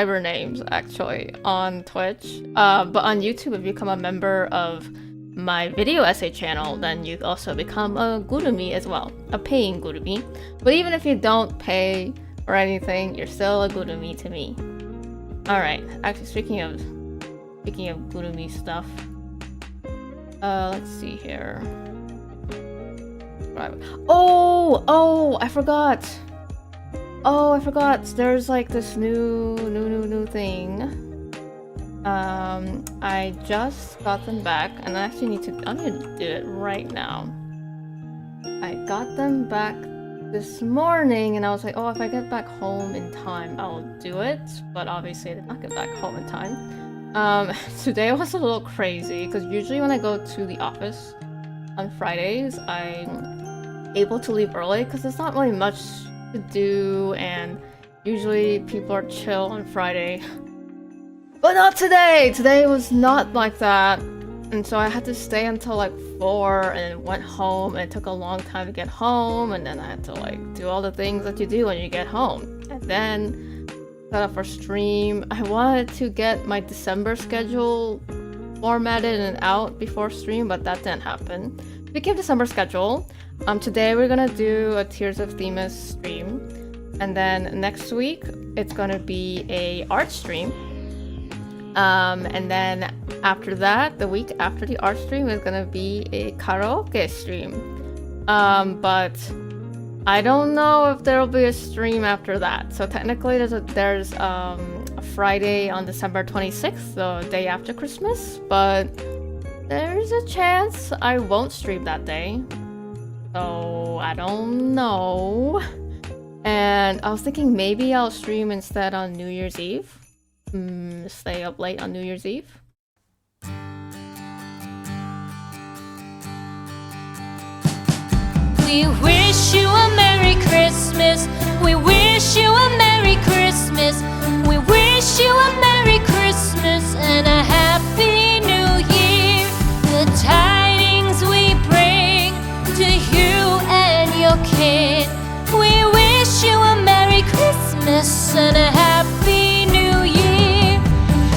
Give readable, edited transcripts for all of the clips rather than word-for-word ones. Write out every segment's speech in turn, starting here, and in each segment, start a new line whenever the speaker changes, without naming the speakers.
subscriber names actually on Twitch. But on YouTube, if you become a member of my video essay channel, then you also become a gurumi as well, a paying gurumi. But even if you don't pay or anything, you're still a gurumi to me. Alright, actually speaking of gurumi stuff, let's see here. Oh, I forgot. There's like this new thing. I just got them back, and I actually need to do it right now. I got them back this morning, and I was like, oh, if I get back home in time, I'll do it. But obviously, I did not get back home in time. Today was a little crazy because usually when I go to the office on Fridays, I'm able to leave early because there's not really much to do, and usually people are chill on Friday. But not today! Today was not like that. And so I had to stay until like 4 and went home, and it took a long time to get home, and then I had to like do all the things that you do when you get home. And then set up for stream. I wanted to get my December schedule formatted and out before stream, but that didn't happen. Speaking of December schedule, today we're gonna do a Tears of Themis stream, and then next week it's gonna be a art stream. And then after that, the week after the art stream is gonna be a karaoke stream. But I don't know if there'll be a stream after that. So technically there's a Friday on December 26th, the day after Christmas, but there's a chance I won't stream that day. So I don't know. And I was thinking maybe I'll stream instead on New Year's Eve. Stay up late on New Year's Eve.
We wish you a Merry Christmas. We wish you a Merry Christmas. We wish you a Merry Christmas and a Happy New Year. The tidings we bring to you and your kid. We wish you a Merry Christmas and a Happy New Year.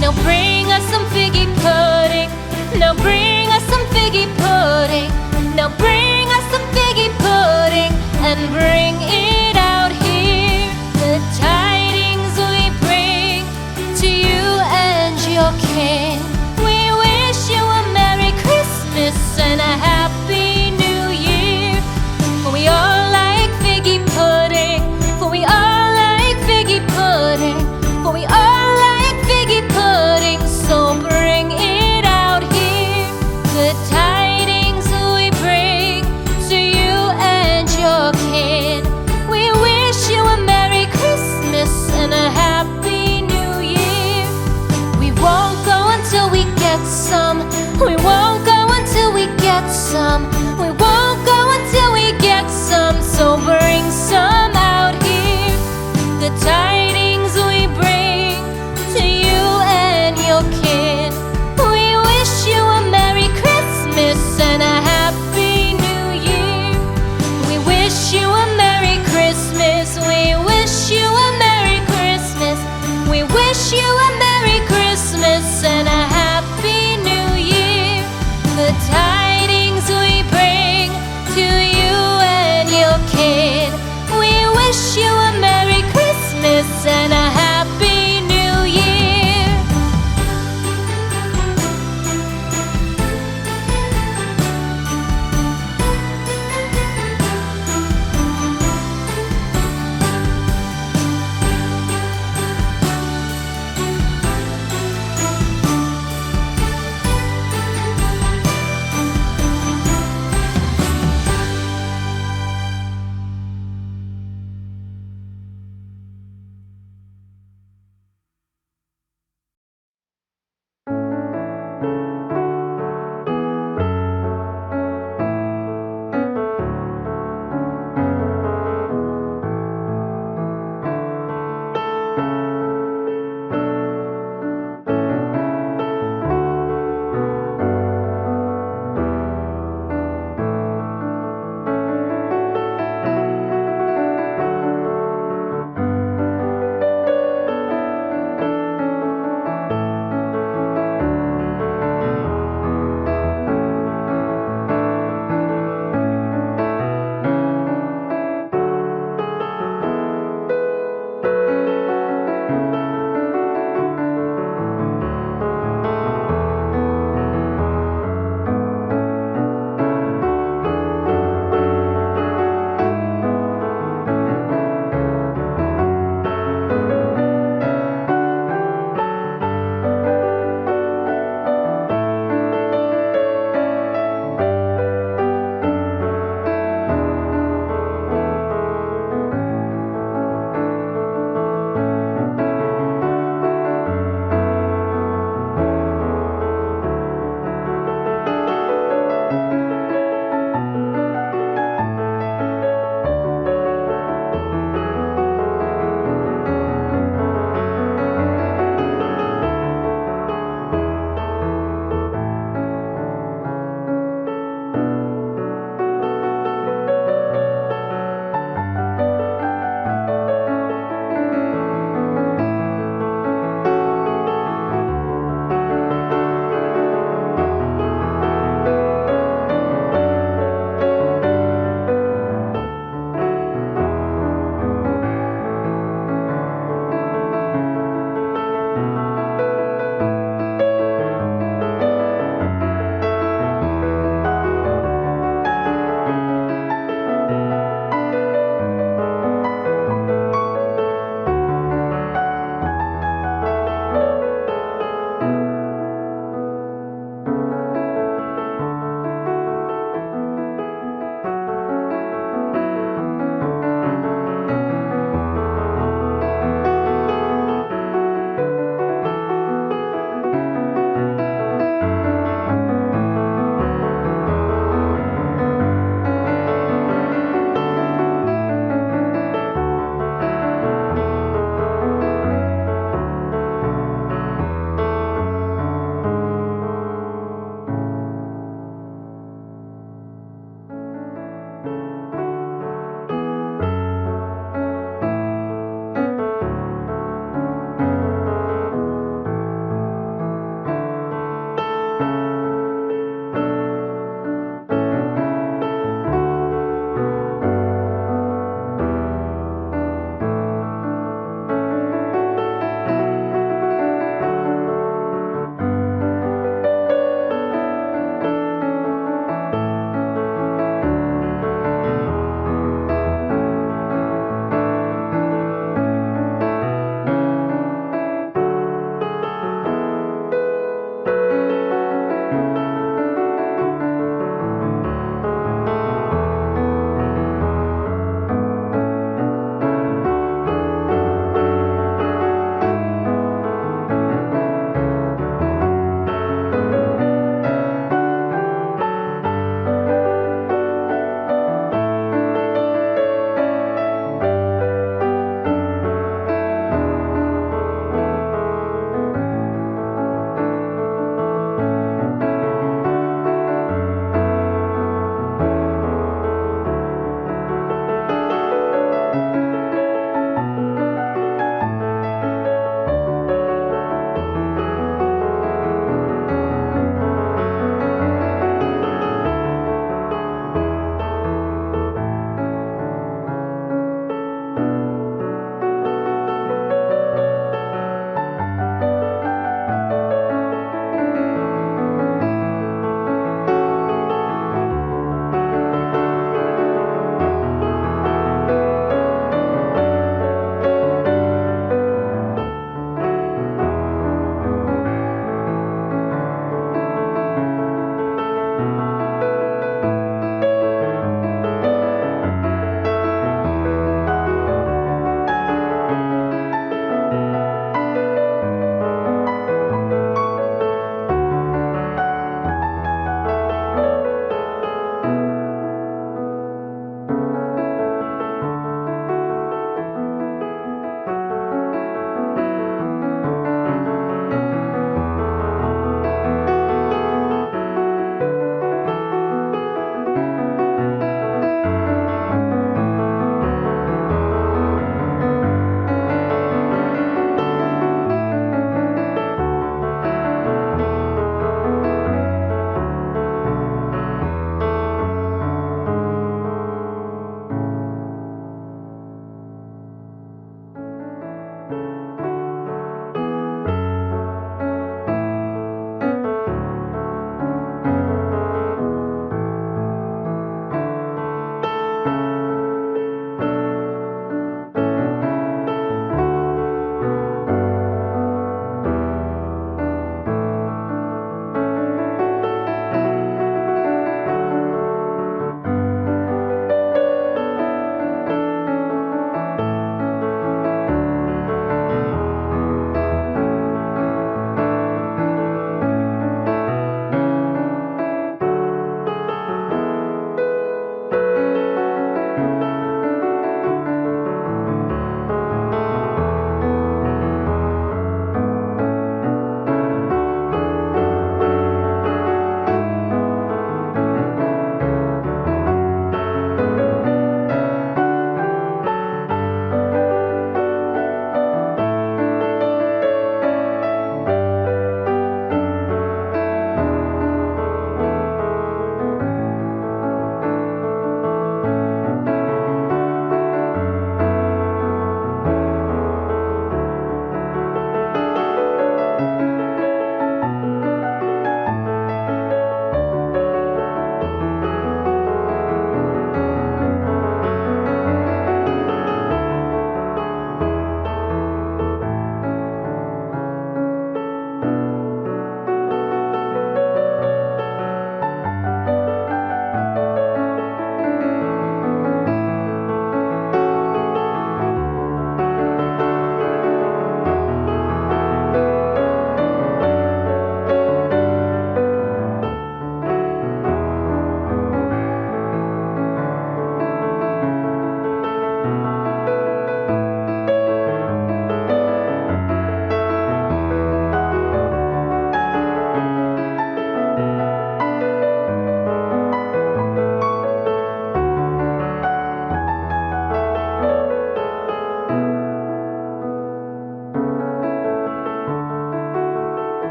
Now bring us some figgy pudding. Now bring us some figgy pudding. Now bring us some figgy pudding and bring it out here. The tidings we bring to you and your kin. We wish you a Merry Christmas and a Happy New Year. For we all like figgy pudding. For we all like figgy pudding. For we all like figgy pudding. So bring it out here. The tidings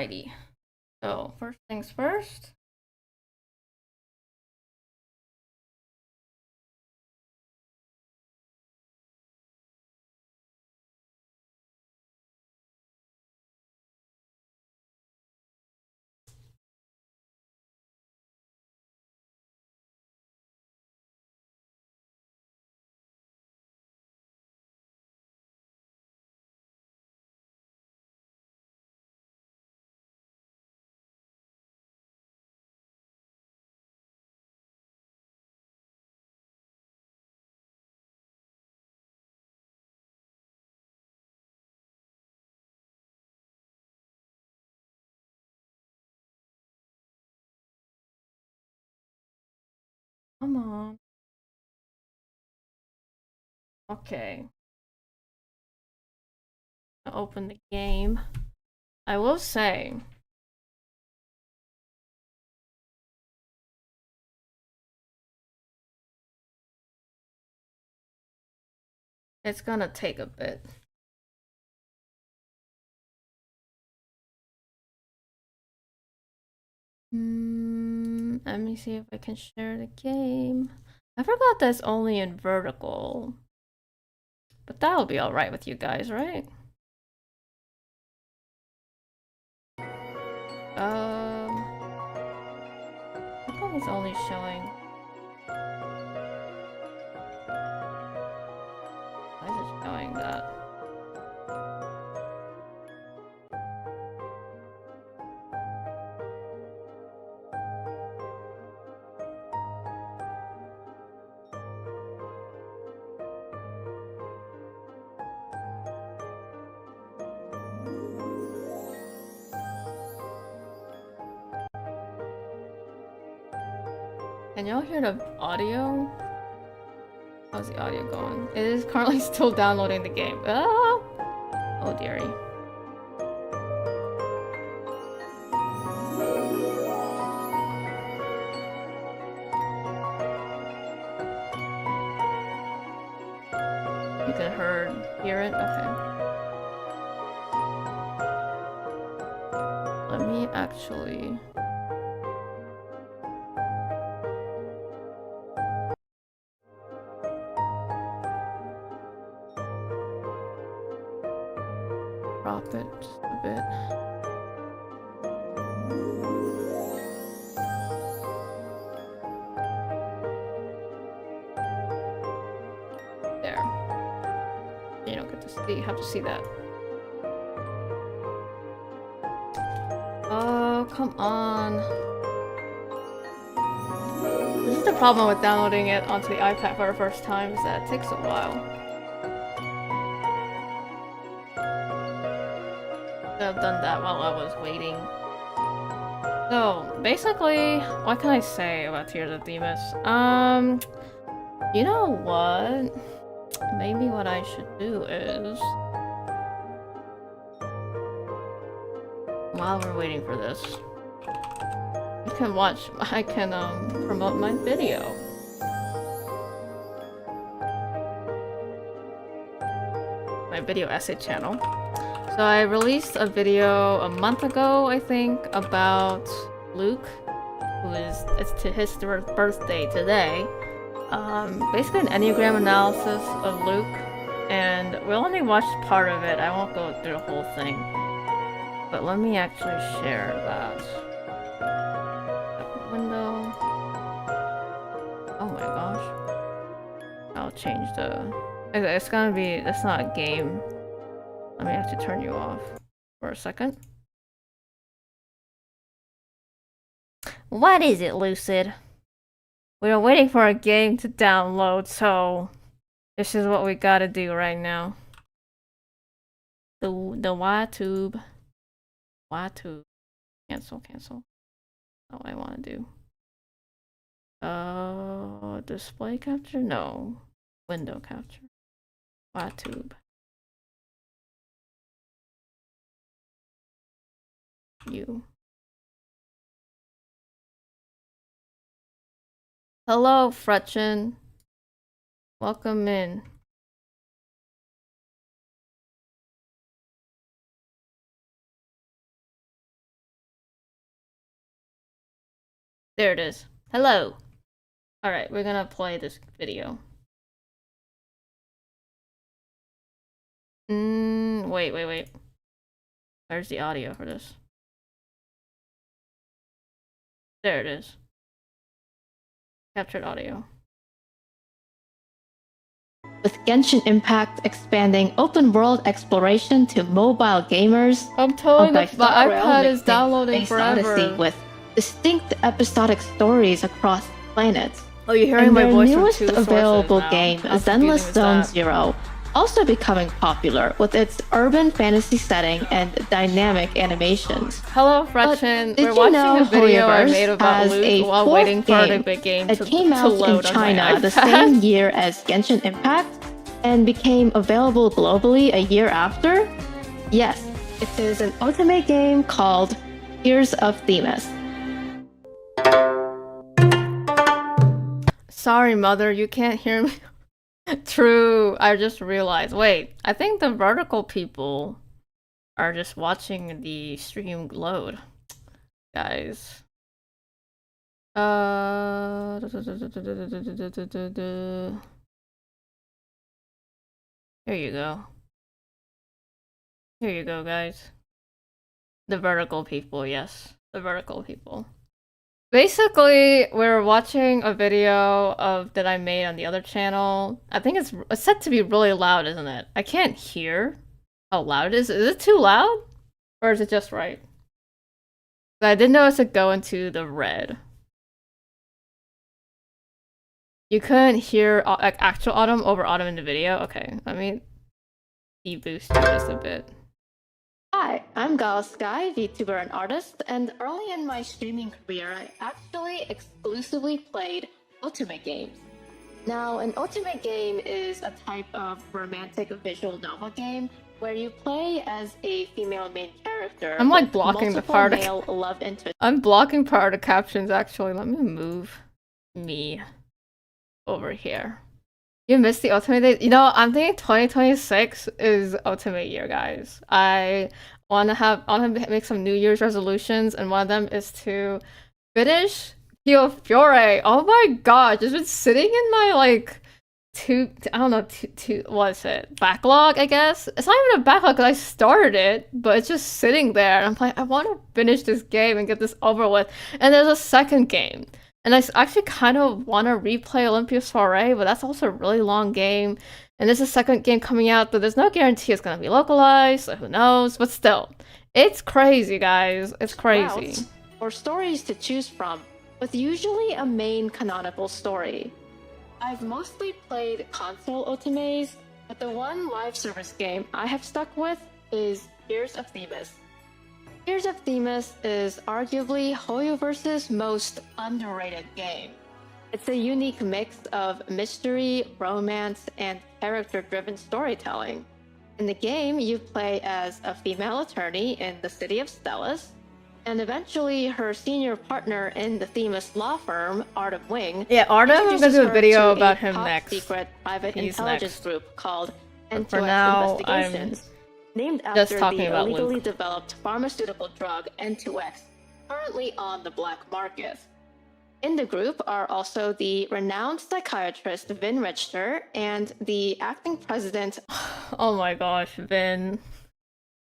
Alrighty. So, first things first. Come on. Okay. I'll open the game. I will say, it's gonna take a bit. Let me see if I can share the game. I forgot that's only in vertical. But that'll be alright with you guys, right? How come it's only showing? Why is it showing that? Can y'all hear the audio? How's the audio going? It is currently still downloading the game. Oh, oh dearie. You can hear it? Okay. Let me actually... drop it just a bit. There. You don't get to see, have to see that. Oh, come on. This is the problem with downloading it onto the iPad for the first time, is that it takes a while. I've done that while I was waiting. So, basically, what can I say about Tears of Themis? You know what? Maybe what I should do is... while we're waiting for this, you can watch, I can promote my video. My video essay channel. So I released a video a month ago, I think, about Luke, it's his birthday today. Basically an Enneagram analysis of Luke, and we only watched part of it. I won't go through the whole thing. But let me actually share that. Window. Oh my gosh. I'll change the... It's gonna be... It's not a game. Let me actually turn you off for a second. What is it, Lucid? We are waiting for a game to download, so this is what we gotta do right now. The YTube. YTube. Cancel. Not what I want to do. Display capture? No. Window capture. YTube. You. Hello, Fretchen. Welcome in. There it is. Hello. Alright, we're gonna play this video. Wait. Where's the audio for this? There it is. Captured audio. With Genshin Impact expanding open world exploration to mobile gamers, I'm telling you, my iPad is downloading forever. Odyssey with distinct episodic stories across planets. Oh, you're hearing my voice from two sources now. Their newest available game, Zenless Zone Zero, also becoming popular with its urban fantasy setting and dynamic animations. Hello, Gretchen. We're watching a video I made about Luke while waiting for the big game to load on my iPad. It came out in China the same year as Genshin Impact and became available globally a year after. Yes, it is an otome game called Tears of Themis. Sorry, mother, you can't hear me. True, I just realized. Wait, I think the vertical people are just watching the stream load. Guys. Here you go. Here you go, guys. The vertical people, yes. The vertical people. Basically, we're watching a video of that I made on the other channel. I think it's set to be really loud, isn't it? I can't hear how loud it is. Is it too loud? Or is it just right? I did notice it go into the red. You couldn't hear actual Autumn over Autumn in the video? Okay, let me de-boost you just a bit. Hi, I'm Gaeulsky, VTuber and artist, and early in my streaming career, I actually exclusively played otome games. Now, an otome game is a type of romantic visual novel game where you play as a female main character. I'm like blocking the part of love interest. I'm blocking part of the captions actually. Let me move me over here. You missed the otome days? You know, I'm thinking 2026 is otome year, guys. I wanna make some New Year's resolutions, and one of them is to finish Pio Fiore. Oh my gosh, it's been sitting in my like what is it? Backlog, I guess? It's not even a backlog because I started it, but it's just sitting there. And I'm like, I want to finish this game and get this over with. And there's a second game. And I actually kind of want to replay Olympia Soiree, but that's also a really long game. And there's a second game coming out, but there's no guarantee it's going to be localized, so who knows? But still, it's crazy, guys. It's crazy. Routes or stories to choose from, with usually a main canonical story. I've mostly played console otomes, but the one live service game I have stuck with is Tears of Themis. Tears of Themis is arguably Hoyoverse's most underrated game. It's a unique mix of mystery, romance, and character-driven storytelling. In the game, you play as a female attorney in the city of Stellis, and eventually her senior partner in the Themis law firm, Artem Wing. Yeah, Artem, I'm gonna do a video about him next. Secret private intelligence group called EN&KRVTuber Investigations. Named after the illegally developed pharmaceutical drug N2X, currently on the black market. In the group are also the renowned psychiatrist Vin Richter and the acting president. Oh my gosh, Vin.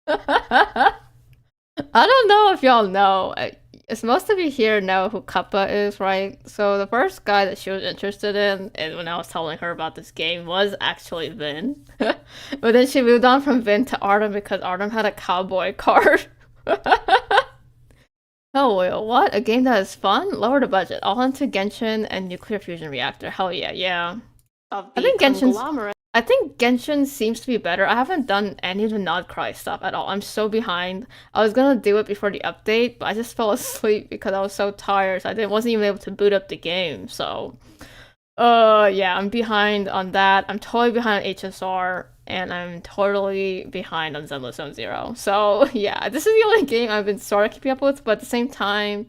I don't know if y'all know. As most of you here know who Kappa is, right? So the first guy that she was interested in, and when I was telling her about this game, was actually Vin. But then she moved on from Vin to Artem because Artem had a cowboy card. Oh well, what? A game that is fun? Lower the budget. All into Genshin and Nuclear Fusion Reactor. Hell yeah, yeah. I think Genshin seems to be better. I haven't done any of the Not Cry stuff at all. I'm so behind. I was gonna do it before the update, but I just fell asleep because I was so tired. So wasn't even able to boot up the game. So, yeah, I'm behind on that. I'm totally behind on HSR, and I'm totally behind on Zenless Zone Zero. So, yeah, this is the only game I've been sort of keeping up with, but at the same time,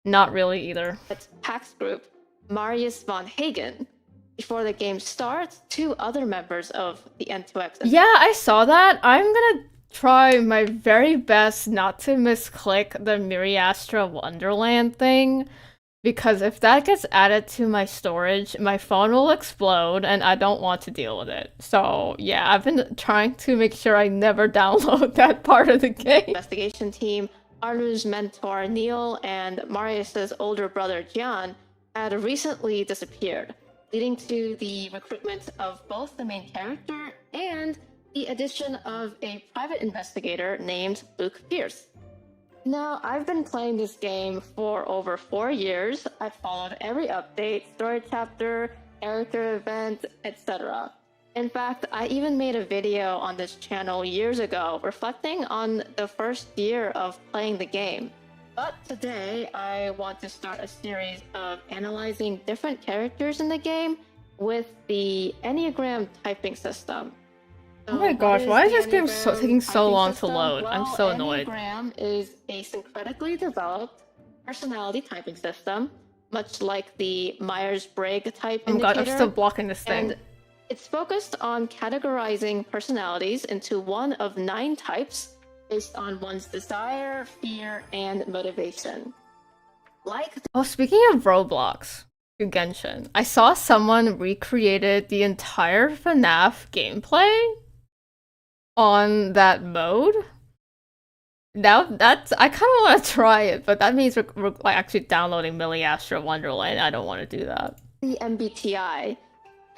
not really either. It's PAX Group, Marius von Hagen. Before the game starts, two other members of the N2X. Yeah, I saw that. I'm gonna try my very best not to misclick the Miriastra Wonderland thing. Because if that gets added to my storage, my phone will explode and I don't want to deal with it. So yeah, I've been trying to make sure I never download that part of the game. Investigation team, Arnu's mentor Neil and Marius's older brother Gian had recently disappeared, leading to the recruitment of both the main character and the addition of a private investigator named Luke Pierce. Now, I've been playing this game for over 4 years. I've followed every update, story chapter, character event, etc. In fact, I even made a video on this channel years ago reflecting on the first year of playing the game. But today, I want to start a series of analyzing different characters in the game with the Enneagram typing system. Oh my gosh, why is this game taking so long to load? I'm so annoyed.
Enneagram is a syncretically developed personality typing system, much like the Myers-Briggs type indicator.
Oh god, I'm still blocking this thing.
And it's focused on categorizing personalities into one of 9 types based on one's desire, fear, and motivation.
Oh, speaking of Roblox, to Genshin, I saw someone recreated the entire FNAF gameplay on that mode. Now that's I kind of want to try it, but that means we're like actually downloading Millie Astra Wonderland. I don't want to do that.
The MBTI.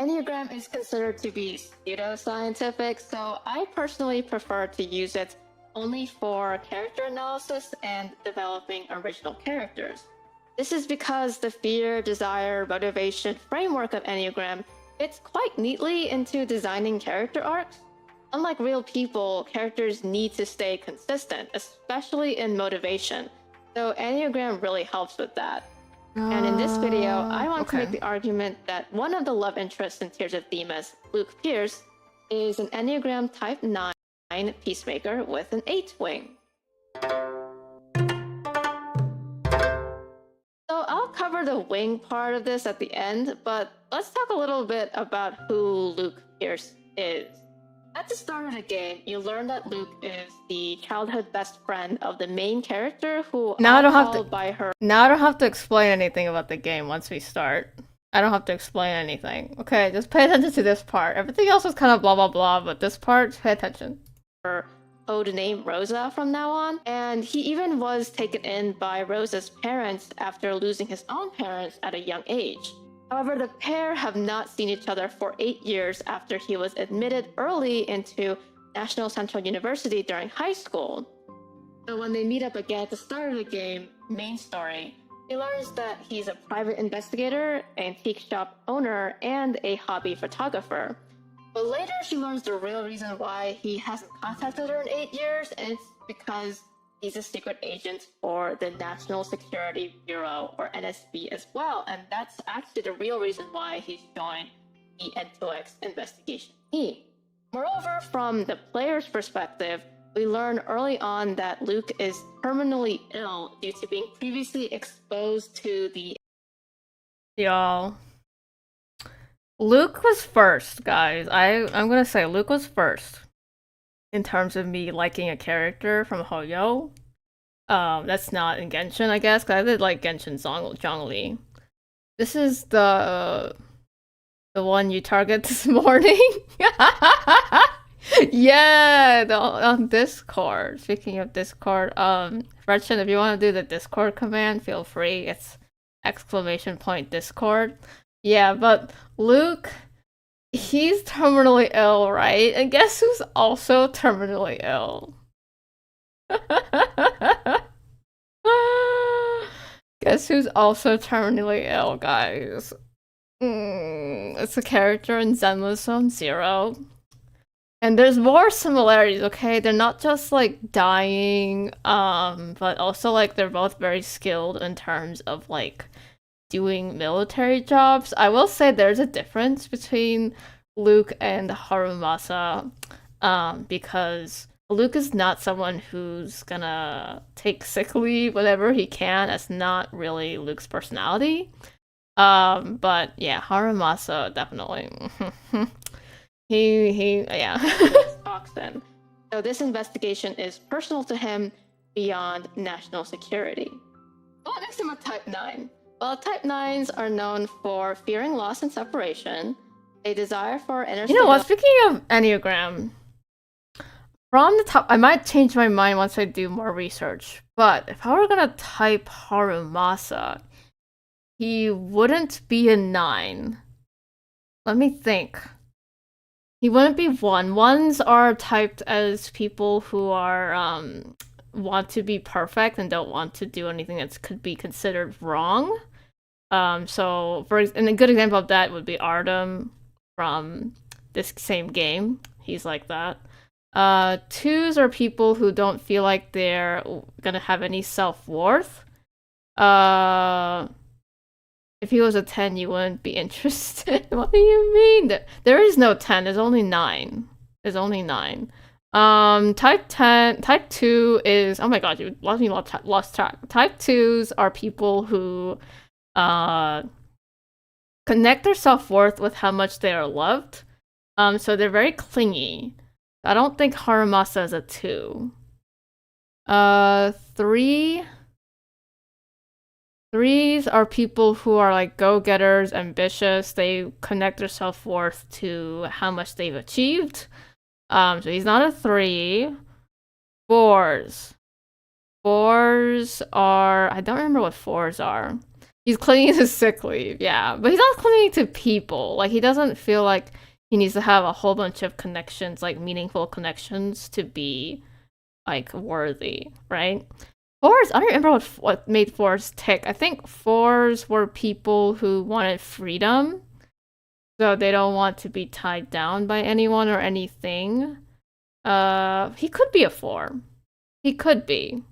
Enneagram is considered to be pseudoscientific, so I personally prefer to use it only for character analysis and developing original characters. This is because the fear, desire, motivation framework of Enneagram fits quite neatly into designing character arcs. Unlike real people, characters need to stay consistent, especially in motivation. So Enneagram really helps with that. And in this video, I want to make the argument that one of the love interests in Tears of Themis, Luke Pierce, is an Enneagram Type 9 peacemaker with an 8 wing. So I'll cover the wing part of this at the end, but let's talk a little bit about who Luke Pierce is. At the start of the game, you learn that Luke is the childhood best friend of the main character who
now I don't have to explain anything about the game once we start. I don't have to explain anything. Okay, just pay attention to this part. Everything else is kind of blah blah blah, but this part, pay attention.
Her code name Rosa from now on, and he even was taken in by Rosa's parents after losing his own parents at a young age. However, the pair have not seen each other for 8 years after he was admitted early into National Central University during high school. So when they meet up again at the start of the game, main story, he learns that he's a private investigator, antique shop owner, and a hobby photographer. But later she learns the real reason why he hasn't contacted her in 8 years, and it's because he's a secret agent for the National Security Bureau, or NSB as well, and that's actually the real reason why he's joined the EN&KRVTuber investigation team. Moreover, from the player's perspective, we learn early on that Luke is terminally ill due to being previously exposed to the...
Y'all. Luke was first, guys. I'm gonna say Luke was first. In terms of me liking a character from Hoyo. That's not in Genshin, I guess, because I did like Genshin Zhongli. This is the one you target this morning? Yeah, on Discord. Speaking of Discord, Gretchen, if you want to do the Discord command, feel free. It's !Discord. Yeah, but Luke... He's terminally ill, right? And guess who's also terminally ill? Guess who's also terminally ill, guys? It's a character in Zenless Zone Zero. And there's more similarities, okay? They're not just like dying, but also like they're both very skilled in terms of like doing military jobs. I will say there's a difference between Luke and Harumasa, because Luke is not someone who's gonna take sick leave whenever he can. That's not really Luke's personality. But yeah, Harumasa definitely. Yeah.
Toxin. So this investigation is personal to him beyond national security. What makes him a Type 9?
Well, type 9s are known for fearing loss and separation, a desire for inner
You know what? Speaking of Enneagram, from the top, I might change my mind once I do more research. But if I were gonna type Harumasa, he wouldn't be a 9. Let me think. He wouldn't be 1. 1s are typed as people who are want to be perfect and don't want to do anything that could be considered wrong. So and a good example of that would be Artem from this same game. He's like that. 2s are people who don't feel like they're gonna have any self-worth. If he was a 10, you wouldn't be interested. What do you mean? There is no 10. There's only 9. There's only 9. Type 2 is... Oh my god, you lost track. Type 2s are people who connect their self-worth with how much they are loved. So they're very clingy. I don't think Harumasa is a 2. 3s are people who are like go-getters, ambitious. They connect their self-worth to how much they've achieved. So he's not a 3. 4s. 4s are... I don't remember what 4s are. He's clinging to sick leave, yeah. But he's not clinging to people. Like, he doesn't feel like he needs to have a whole bunch of connections, like meaningful connections, to be, like, worthy, right? 4s, I don't remember what made 4s tick. I think 4s were people who wanted freedom. So they don't want to be tied down by anyone or anything. He could be a 4. He could be.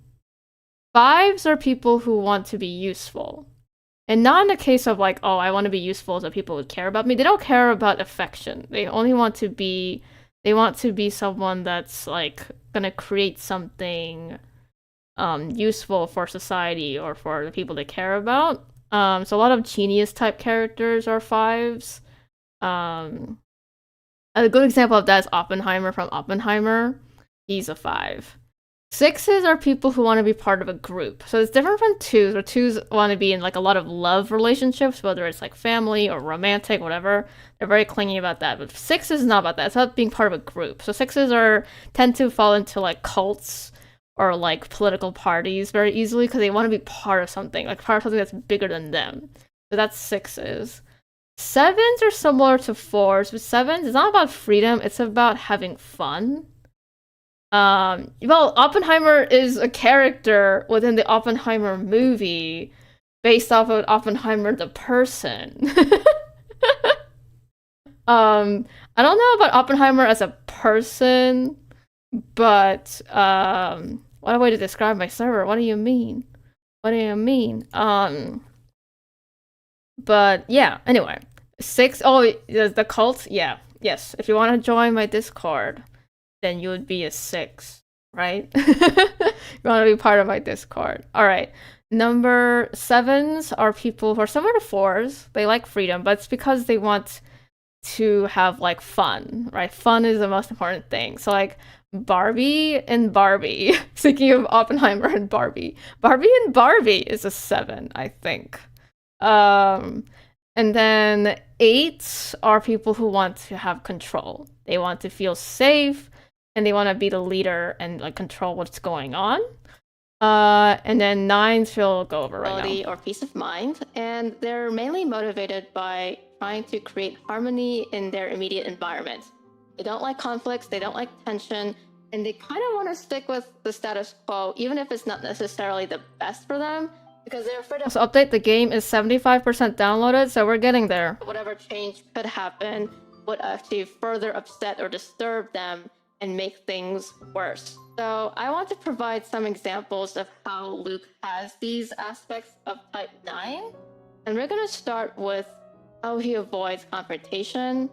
5s are people who want to be useful. And not in the case of like, oh, I want to be useful so people would care about me. They don't care about affection. They only want to be... They want to be someone that's like gonna create something useful for society or for the people they care about. So a lot of genius type characters are 5s. A good example of that is Oppenheimer from Oppenheimer. He's a 5. 6s are people who want to be part of a group. So it's different from 2s, where 2s want to be in like a lot of love relationships, whether it's like family or romantic, whatever. They're very clingy about that. But 6s is not about that. It's about being part of a group. So 6s tend to fall into like cults or like political parties very easily because they want to be part of something, like part of something that's bigger than them. So that's 6s. 7s are similar to 4s, but 7s, it's not about freedom, it's about having fun. Well, Oppenheimer is a character within the Oppenheimer movie based off of Oppenheimer the person. I don't know about Oppenheimer as a person, but what a way to describe my server. What do you mean? What do you mean? But yeah, anyway. 6, oh, the cult? Yeah, yes. If you want to join my Discord, then you would be a 6, right? You want to be part of my Discord. Alright. Number 7s are people who are similar to 4s. They like freedom, but it's because they want to have like fun, right? Fun is the most important thing. So like Barbie and Barbie. Speaking of Oppenheimer and Barbie. Barbie and Barbie is a 7, I think. And then 8s are people who want to have control. They want to feel safe, and they want to be the leader and like control what's going on. And then 9s will go over right now. Or peace of mind, and they're mainly motivated by trying to create harmony in their immediate environment. They don't like conflicts, they don't like tension, and they kind of want to stick with the status quo, even if it's not necessarily the best for them, because they're afraid of... So update, the game is 75% downloaded, so we're getting there. Whatever change could happen would actually further upset or disturb them and make things worse. So I want to provide some examples of how Luke has these aspects of type 9. And we're going to start with how he avoids confrontation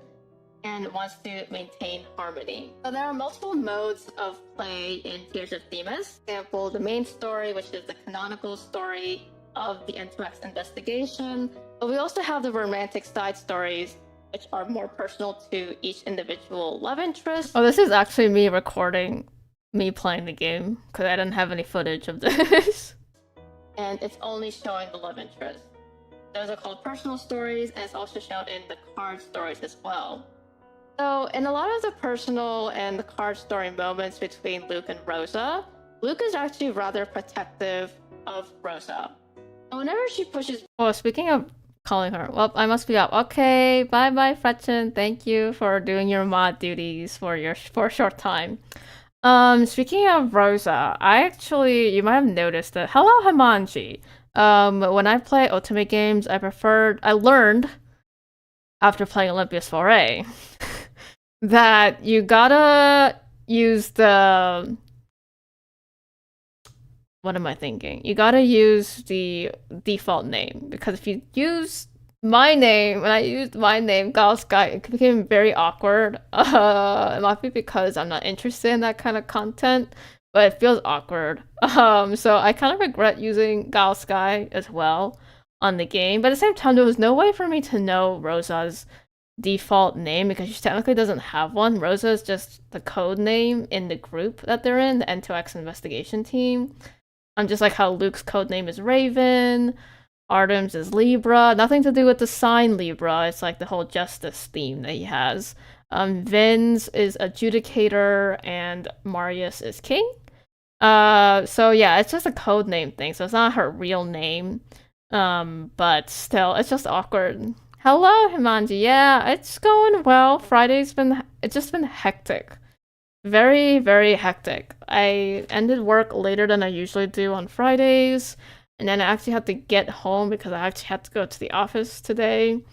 and wants to maintain harmony. So there are multiple modes of play in Tears of Themis. For example, the main story, which is the canonical story of the EN&KRVTuber investigation. But we also have the romantic side stories, which are more personal to each individual love interest. Oh, this is actually me recording me playing the game, because I didn't have any footage of this. And it's only showing the love interest.
those are called personal stories, and it's also shown in the card stories as well. So, in a lot of the personal and the card story moments between Luke and Rosa, Luke is actually rather protective of Rosa. And whenever she pushes. Oh, speaking of calling her, well, I must be up. Okay, bye bye, Fretchen. Thank you for doing your mod duties for a short time. Speaking of Rosa, I actually, you might have noticed that. Hello, Himanji. When I play Ultimate games, I learned after playing Olympias 4A that you gotta use the. What am I thinking? You gotta use the default name, because if you use my name, when I used my name, Gaeulsky, it became very awkward. It might be because I'm not interested in that kind of content, but it feels awkward. So I kind of regret using Gaeulsky as well on the game, but at the same time, there was no way for me to know Rosa's default name because she technically doesn't have one. Rosa is just the code name in the group that they're in, the N2X investigation team. Just like how Luke's code name is Raven, Artem's is Libra. Nothing to do with the sign Libra. It's like the whole justice theme that he has. Vin's is Adjudicator, and Marius is King. So yeah, it's just a code name thing. So it's not her real name. But still, it's just awkward. Hello, Himanji. Yeah, it's going well. It's just been hectic. Very, very hectic. I ended work later than I usually do on Fridays, and then I actually had to get home because I actually had to go to the office today.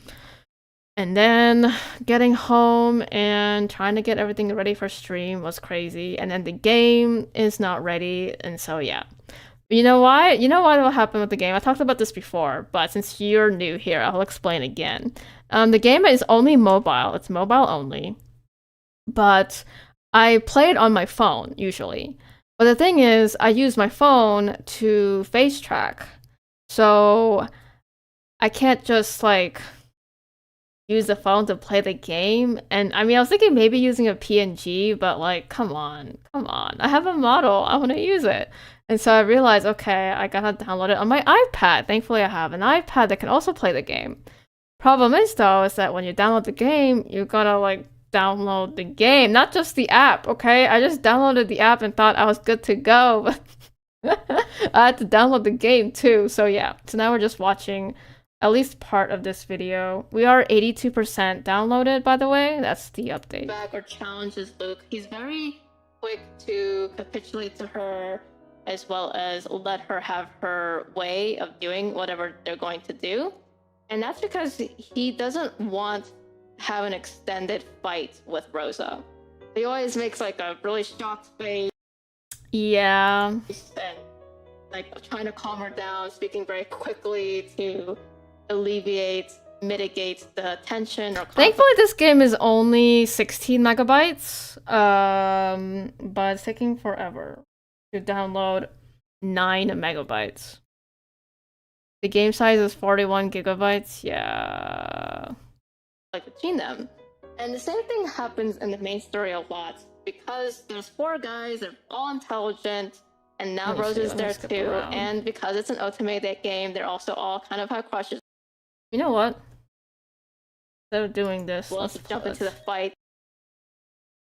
And then getting home and trying to get everything ready for stream was crazy. And then the game is not ready, and so yeah. You know why? You know what will happen with the game? I talked about this before, but since you're new here, I'll explain again. The game is only mobile. It's mobile only. But I play it on my phone, usually. But the thing is, I use my phone to face track. So I can't just, like, use the phone to play the game. And I mean, I was thinking maybe using a PNG, but, like, come on. I have a model. I want to use it. And so I realized, okay, I gotta download it on my iPad. Thankfully, I have an iPad that can also play the game. Problem is, though, is that when you download the game, you gotta, like, download the game, not just the app, okay? I just downloaded the app and thought I was good to go, but I had to download the game too, so yeah. So now we're just watching at least part of this video. We are 82% downloaded, by the way. That's the update. Back or challenges Luke. He's very quick to capitulate to her, as well as let her have her way of doing whatever they're going to do. And that's because he doesn't want have an extended fight with Rosa. He always makes like a really shocked face. Yeah. And like trying to calm her down, speaking very quickly to mitigate the tension or conflict. Thankfully this game is only 16 megabytes, but it's taking forever to download 9 megabytes. The game size is 41 gigabytes, yeah. Like between them. And the same thing happens in the main story a lot, because there's 4 guys, they're all intelligent, and now Rosa's there too, and because it's an ultimate game, they're also all kind of have crushes. You know what? Instead of doing this, let's jump into the fight.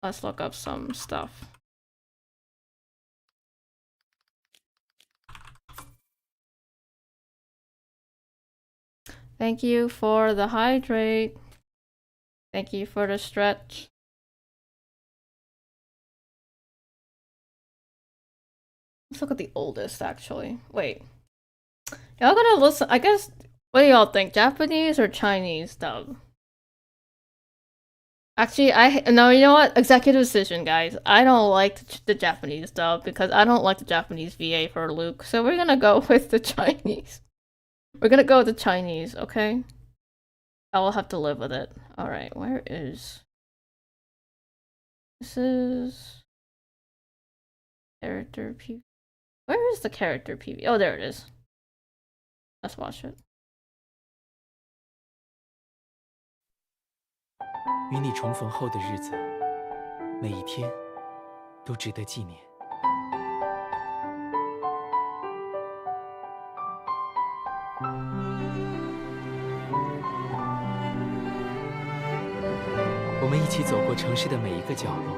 Let's look up some stuff. Thank you for the hydrate. Thank you for the stretch. Let's look at the oldest, actually. Wait. Y'all gonna listen? I guess, what do y'all think? Japanese or Chinese dub? Actually, no, you know what? Executive decision, guys. I don't like the Japanese dub because I don't like the Japanese VA for Luke. So we're gonna go with the Chinese. We're gonna go with the Chinese, okay? I will have to live with it. Alright, where is... This is... Character PV. Where is the character PV? Oh, there it is. Let's watch it.
与你重逢后的日子，每一天都值得纪念。我们一起走过城市的每一个角落，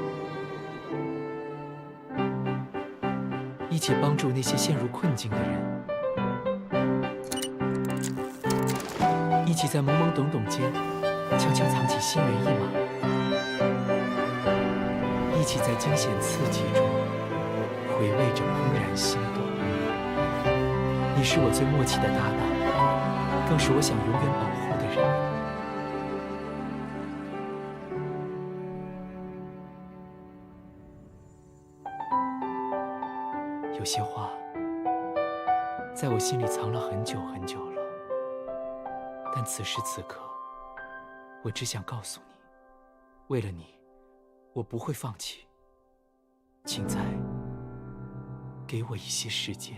一起帮助那些陷入困境的人，一起在懵懵懂懂间悄悄藏起心猿意马，一起在惊险刺激中回味着怦然心动。你是我最默契的搭档，更是我想永远保护的人。有些话，在我心里藏了很久很久了，但此时此刻，我只想告诉你，为了你，我不会放弃。请再给我一些时间。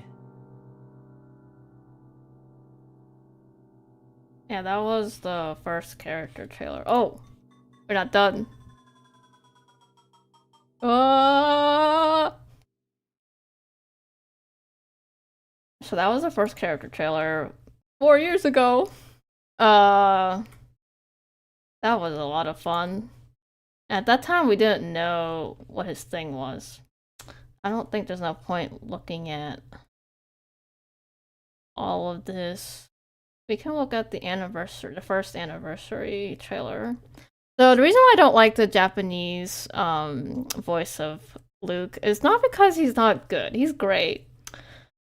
Yeah, that was the first character trailer. Oh, we're not done. So that was the first character trailer 4 years ago. That was a lot of fun. At that time, we didn't know what his thing was. I don't think there's no point looking at all of this. We can look at the first anniversary trailer. So the reason why I don't like the Japanese voice of Luke is not because he's not good. He's great.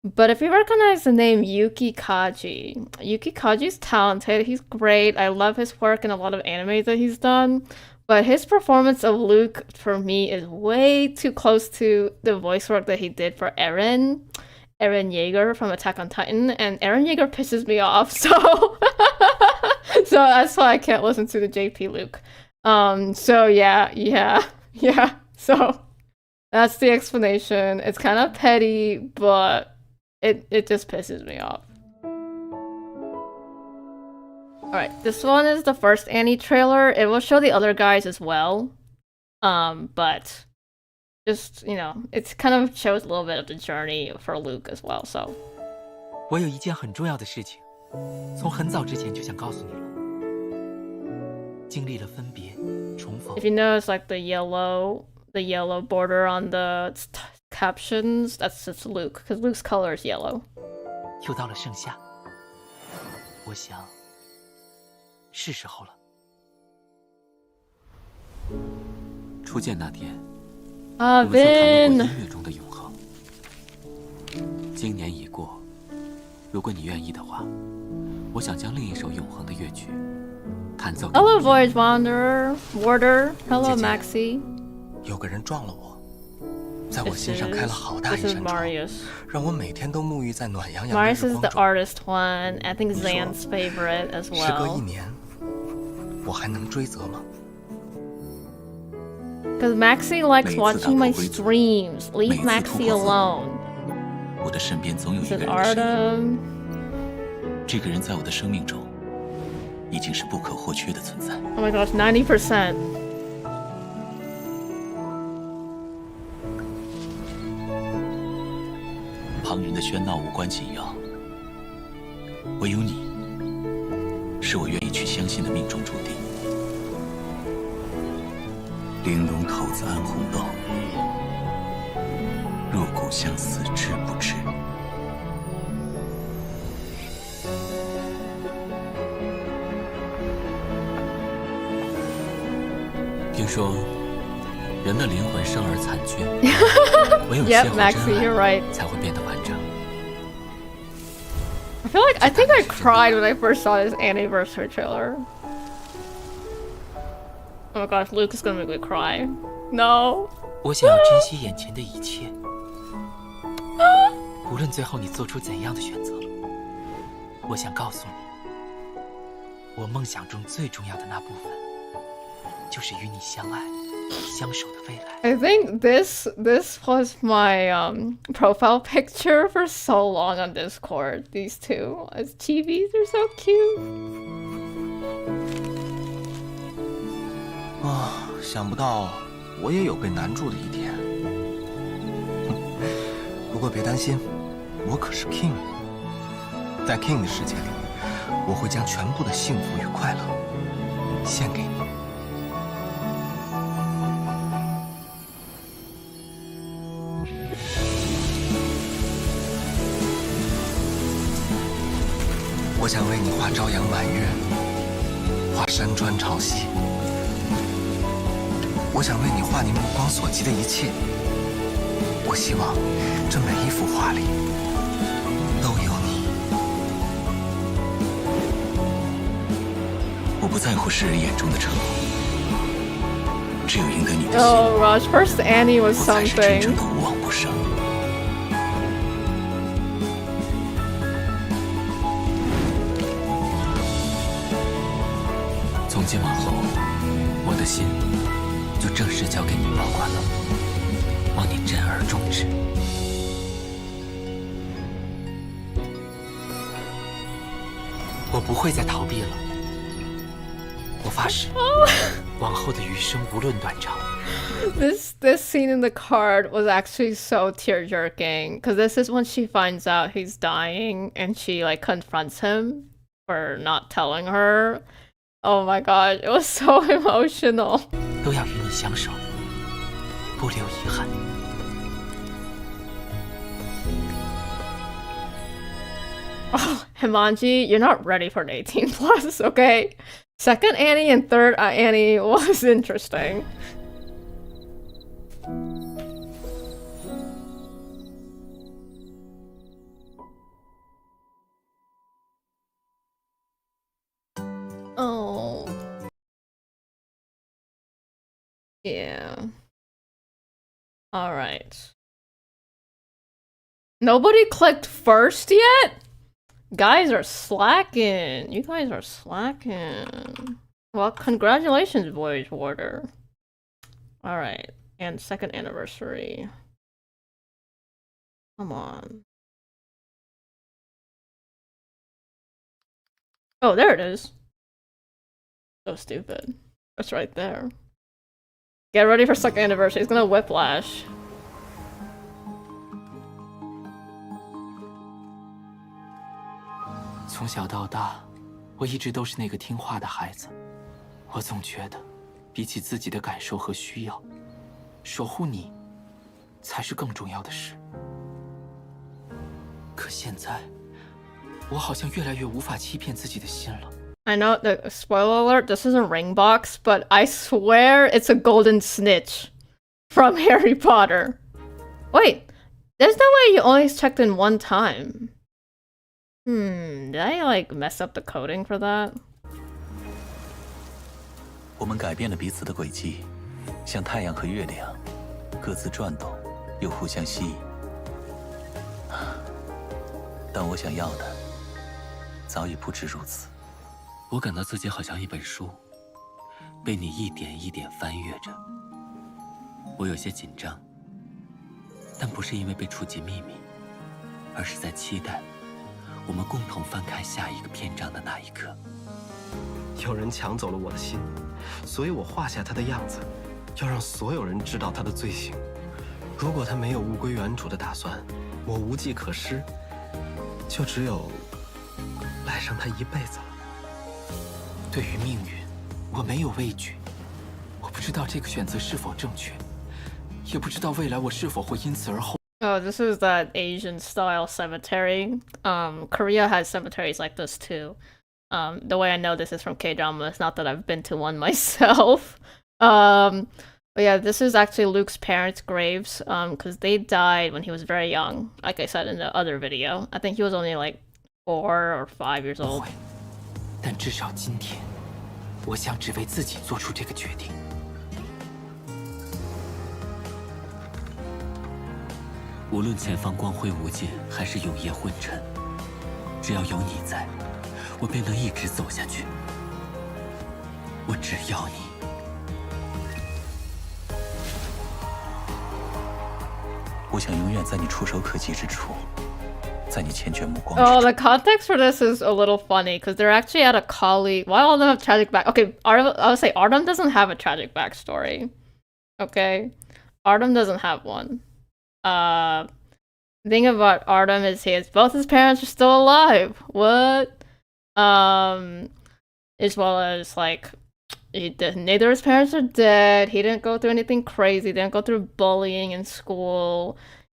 But if you recognize the name Yuki Kaji, Yuki Kaji's talented. He's great. I love his work in a lot of anime that he's done. But his performance of Luke, for me, is way too close to the voice work that he did for Eren Yeager from Attack on Titan. And Eren Yeager pisses me off, so... so that's why I can't listen to the JP Luke. So yeah. So that's the explanation. It's kind of petty, but it just pisses me off. Alright, this one is the first Annie trailer. It will show the other guys as well. But just, you know, it kind of shows a little bit of the journey for Luke as well, so.
我有一件很重要的事情，从很早之前就想告诉你了。经历了分别，重逢。
If you notice, like the yellow border on the captions, that's just Luke, because Luke's color is yellow.
又到了盛夏，我想是时候了。
初见那天，
啊
我们所谈论
Vin
过音乐中的永恒。今年已过，如果你愿意的话，我想将另一首永恒的乐曲弹奏给你。
Hello, Voyage Warder. Hello,
姐姐
Maxi.
有个人撞了我，在我
This
心上开了
is
好大一扇窗，
Marius.
让我每天都沐浴在暖洋洋的
Marius
日
is
光
the
中。
artist one. I think
你说
Zan's favorite as
时隔1
well.
年，我还能追责吗？
Because Maxi likes
每次
watching my
打破规则，
streams. Leave
每次
Maxi
突破自我。
alone.
我的身边总有一
This
个
is
人的身影，
Artem.
这个人在我的生命中已经是不可或缺的存在。
Oh my gosh, 90%.
旁人的喧闹无关紧要，唯有你，是我愿意去相信的命中注定。玲珑骰子安红豆，若骨相思知不知？听说，人的灵魂生而残缺，唯有邂
Yep,
逅
Maxi,
真
you're
爱，
right.
才会变得完整。
I think I cried when I first saw this anniversary trailer. Oh my gosh, Luke is gonna make me cry. No.
我想要珍惜眼前的一切，无论最后你做出怎样的选择。我想告诉你，我梦想中最重要的那部分，就是与你相爱、相守的未来。
I think this was my profile picture for so long on Discord. These two as chibis are so cute.
啊，想不到我也有被难住的一天。不过别担心，我可是 King。在 King 的世界里，我会将全部的幸福与快乐献给你。想为你画朝阳满月，画山川潮汐。我想为你画你目光所及的一切。我希望这每一幅画里都有你。我不在乎世人眼中的成功，只有赢得你的心。
Oh gosh, first Annie was
我才是真
something.
正的无往不胜。
从今往后，我的心就正式交给你保管了，望你珍而重之。
我不会再逃避了。我发誓，往后的余生无论短长。
This scene in the card was actually so tear-jerking because this is when she finds out he's dying and she like confronts him for not telling her. Oh my god, it was so emotional.
都要与你相守，不留遗憾。
Oh, Himanji, you're not ready for an 18 plus, okay? Second Annie and third Annie was interesting. Oh. Yeah. Alright. Nobody clicked first yet? Guys are slacking. You guys are slacking. Well, congratulations, Voyage Warder. Alright. And second anniversary. Come on. Oh, there it is. So stupid. It's right there. Get ready for second anniversary. It's gonna whiplash.
"从小到大，我一直都是那个听话的孩子。我总觉得，比起自己的感受和需要，守护你才是更重要的事。可现在，我好像越来越无法欺骗自己的心了。
I know, the spoiler alert, this is a ring box, but I swear it's a golden snitch from Harry Potter. Wait, there's no way you only checked in one time. Did I like mess up the coding for that?
我们改变了彼此的轨迹，像太阳和月亮，各自转动，又互相吸引。但我想要的，早已不止如此。
我感到自己好像一本书，被你一点一点翻阅着。我有些紧张，但不是因为被触及秘密，而是在期待我们共同翻开下一个篇章的那一刻。
有人抢走了我的心，所以我画下他的样子，要让所有人知道他的罪行。如果他没有物归原主的打算，我无计可施，就只有赖上他一辈子了。
对于命运，我没有畏惧。我不知道这个选择是否正确，也不知道未来我是否会因此而后。
Oh, this is that Asian style cemetery. Korea has cemeteries like this too. The way I know this is from K-drama is not that I've been to one myself. But yeah, this is actually Luke's parents' graves, because they died when he was very young. Like I said in the other video, I think he was only like 4 or 5 years
不
old.
会，但至少今天，我想只为自己做出这个决定。
无论前方光辉无尽，还是永夜昏沉，只要有你在，我便能一直走下去。我只要你。
我想永远在你触手可及之处，在你缱绻目光之
Oh,
中。
the context for this is a little funny because they're actually at a colleague. Why all of them have tragic back? Okay, I would say Artem doesn't have a tragic backstory. Okay, Artem doesn't have one. The thing about Artem is both his parents are still alive. What? As well as like neither of his parents are dead. He didn't go through anything crazy. Didn't go through bullying in school.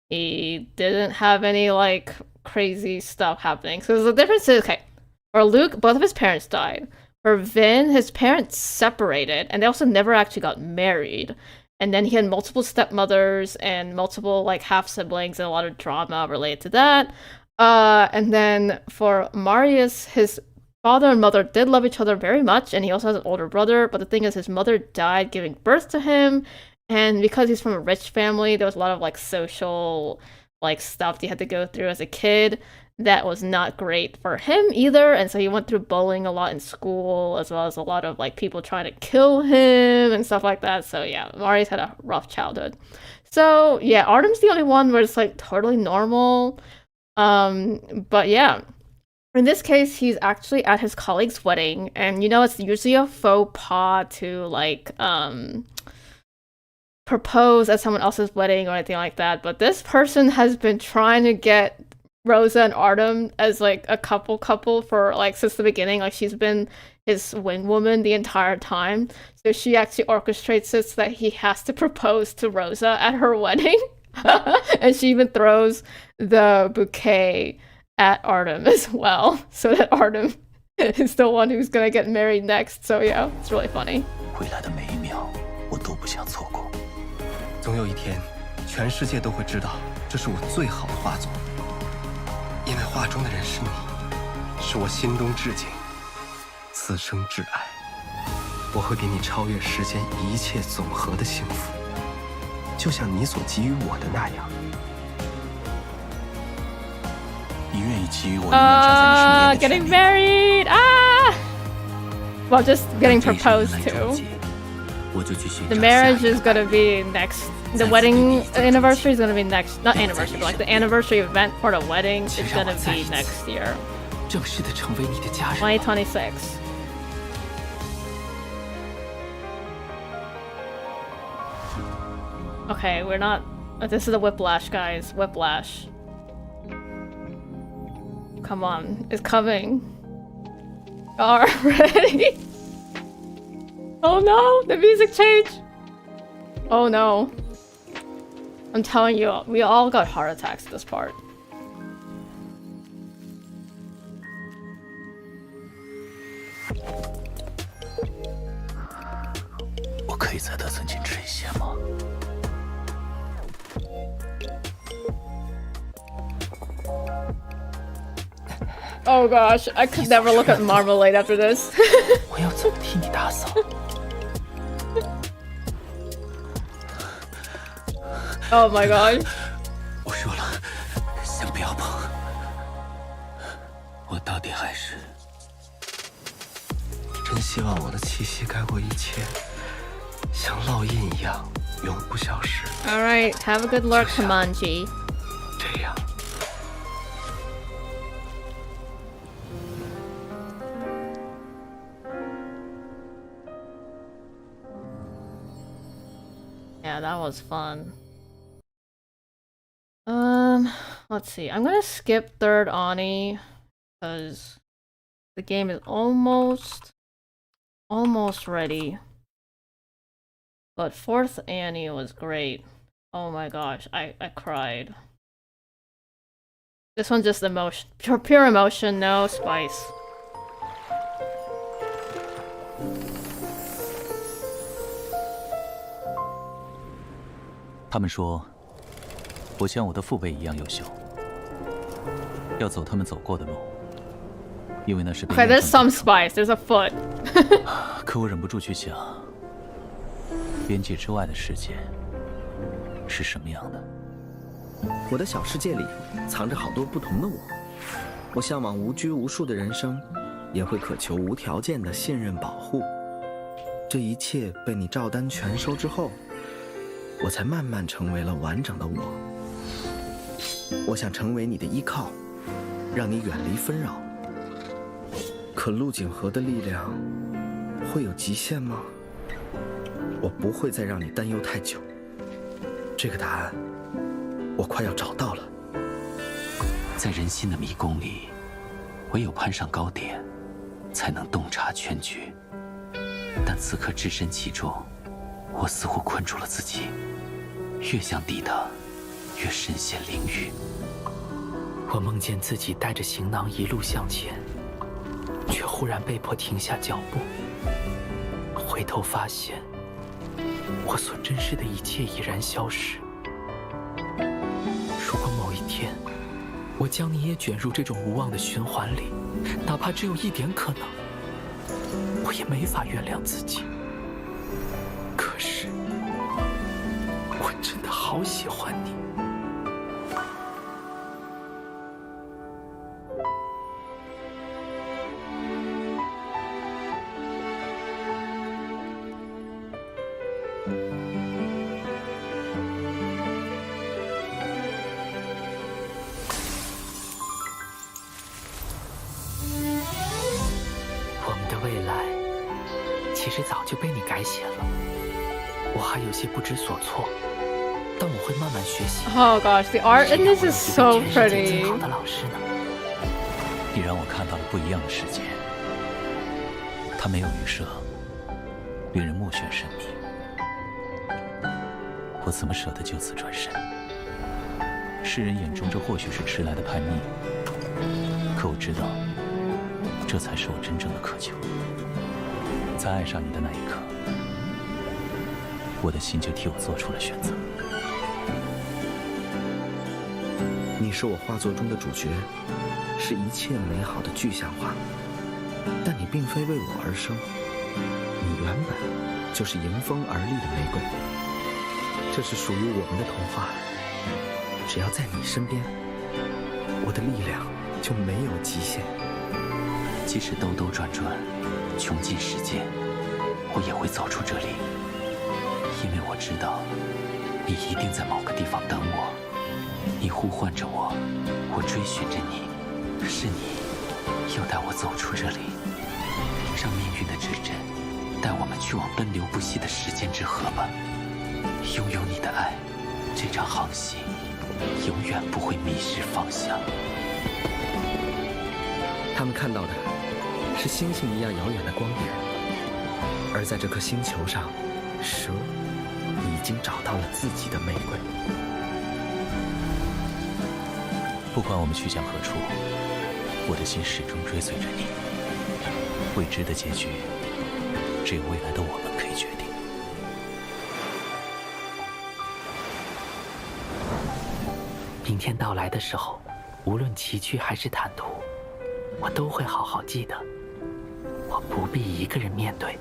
He didn't have any like crazy stuff happening. So the difference is, okay, For Luke, both of his parents died. For Vin, his parents separated, and they also never actually got married. And then he had multiple stepmothers and multiple like half siblings and a lot of drama related to that. And then for Marius, his father and mother did love each other very much, and he also has an older brother. But the thing is, his mother died giving birth to him, and because he's from a rich family, there was a lot of like social like stuff he had to go through as a kid that was not great for him either, and so he went through bullying a lot in school, as well as a lot of like people trying to kill him and stuff like that. So yeah, Marius had a rough childhood. So yeah, Artem's the only one where it's like totally normal. But yeah, in this case, he's actually at his colleague's wedding, and you know it's usually a faux pas to like propose at someone else's wedding or anything like that, but this person has been trying to get Rosa and Artem as like a couple for like since the beginning. Like she's been his wing woman the entire time, so she actually orchestrates it so that he has to propose to Rosa at her wedding. And she even throws the bouquet at Artem as well, so that Artem is the one who's gonna get married next. So yeah, it's really funny.
未来的每一秒，我都不想错过。总有一天，全世界都会知道这是我最好的画作，因为画中的人是你，是我心中至敬，此生挚爱。我会给你超越时间一切总和的幸福，就像你所给予我的那样。你愿意给予我永远站在你身边的权利
Getting married! Ah! Well, just getting proposed to. The marriage is gonna be next. The wedding anniversary is gonna be next. Not anniversary, but like the anniversary event for the wedding is gonna be next year.
正式的成为你的家人。
2026. Okay, we're not. This is the whiplash, guys. Whiplash. Come on, it's coming. Already. Oh no, the music changed. Oh no. I'm telling you, we all got heart attacks at this part.
我可以再得寸进尺一些吗？
Oh gosh, I could never look at Marmalade after this.
我要怎么替你打扫？
Oh my god.
我说了，先不要碰。我到底还是……
真希望我的气息盖过一切，像烙印一样永不消失。
Alright, have a good lurk, Kamanji.
这样。
Yeah, that was fun. Let's see. I'm gonna skip third Ani because the game is almost ready. But fourth Annie was great. Oh my gosh, I cried. This one's just emotion, pure emotion, no spice.
他们说，我像我的父辈一样优秀，要走他们走过的路，因为那是。
Okay, there's some spice. There's a foot.
可我忍不住去想，边界之外的世界是什么样的？
我的小世界里藏着好多不同的我，我向往无拘无束的人生，也会渴求无条件的信任保护。这一切被你照单全收之后。 我才慢慢成为了完整的我。我想成为你的依靠，让你远离纷扰。可陆景河的力量会有极限吗？我不会再让你担忧太久。这个答案，我快要找到了。
在人心的迷宫里，唯有攀上高点，才能洞察全局。但此刻置身其中。 我似乎困住了自己，越想抵挡，越身陷囹圄。
我梦见自己带着行囊一路向前，却忽然被迫停下脚步，回头发现，我所珍视的一切已然消失。如果某一天，我将你也卷入这种无望的循环里，哪怕只有一点可能，我也没法原谅自己。可是，我真的好喜欢你。我们的未来其实早就被你改写了，我还有些不知所措，但我会慢慢学习。
Oh gosh, the art in this is so
谁让我有一个全世界
pretty.
最好的老师呢？
你让我看到了不一样的世界，它没有预设，令人目眩神迷。我怎么舍得就此转身？世人眼中这或许是迟来的叛逆，可我知道，这才是我真正的渴求。在爱上你的那一刻，我的心就替我做出了选择。
你是我画作中的主角，是一切美好的具象化，但你并非为我而生，你原本就是迎风而立的玫瑰。这是属于我们的童话，只要在你身边，我的力量就没有极限。
即使兜兜转转，穷尽世界，我也会走出这里，因为我知道，你一定在某个地方等我，你呼唤着我，我追寻着你，是你又带我走出这里，让命运的指针带我们去往奔流不息的时间之河吧。拥有你的爱，这场航行永远不会迷失方向。
他们看到的是星星一样遥远的光点，而在这颗星球上，蛇已经找到了自己的玫瑰。
不管我们去向何处，我的心始终追随着你。未知的结局，只有未来的我们可以决定。
明天到来的时候，无论崎岖还是坦途，我都会好好记得。我不必一个人面对，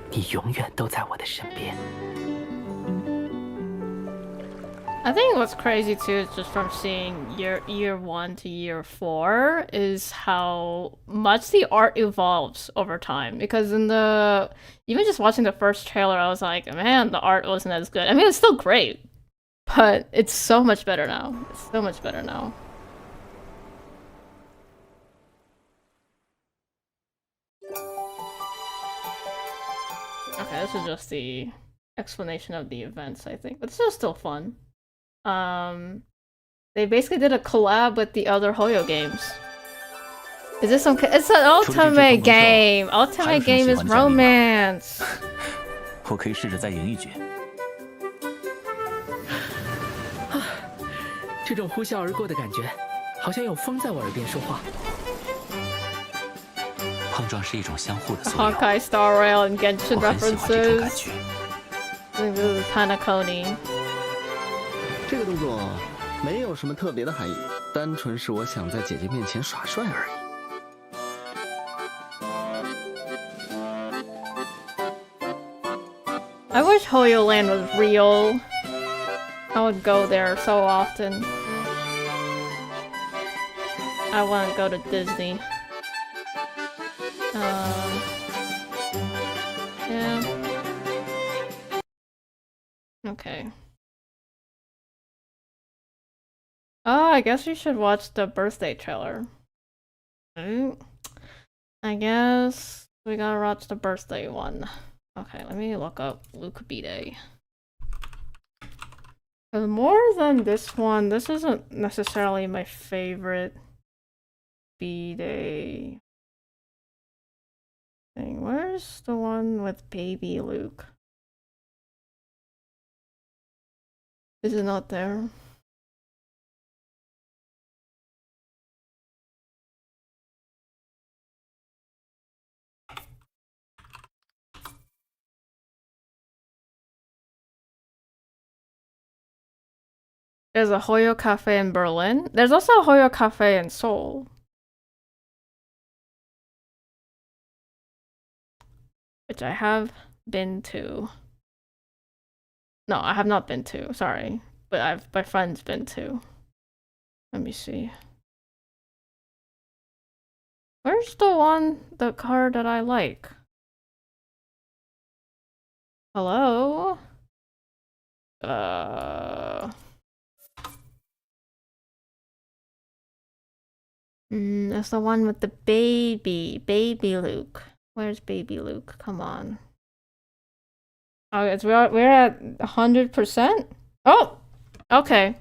你永远都在我的身边。
I think what's crazy too, just from seeing year 1 to year 4, is how much the art evolves over time. Because in even just watching the first trailer, I was like, man, the art wasn't as good. I mean, it's still great, but it's so much better now. It's so much better now. Okay, this is just the explanation of the events, I think, but this is still fun. They basically did a collab with the other Hoyo games. Is this some? It's an ultimate game. Ultimate game is romance.
我可以试着再赢一局。
这种呼啸而过的感觉，好像有风在我耳边说话。
碰撞是一种相互的作用。
Honkai Star Rail and Genshin
我很喜欢这种感
references.
觉。
I think this is kind of coding.
这个动作没有什么特别的含义，单纯是我想在姐姐面前耍帅而已。
I wish Hoyo Land was real. I would go there so often. I want to go to Disney. Yeah. Okay. Oh, I guess we should watch the birthday trailer. Mm, I guess we gotta watch the birthday one. Okay, let me look up Luke B-Day. More than this one, this isn't necessarily my favorite B-Day thing. Where's the one with baby Luke? Is it not there? There's a Hoyo Cafe in Berlin. There's also a Hoyo Cafe in Seoul. Which I have been to. No, I have not been to, sorry. But my friend's been to. Let me see. Where's the car that I like? Hello? That's the one with the baby Luke. Where's baby Luke? Come on. Oh, we're at 100%? Oh! Okay.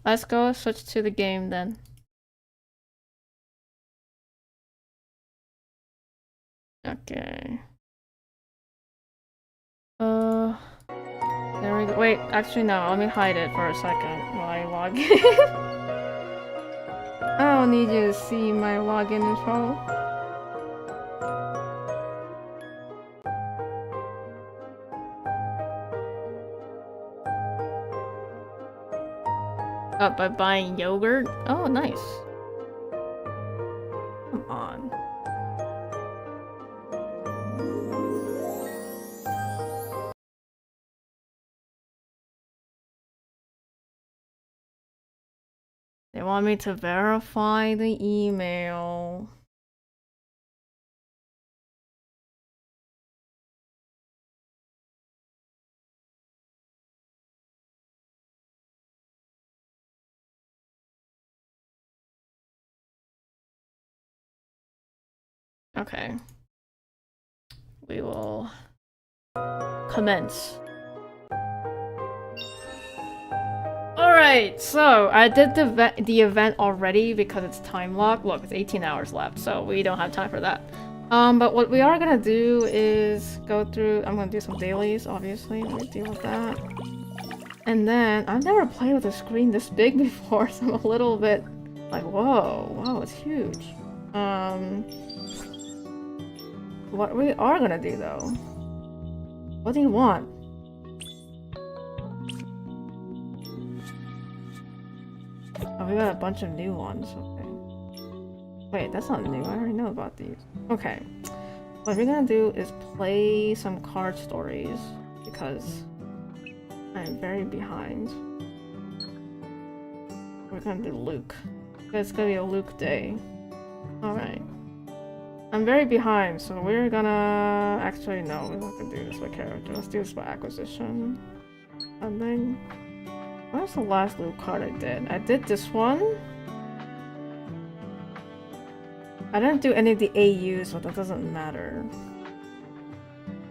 Let's go switch to the game then. Okay. There we go. Wait, actually no, let me hide it for a second while I log in. I don't need you to see my login info. Oh, by buying yogurt? Oh, nice. Come on. They want me to verify the email. Okay. We will commence. Alright, so I did the event already because it's time locked. Look, it's 18 hours left, so we don't have time for that. But what we are gonna do is go through. I'm gonna do some dailies, obviously. Let me deal with that. And then I've never played with a screen this big before, so I'm a little bit like, whoa, it's huge. What we are gonna do though? What do you want? Oh, we got a bunch of new ones. Okay. Wait, that's not new. I already know about these. Okay. What we're gonna do is play some card stories because I'm very behind. We're gonna do Luke. It's gonna be a Luke day. Alright. I'm very behind, so we're gonna... Actually, no, we're not gonna do this by character. Let's do this by acquisition. And then... Where's the last Luke card I did? I did this one. I didn't do any of the AUs, but that doesn't matter.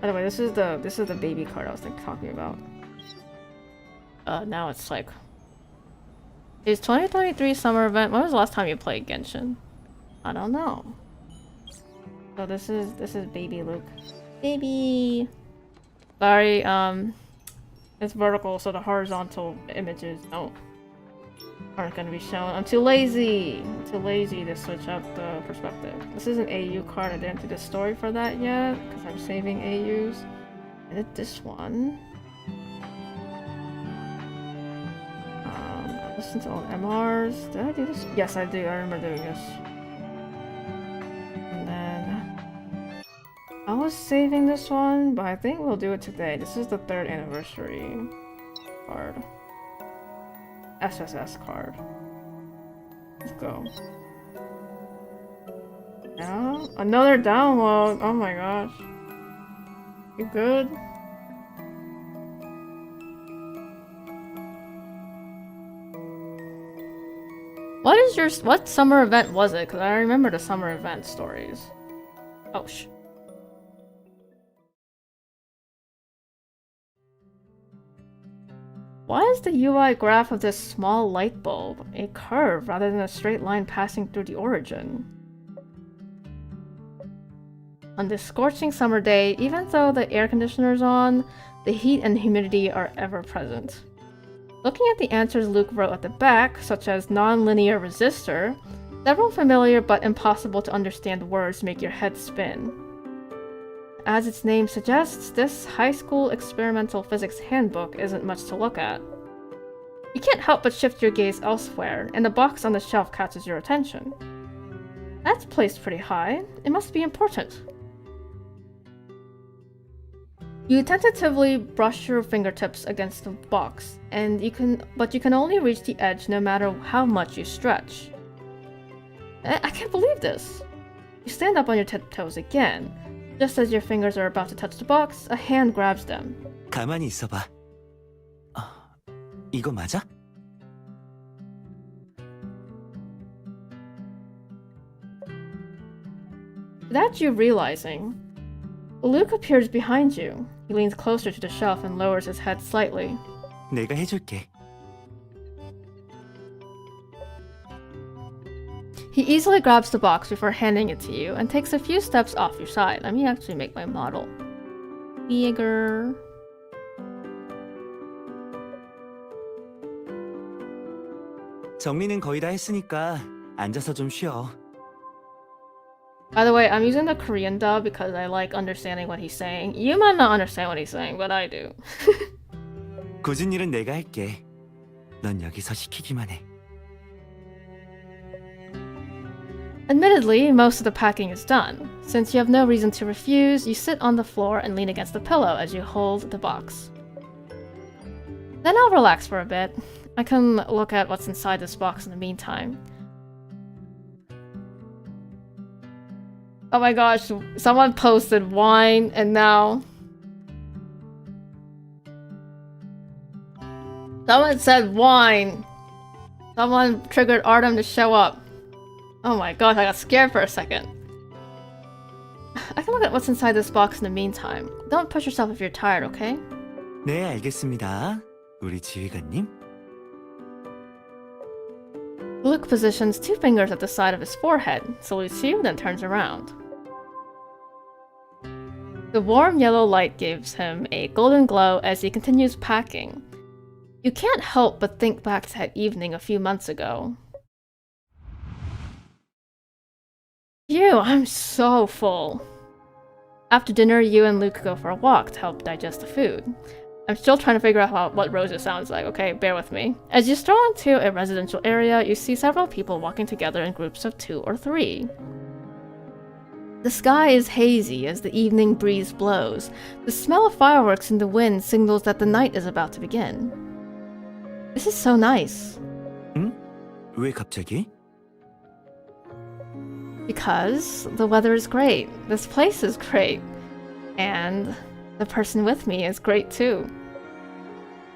By the way, this is the baby card I was talking about. Now it's like... Is 2023 summer event? When was the last time you played Genshin? I don't know. So this is baby Luke. Baby! Sorry, it's vertical, so the horizontal images aren't gonna be shown. I'm too lazy! I'm too lazy to switch up the perspective. This is an AU card. I didn't do the story for that yet, because I'm saving AUs. I did this one. I listened to all MRs. Did I do this? Yes, I do. I remember doing this. I was saving this one, but I think we'll do it today. This is the 3rd anniversary card. SSS card. Let's go. Yeah, another download. Oh my gosh. You good? What summer event was it? Because I remember the summer event stories. Oh sh. Why is the UI graph of this small light bulb a curve rather than a straight line passing through the origin? On this scorching summer day, even though the air conditioner is on, the heat and humidity are ever present. Looking at the answers Luke wrote at the back, such as non-linear resistor, several familiar but impossible to understand words make your head spin. As its name suggests, this high school experimental physics handbook isn't much to look at. You can't help but shift your gaze elsewhere, and the box on the shelf catches your attention. That's placed pretty high. It must be important. You tentatively brush your fingertips against the box, but you can only reach the edge no matter how much you stretch. I can't believe this. You stand up on your tiptoes again. Just as your fingers are about to touch the box, a hand grabs them.
가만히 있어봐. 이거 맞아?
Without you realizing, Luke appears behind you. He leans closer to the shelf and lowers his head slightly.
내가 해줄게.
He easily grabs the box before handing it to you and takes a few steps off your side. Let me actually make my model bigger.
정리는 거의 다 했으니까 앉아서 좀 쉬어.
By the way, I'm using the Korean dub because I like understanding what he's saying. You might not understand what he's saying, but I do.
굳은 일은 내가 할게. 넌 여기서 시키기만 해.
Admittedly, most of the packing is done. Since you have no reason to refuse, you sit on the floor and lean against the pillow as you hold the box. Then I'll relax for a bit. I can look at what's inside this box in the meantime. Oh my gosh, someone posted wine and now... Someone said wine! Someone triggered Artem to show up. Oh my gosh, I got scared for a second. I can look at what's inside this box in the meantime. Don't push yourself if you're tired, okay?
네, 알겠습니다. 우리 지휘관님.
Luke positions 2 fingers at the side of his forehead, salutes you, then turns around. The warm yellow light gives him a golden glow as he continues packing. You can't help but think back to that evening a few months ago. Phew, I'm so full. After dinner, you and Luke go for a walk to help digest the food. I'm still trying to figure out what Rosa sounds like, okay? Bear with me. As you stroll into a residential area, you see several people walking together in groups of 2 or 3. The sky is hazy as the evening breeze blows. The smell of fireworks in the wind signals that the night is about to begin. This is so nice.
응? 왜 갑자기?
Because the weather is great, this place is great, and the person with me is great too.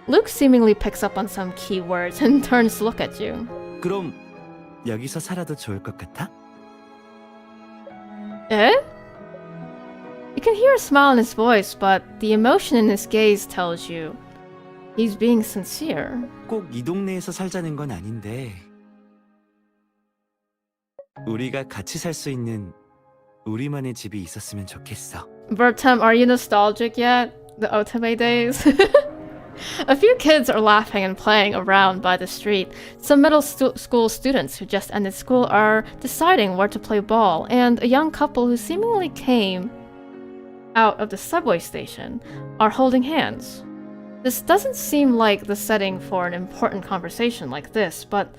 Luke seemingly picks up on some key words and turns to look at you.
그럼 여기서 살아도 좋을 것 같아?
Eh? You can hear a smile in his voice, but the emotion in his gaze tells you he's being sincere.
꼭 이 동네에서 살자는 건 아닌데 우리가 같이 살 수 있는 우리만의 집이 있었으면 좋겠어.
Bertem, are you nostalgic yet? The Otome days? A few kids are laughing and playing around by the street. Some middle school students who just ended school are deciding where to play ball, and a young couple who seemingly came out of the subway station are holding hands. This doesn't seem like the setting for an important conversation like this, but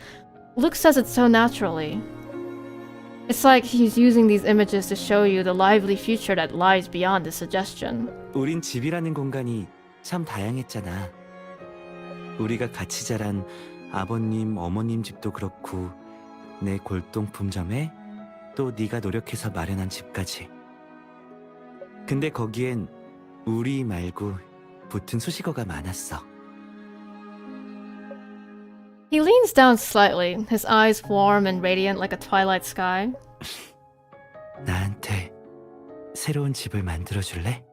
Luke says it so naturally. It's like he's using these images to show you the lively future that lies beyond the suggestion.
우린 집이라는 공간이 참 다양했잖아. 우리가 같이 자란 아버님, 어머님 집도 그렇고 내 골동품점에 또 네가 노력해서 마련한 집까지. 근데 거기엔 우리 말고 붙은 수식어가 많았어.
He leans down slightly, his eyes warm and radiant like a twilight sky.
나한테 새로운 집을 만들어줄래?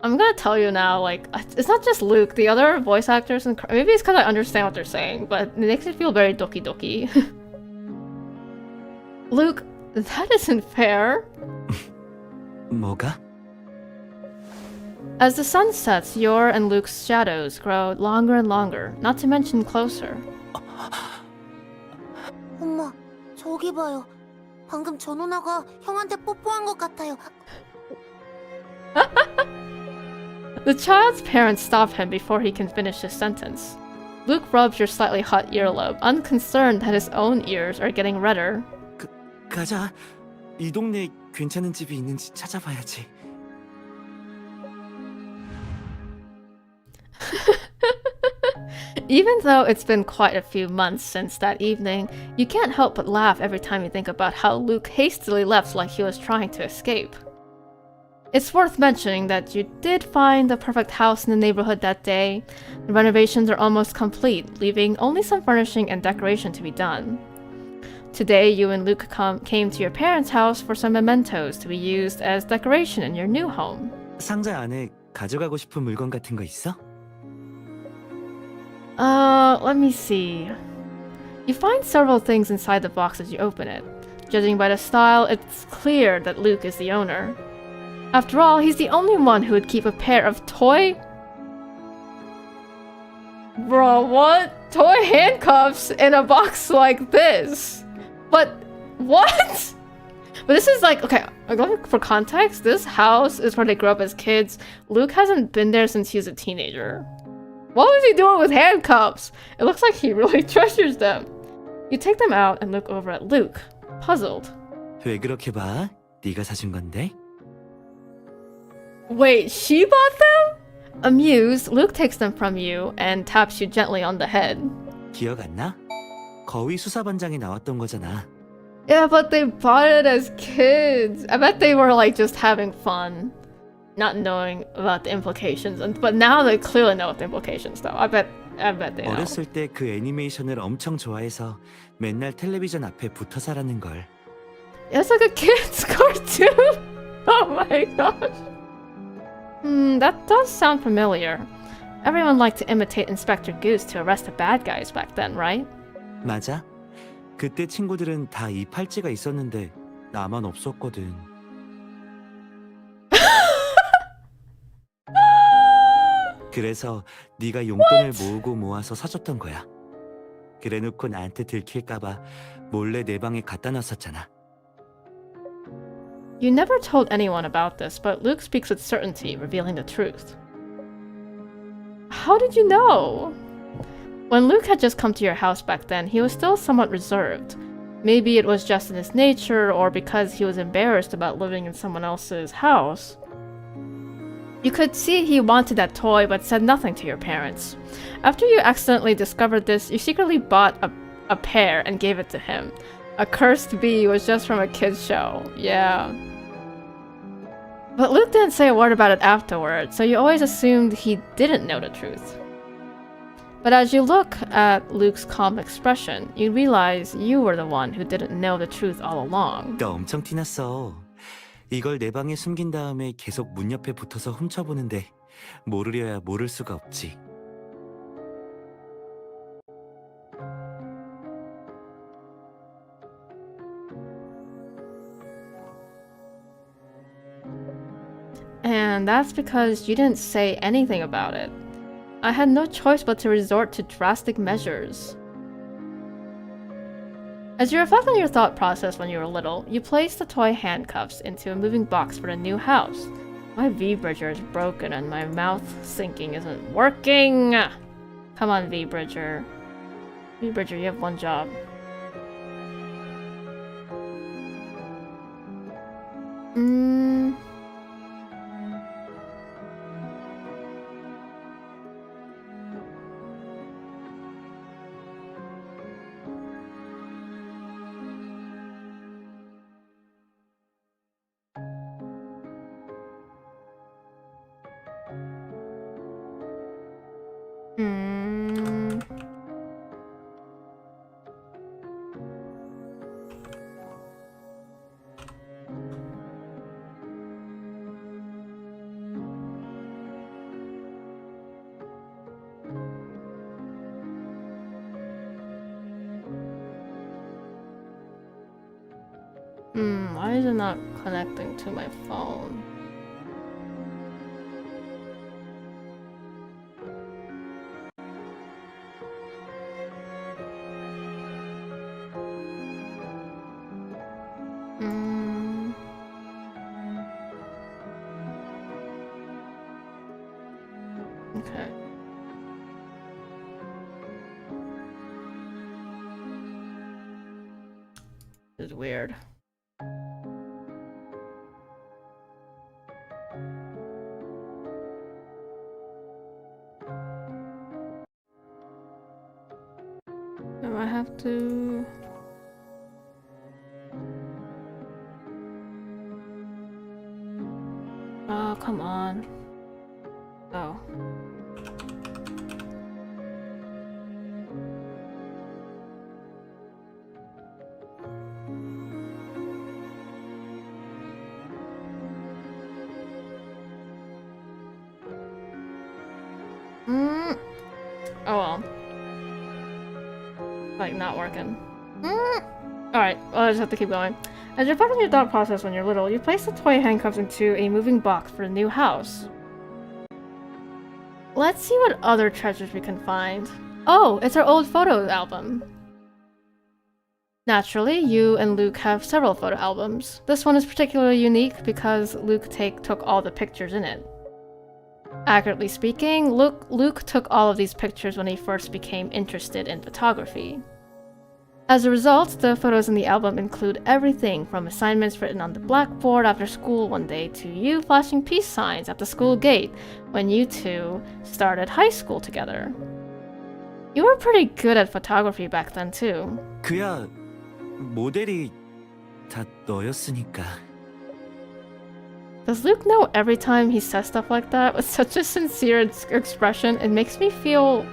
I'm gonna tell you now, like, it's not just Luke, the other voice actors, and maybe it's because I understand what they're saying, but it makes me feel very doki doki. Luke, that isn't fair.
뭐가?
As the sun sets, your and Luke's shadows grow longer and longer, not to mention closer.
엄마, 저기 봐요. 방금 저 누나가 형한테 뽀뽀한 것 같아요.
The child's parents stop him before he can finish his sentence. Luke rubs your slightly hot earlobe, unconcerned that his own ears are getting redder.
가자. 이 동네에 괜찮은 집이 있는지 찾아봐야지.
Even though it's been quite a few months since that evening, you can't help but laugh every time you think about how Luke hastily left like he was trying to escape. It's worth mentioning that you did find the perfect house in the neighborhood that day. The renovations are almost complete, leaving only some furnishing and decoration to be done. Today, you and Luke came to your parents' house for some mementos to be used as decoration in your new home.
상자 안에 가져가고 싶은 물건 같은 거 있어?
Let me see. You find several things inside the box as you open it. Judging by the style, it's clear that Luke is the owner. After all, he's the only one who would keep a pair of toy... Bro, what? Toy handcuffs in a box like this? But, what? But this is like, okay, for context, this house is where they grew up as kids. Luke hasn't been there since he was a teenager. What was he doing with handcuffs? It looks like he really treasures them. You take them out and look over at Luke, puzzled.
왜 그렇게 봐? 네가 사준 건데?
Wait, she bought them? Amused, Luke takes them from you and taps you gently on the head.
기억 안 나? 거위 수사반장에 나왔던 거잖아.
Yeah, but they bought it as kids. I bet they were like just having fun, not knowing about the implications. But now they clearly know what the implications though. I bet they know.
어렸을 때 그 애니메이션을 엄청 좋아해서 맨날 텔레비전 앞에 붙어 살았는 걸.
It's like a kid's cartoon. Oh my gosh. That does sound familiar. Everyone liked to imitate Inspector Goose to arrest the bad guys back then, right?
맞아. 그때 친구들은 다 이 팔찌가 있었는데 나만 없었거든. 그래서 네가 용돈을 모으고 모아서 사줬던 거야. 그래놓고 나한테 들킬까봐 몰래 내 방에 갖다 놨었잖아.
You never told anyone about this, but Luke speaks with certainty, revealing the truth. How did you know? When Luke had just come to your house back then, he was still somewhat reserved. Maybe it was just in his nature, or because he was embarrassed about living in someone else's house. You could see he wanted that toy, but said nothing to your parents. After you accidentally discovered this, you secretly bought a pair and gave it to him. A cursed bee was just from a kid's show. Yeah. But Luke didn't say a word about it afterward, so you always assumed he didn't know the truth. But as you look at Luke's calm expression, you realize you were the one who didn't know the truth all along.
너 엄청 티났어. 이걸 내 방에 숨긴 다음에 계속 문 옆에 붙어서 훔쳐보는데 모르려야 모를 수가 없지.
And that's because you didn't say anything about it. I had no choice but to resort to drastic measures. As you reflect on your thought process when you were little, you place the toy handcuffs into a moving box for the new house. My V-Bridger is broken and my mouth syncing isn't working! Come on, V-Bridger. V-Bridger, you have one job. Why is it not connecting to my phone? Okay. This is weird. Do I have to... Oh, come on. Oh. Oh well. Like, not working. Alright, well, I just have to keep going. As you're part of your thought process when you're little, you place the toy handcuffs into a moving box for a new house. Let's see what other treasures we can find. Oh, it's our old photo album. Naturally, you and Luke have several photo albums. This one is particularly unique because Luke took all the pictures in it. Accurately speaking, Luke took all of these pictures when he first became interested in photography. As a result, the photos in the album include everything from assignments written on the blackboard after school one day to you flashing peace signs at the school gate when you two started high school together. You were pretty good at photography back then too.
그야 모델이 다 너였으니까.
Does Luke know every time he says stuff like that with such a sincere expression? It makes me feel...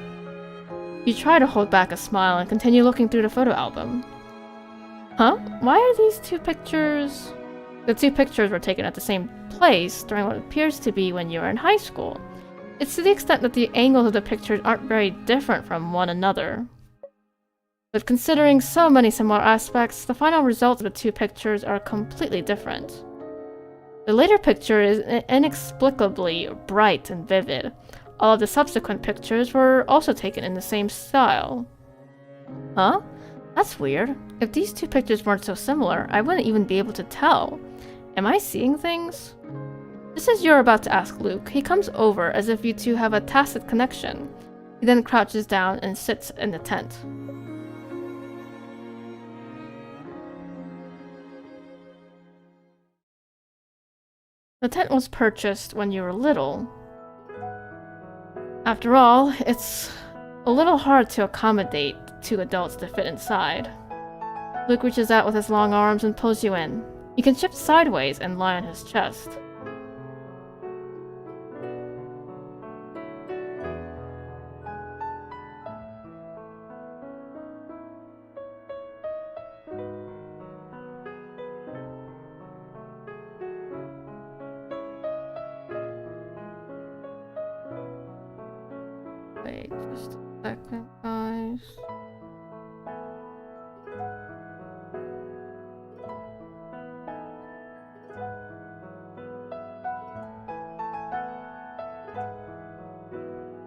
You try to hold back a smile and continue looking through the photo album. Huh? Why are these two pictures... The two pictures were taken at the same place during what appears to be when you were in high school. It's to the extent that the angles of the pictures aren't very different from one another. But considering so many similar aspects, the final results of the two pictures are completely different. The later picture is inexplicably bright and vivid. All of the subsequent pictures were also taken in the same style. Huh? That's weird. If these two pictures weren't so similar, I wouldn't even be able to tell. Am I seeing things? Just as you're about to ask Luke, he comes over as if you two have a tacit connection. He then crouches down and sits in the tent. The tent was purchased when you were little. After all, it's a little hard to accommodate two adults to fit inside. Luke reaches out with his long arms and pulls you in. You can shift sideways and lie on his chest. Wait, just a second, guys.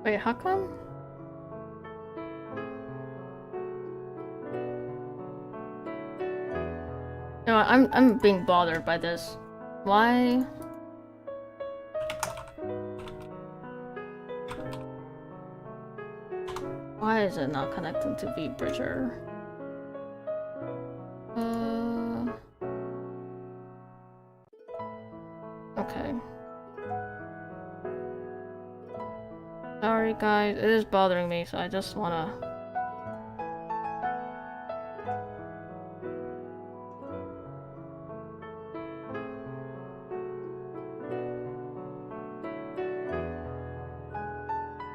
Wait, how come? No, I'm being bothered by this. Why? Why is it not connecting to vBridger? Okay. Sorry guys, it is bothering me, so I just wanna...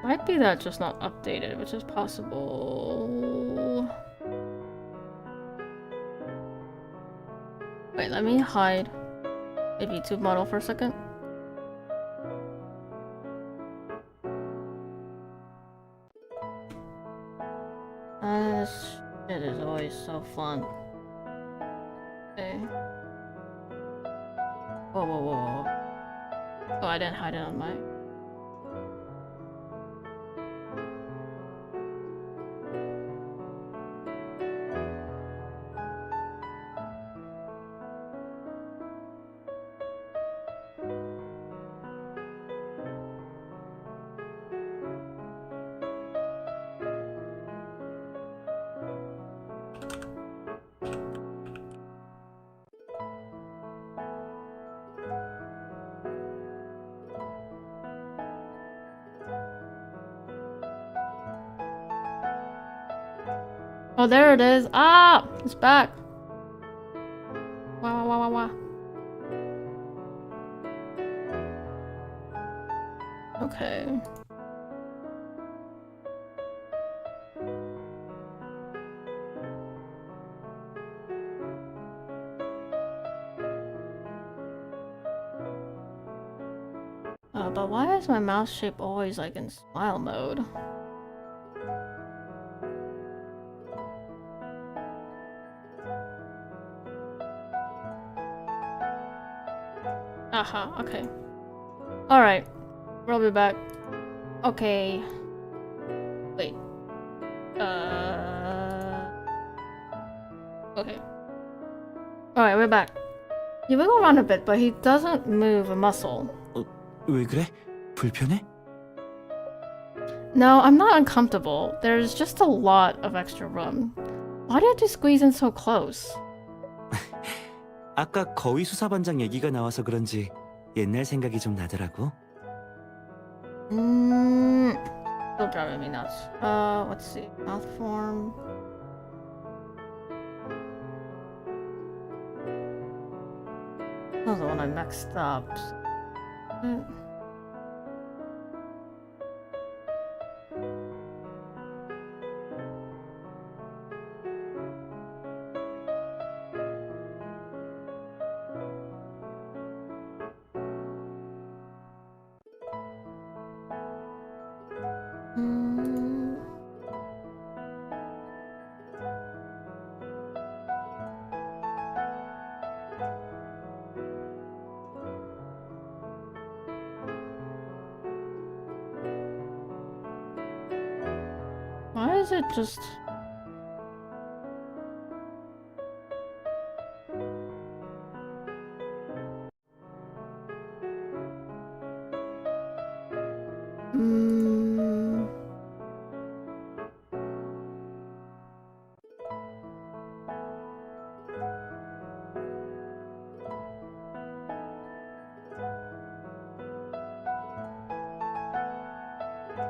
Might be that just not updated, which is possible. Wait, let me hide a VTube model for a second. This shit is always so fun. Okay. Whoa, whoa, whoa. Oh, I didn't hide it on my... Oh, there it is. Ah! It's back. Wow, wow, wow, wow, wow. Okay. But why is my mouse shape always like in smile mode? Aha, okay. Alright. We'll be back. Okay. Wait. Okay. Alright, we're back. He wiggled around a bit, but he doesn't move a muscle.
왜 그래? 불편해?
No, I'm not uncomfortable. There's just a lot of extra room. Why do you have to squeeze in so close?
아까 거위 수사반장 얘기가 나와서 그런지 옛날 생각이 좀 나더라고.
Still driving me nuts. Let's see. Mouth form. That was the one I mixed up. Why is it just...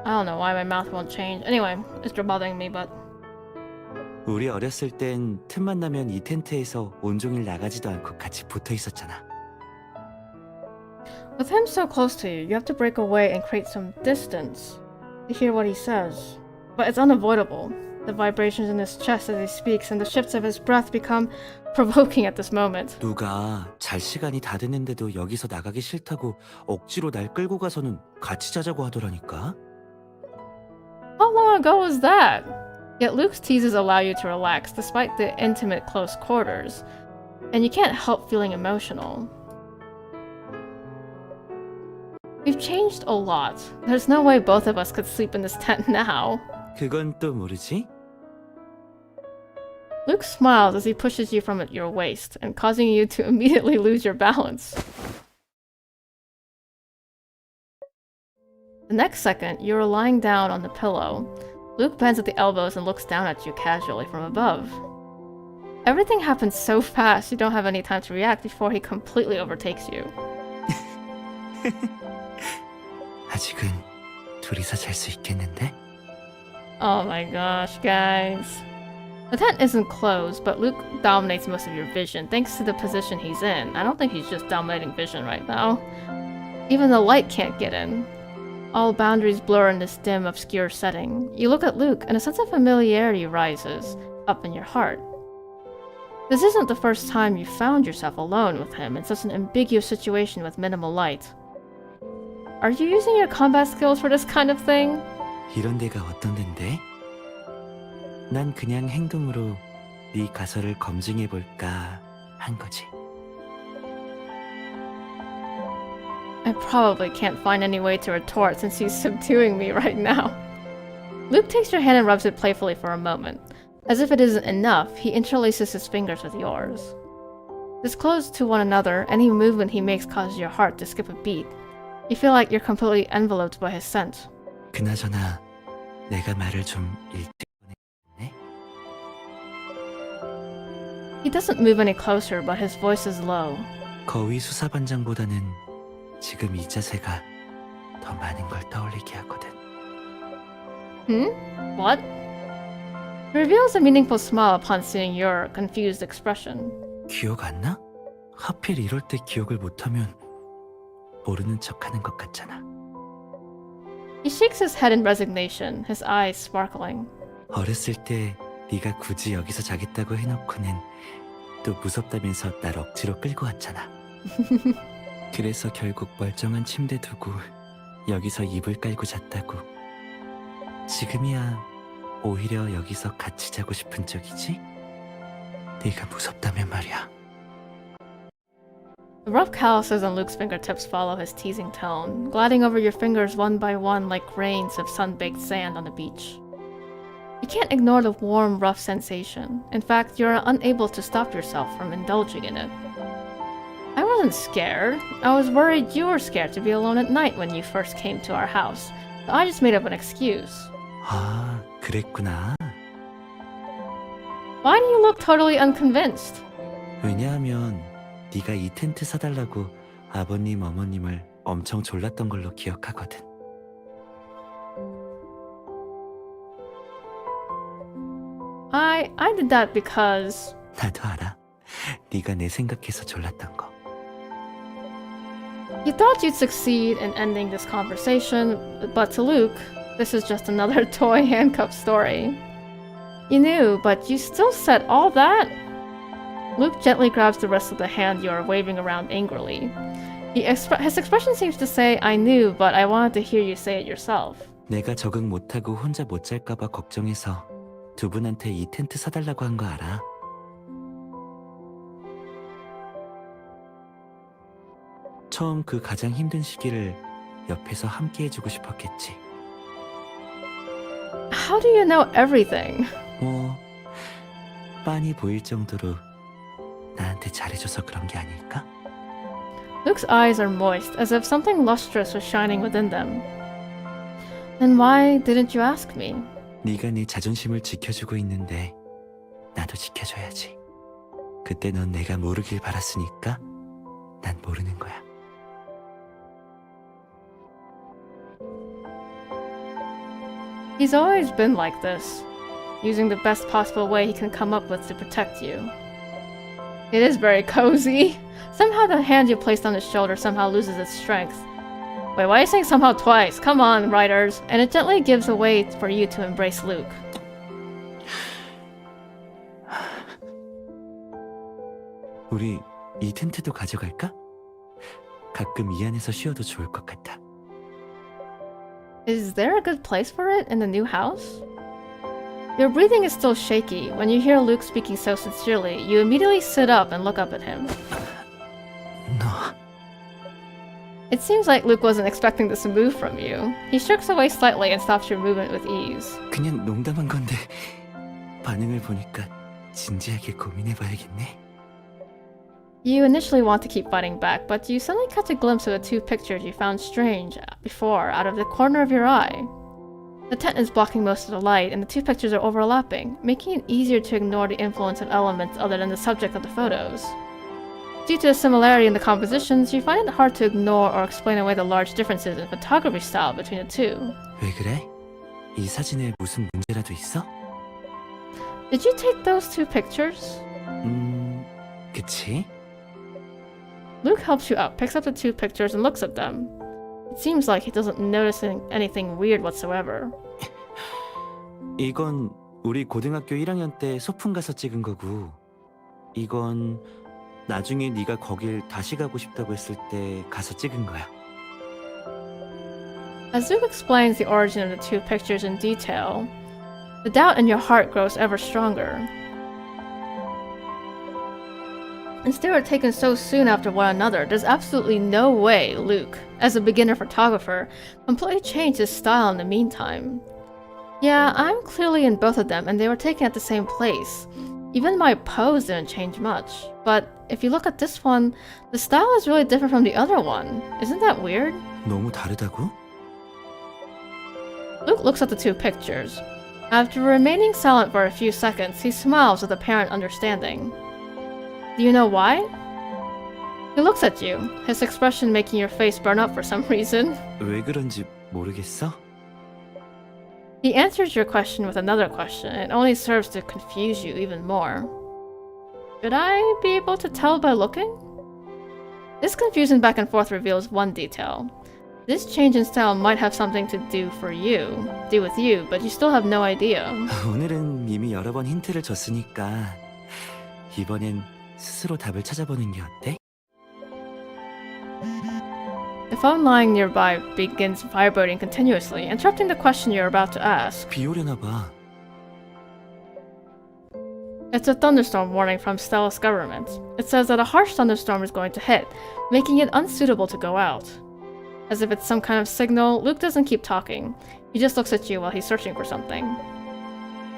I don't know why my mouth won't change. Anyway, it's still bothering me, but...
우리 어렸을 땐 틈만 나면 이 텐트에서 온종일 나가지도 않고 같이 붙어 있었잖아.
With him so close to you, you have to break away and create some distance to hear what he says. But it's unavoidable. The vibrations in his chest as he speaks and the shifts of his breath become provoking at this moment.
누가 잘 시간이 다 됐는데도 여기서 나가기 싫다고 억지로 날 끌고 가서는 같이 자자고 하더라니까.
How long ago was that? Yet Luke's teases allow you to relax despite the intimate close quarters, and you can't help feeling emotional. We've changed a lot. There's no way both of us could sleep in this tent now.
그건 또 모르지?
Luke smiles as he pushes you from your waist and causing you to immediately lose your balance. The next second, you are lying down on the pillow. Luke bends at the elbows and looks down at you casually from above. Everything happens so fast you don't have any time to react before he completely overtakes you.
아직은 둘이서 잘 수 있겠는데?
Oh my gosh, guys. The tent isn't closed, but Luke dominates most of your vision thanks to the position he's in. I don't think he's just dominating vision right now. Even the light can't get in. All boundaries blur in this dim, obscure setting. You look at Luke, and a sense of familiarity rises up in your heart. This isn't the first time you found yourself alone with him in such an ambiguous situation with minimal light. Are you using your combat skills for this kind of thing?
이런 데가 어떤 덴데? 난 그냥 행동으로 네 가설을 검증해 볼까 한 거지.
I probably can't find any way to retort since he's subduing me right now. Luke takes your hand and rubs it playfully for a moment. As if it isn't enough, he interlaces his fingers with yours. This close to one another, any movement he makes causes your heart to skip a beat. You feel like you're completely enveloped by his scent.
그나저나 내가 말을 좀 일찍 꺼냈네.
He doesn't move any closer, but his voice is low.
거위 수사반장보다는 지금 이 자세가 더 많은 걸 떠올리게 하거든.
What? He reveals a meaningful smile upon seeing your confused expression.
기억 안 나? 하필 이럴 때 기억을 못하면 모르는 척하는 것 같잖아.
He shakes his head in resignation, his eyes sparkling.
어렸을 때 네가 굳이 여기서 자겠다고 해놓고는 또 무섭다면서 날 억지로 끌고 왔잖아. 그래서 결국 멀쩡한 침대 두고 여기서 이불 깔고 잤다고. 지금이야 오히려 여기서 같이 자고 싶은 쪽이지? 네가 무섭다면 말이야.
The rough calluses on Luke's fingertips follow his teasing tone, gliding over your fingers one by one like grains of sun-baked sand on the beach. You can't ignore the warm, rough sensation. In fact, you're unable to stop yourself from indulging in it. I wasn't scared. I was worried you were scared to be alone at night when you first came to our house. So I just made up an excuse.
아, 그랬구나.
Why do you look totally unconvinced?
왜냐하면 네가 이 텐트 사달라고 아버님, 어머님을 엄청 졸랐던 걸로 기억하거든.
I did that because...
나도 알아. 네가 내 생각해서 졸랐던 거.
You thought you'd succeed in ending this conversation, but to Luke, this is just another toy handcuff story. You knew, but you still said all that? Luke gently grabs the wrist of the hand you are waving around angrily. His expression seems to say, I knew, but I wanted to hear you say it yourself.
내가 적응 못하고 혼자 못 잘까봐 걱정해서 두 분한테 이 텐트 사달라고 한 거 알아? 처음 그 가장 힘든 시기를 옆에서 함께 해주고 싶었겠지.
How do you know everything?
뭐 빤히 보일 정도로 나한테 잘해줘서 그런 게 아닐까?
Luke's eyes are moist, as if something lustrous was shining within them. Then why didn't you ask me?
네가 네 자존심을 지켜주고 있는데 나도 지켜줘야지. 그때 넌 내가 모르길 바랐으니까 난 모르는 거야.
He's always been like this, using the best possible way he can come up with to protect you. It is very cozy. Somehow the hand you placed on his shoulder somehow loses its strength. Wait, why are you saying somehow twice? Come on, writers. And it gently gives a way for you to embrace Luke.
우리 이 텐트도 가져갈까? 가끔 이 안에서 쉬어도 좋을 것 같아.
Is there a good place for it in the new house? Your breathing is still shaky. When you hear Luke speaking so sincerely, you immediately sit up and look up at him.
너
It seems like Luke wasn't expecting this move from you. He shirks away slightly and stops your movement with ease.
그냥 농담한 건데 반응을 보니까 진지하게 고민해봐야겠네.
You initially want to keep fighting back, but you suddenly catch a glimpse of the two pictures you found strange before out of the corner of your eye. The tent is blocking most of the light, and the two pictures are overlapping, making it easier to ignore the influence of elements other than the subject of the photos. Due to the similarity in the compositions, you find it hard to ignore or explain away the large differences in photography style between the two.
왜 그래? 이 사진에 무슨 문제라도 있어?
Did you take those two pictures?
그치?
Luke helps you up, picks up the two pictures, and looks at them. It seems like he doesn't notice anything weird whatsoever.
이건 우리 고등학교 1학년 때 소풍 가서 찍은 거고, 이건 나중에 네가 거길 다시 가고 싶다고 했을 때 가서 찍은 거야.
As Luke explains the origin of the two pictures in detail, the doubt in your heart grows ever stronger. Since they were taken so soon after one another, there's absolutely no way Luke, as a beginner photographer, completely changed his style in the meantime. Yeah, I'm clearly in both of them, and they were taken at the same place. Even my pose didn't change much. But if you look at this one, the style is really different from the other one. Isn't that weird?
너무 다르다고?
Luke looks at the two pictures. After remaining silent for a few seconds, he smiles with apparent understanding. Do you know why? He looks at you, his expression making your face burn up for some reason.
왜 그런지 모르겠어?
He answers your question with another question. It only serves to confuse you even more. Should I be able to tell by looking? This confusion back and forth reveals one detail. This change in style might have something to do with you, but you still have no idea.
오늘은 이미 여러 번 힌트를 줬으니까 이번엔 스스로 답을 찾아보는 게 어때?
The phone lying nearby begins vibrating continuously, interrupting the question you're about to ask.
비 오려나 봐.
It's a thunderstorm warning from Stella's government. It says that a harsh thunderstorm is going to hit, making it unsuitable to go out. As if it's some kind of signal, Luke doesn't keep talking. He just looks at you while he's searching for something.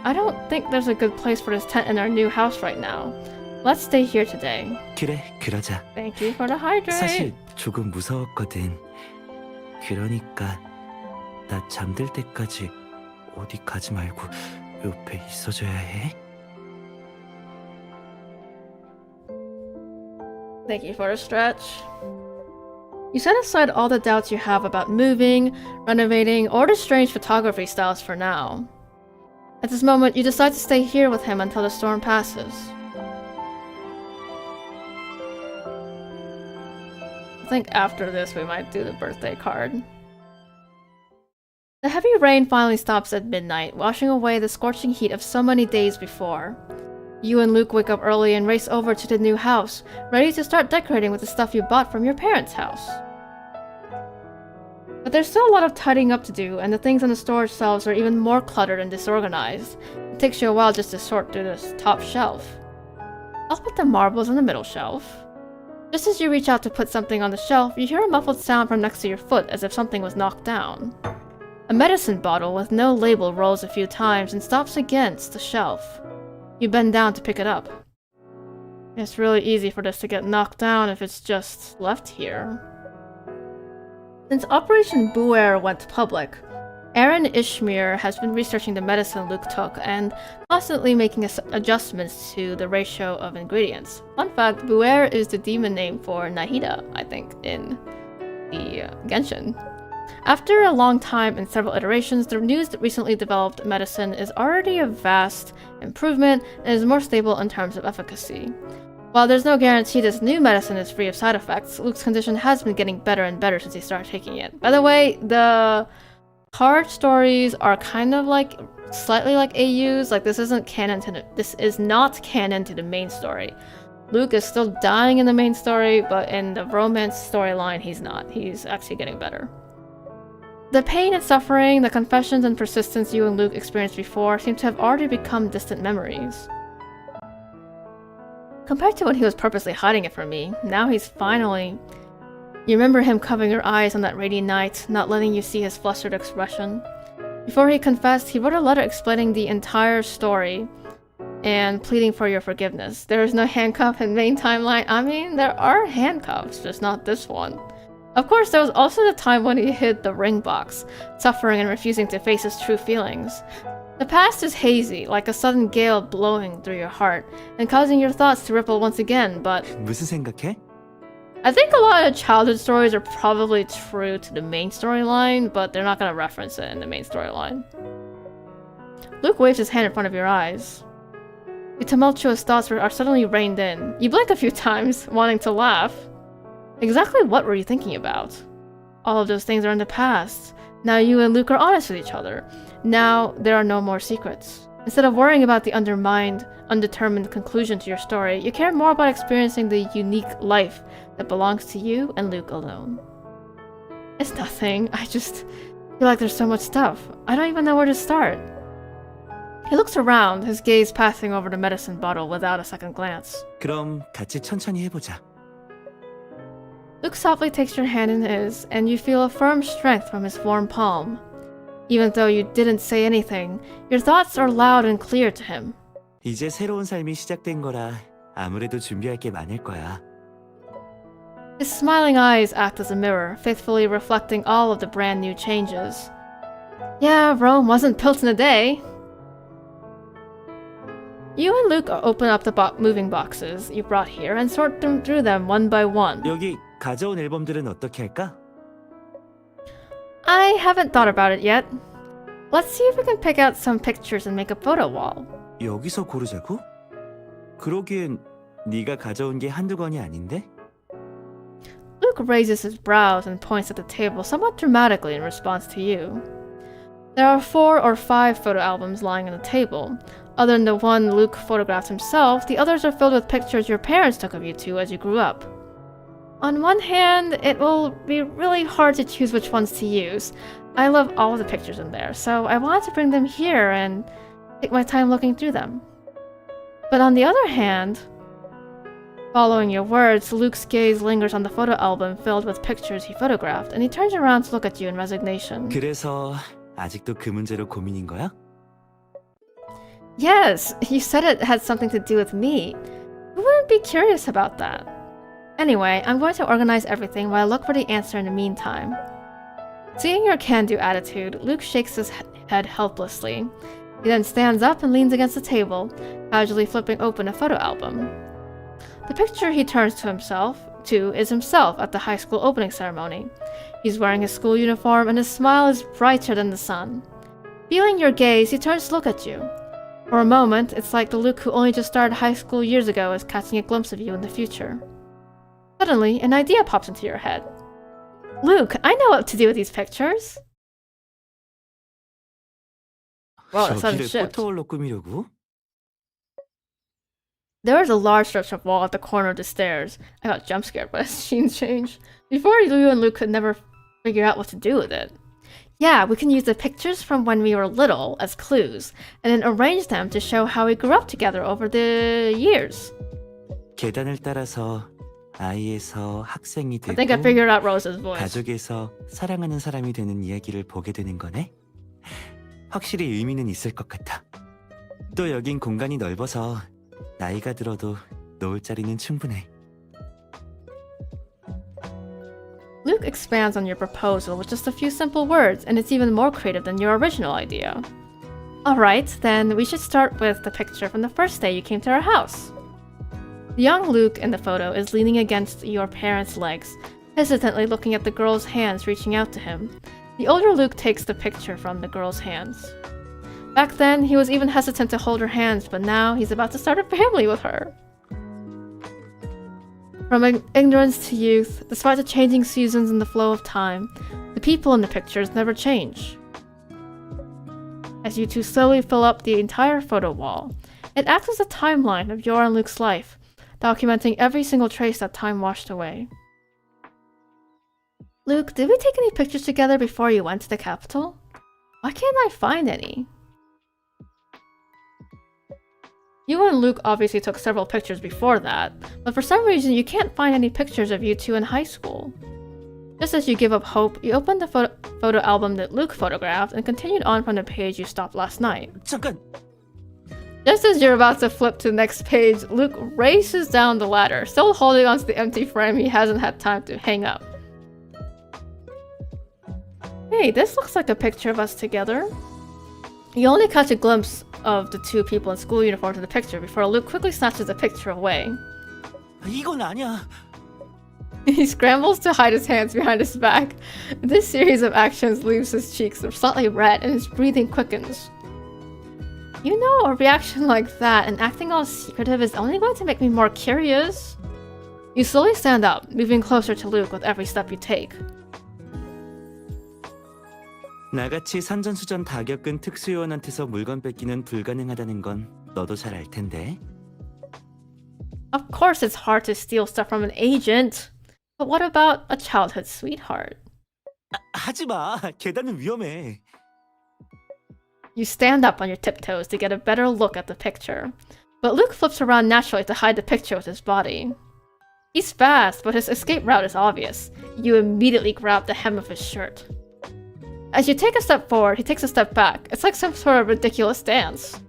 I don't think there's a good place for this tent in our new house right now. Let's stay here today.
그래, 그러자.
Thank you for the hydrate.
사실 조금 무서웠거든. 그러니까 나 잠들 때까지 어디 가지 말고 옆에 있어줘야 해.
Thank you for the stretch. You set aside all the doubts you have about moving, renovating, or the strange photography styles for now. At this moment, you decide to stay here with him until the storm passes. I think after this we might do the birthday card. The heavy rain finally stops at midnight, washing away the scorching heat of so many days before. You and Luke wake up early and race over to the new house, ready to start decorating with the stuff you bought from your parents' house. But there's still a lot of tidying up to do, and the things on the storage shelves are even more cluttered and disorganized. It takes you a while just to sort through this top shelf. I'll put the marbles on the middle shelf. Just as you reach out to put something on the shelf, you hear a muffled sound from next to your foot as if something was knocked down. A medicine bottle with no label rolls a few times and stops against the shelf. You bend down to pick it up. It's really easy for this to get knocked down if it's just left here. Since Operation Buer went public, Aaron Ishmir has been researching the medicine Luke took and constantly making adjustments to the ratio of ingredients. Fun fact, Buer is the demon name for Nahida, I think, in the Genshin. After a long time and several iterations, the new recently developed medicine is already a vast improvement and is more stable in terms of efficacy. While there's no guarantee this new medicine is free of side effects, Luke's condition has been getting better and better since he started taking it. By the way, the card stories are kind of like slightly like AUs. Like this is not canon to the main story. Luke is still dying in the main story, but in the romance storyline, he's not. He's actually getting better. The pain and suffering, the confessions and persistence you and Luke experienced before seem to have already become distant memories. Compared to when he was purposely hiding it from me, now he's finally... You remember him covering your eyes on that rainy night, not letting you see his flustered expression. Before he confessed, he wrote a letter explaining the entire story and pleading for your forgiveness. There is no handcuff in main timeline. I mean, there are handcuffs, just not this one. Of course, there was also the time when he hid the ring box, suffering and refusing to face his true feelings. The past is hazy, like a sudden gale blowing through your heart, and causing your thoughts to ripple once again, but...
무슨 생각해?
I think a lot of childhood stories are probably true to the main storyline, but they're not going to reference it in the main storyline. Luke waves his hand in front of your eyes. The tumultuous thoughts are suddenly reined in. You blink a few times, wanting to laugh. Exactly what were you thinking about? All of those things are in the past. Now you and Luke are honest with each other. Now there are no more secrets. Instead of worrying about the undermined, undetermined conclusion to your story, you care more about experiencing the unique life that belongs to you and Luke alone. It's nothing. I just feel like there's so much stuff. I don't even know where to start. He looks around, his gaze passing over the medicine bottle without a second glance.
그럼 같이 천천히 해보자.
Luke softly takes your hand in his, and you feel a firm strength from his warm palm. Even though you didn't say anything, your thoughts are loud and clear to him.
이제 새로운 삶이 시작된 거라 아무래도 준비할 게 많을 거야.
His smiling eyes act as a mirror, faithfully reflecting all of the brand new changes. Yeah, Rome wasn't built in a day. You and Luke open up the moving boxes you brought here and sort through them one by one.
여기 가져온 앨범들은 어떻게 할까?
I haven't thought about it yet. let's see if we can pick out some pictures and make a photo wall.
여기서 고르자고? 그러기엔 네가 가져온 게 한두 권이 아닌데?
Luke raises his brows and points at the table somewhat dramatically in response to you. There are 4 or 5 photo albums lying on the table. Other than the one Luke photographed himself, the others are filled with pictures your parents took of you two as you grew up. On one hand, it will be really hard to choose which ones to use. I love all the pictures in there, so I wanted to bring them here and take my time looking through them. But on the other hand, following your words, Luke's gaze lingers on the photo album filled with pictures he photographed, and he turns around to look at you in resignation.
그래서 아직도 그 문제로 고민인 거야?
Yes, you said it had something to do with me. Who wouldn't be curious about that? Anyway, I'm going to organize everything while I look for the answer in the meantime. Seeing your can-do attitude, Luke shakes his head helplessly. He then stands up and leans against the table, casually flipping open a photo album. The picture he turns to is himself at the high school opening ceremony. He's wearing his school uniform and his smile is brighter than the sun. Feeling your gaze, he turns to look at you. For a moment, it's like the Luke who only just started high school years ago is catching a glimpse of you in the future. Suddenly, an idea pops into your head. Luke, I know what to do with these pictures. Wow, a sudden
저기를
shift.
포토월로 꾸미려고?
There is a large stretch of wall at the corner of the stairs. I got jump scared by the scene change. Before, you and Luke could never figure out what to do with it. Yeah, we can use the pictures from when we were little as clues, and then arrange them to show how we grew up together over the years.
계단을 따라서 아이에서 학생이
I think I
되고
figured out Rose's voice.
가족에서 사랑하는 사람이 되는 이야기를 보게 되는 거네? 확실히 의미는 있을 것 같아. 또 여긴 공간이 넓어서 나이가 들어도 놓을 자리는 충분해.
Luke expands on your proposal with just a few simple words, and it's even more creative than your original idea. Alright, then we should start with the picture from the first day you came to our house. The young Luke in the photo is leaning against your parents' legs, hesitantly looking at the girl's hands reaching out to him. The older Luke takes the picture from the girl's hands. Back then, he was even hesitant to hold her hands, but now he's about to start a family with her. From ignorance to youth, despite the changing seasons and the flow of time, the people in the pictures never change. As you two slowly fill up the entire photo wall, it acts as a timeline of your and Luke's life, documenting every single trace that time washed away. Luke, did we take any pictures together before you went to the capital? Why can't I find any? You and Luke obviously took several pictures before that, but for some reason you can't find any pictures of you two in high school. Just as you give up hope, you open the photo album that Luke photographed and continued on from the page you stopped last night.
잠깐!
Just as you're about to flip to the next page, Luke races down the ladder, still holding onto the empty frame he hasn't had time to hang up. Hey, this looks like a picture of us together. You only catch a glimpse of the two people in school uniforms in the picture before Luke quickly snatches the picture away.
이건 아니야.
He scrambles to hide his hands behind his back. This series of actions leaves his cheeks slightly red and his breathing quickens. You know, a reaction like that and acting all secretive is only going to make me more curious. You slowly stand up, moving closer to Luke with every step you take.
나같이 산전수전 다 겪은 특수요원한테서 물건 뺏기는 불가능하다는 건 너도 잘 알 텐데.
Of course it's hard to steal stuff from an agent. But what about a childhood sweetheart?
하지 마. 계단은 위험해.
You stand up on your tiptoes to get a better look at the picture. But Luke flips around naturally to hide the picture with his body. He's fast, but his escape route is obvious. You immediately grab the hem of his shirt. As you take a step forward, he takes a step back. It's like some sort of ridiculous dance.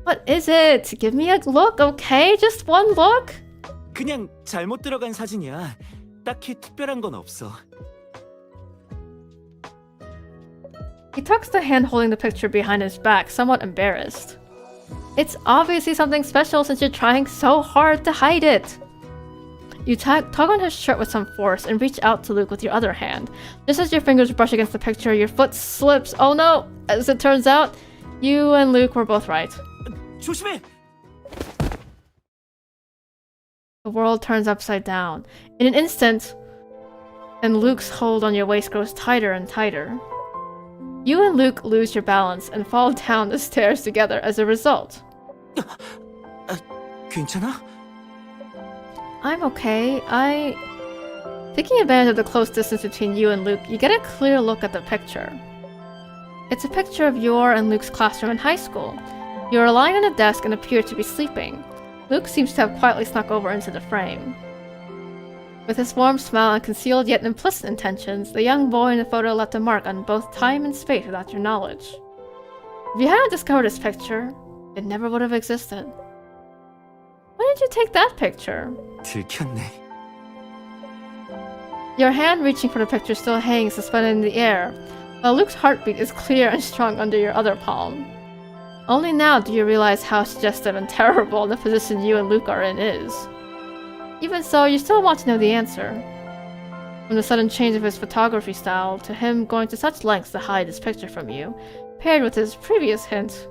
What is it? Give me a look, okay? Just one look?
그냥 잘못 들어간 사진이야. 딱히 특별한 건 없어.
He tucks the hand holding the picture behind his back, somewhat embarrassed. It's obviously something special since you're trying so hard to hide it. You tug on his shirt with some force and reach out to Luke with your other hand. Just as your fingers brush against the picture, your foot slips. Oh no! As it turns out, you and Luke were both right.
조심해!
The world turns upside down. In an instant, and Luke's hold on your waist grows tighter and tighter. You and Luke lose your balance and fall down the stairs together as a result.
괜찮아?
I'm okay. Taking advantage of the close distance between you and Luke, you get a clear look at the picture. It's a picture of your and Luke's classroom in high school. You are lying on a desk and appear to be sleeping. Luke seems to have quietly snuck over into the frame. With his warm smile and concealed yet implicit intentions, the young boy in the photo left a mark on both time and space without your knowledge. If you hadn't discovered this picture, it never would have existed. Why did you take that picture?
들켰네.
Your hand reaching for the picture still hangs suspended in the air, while Luke's heartbeat is clear and strong under your other palm. Only now do you realize how suggestive and terrible the position you and Luke are in is. Even so, you still want to know the answer. From the sudden change of his photography style to him going to such lengths to hide his picture from you, paired with his previous hint,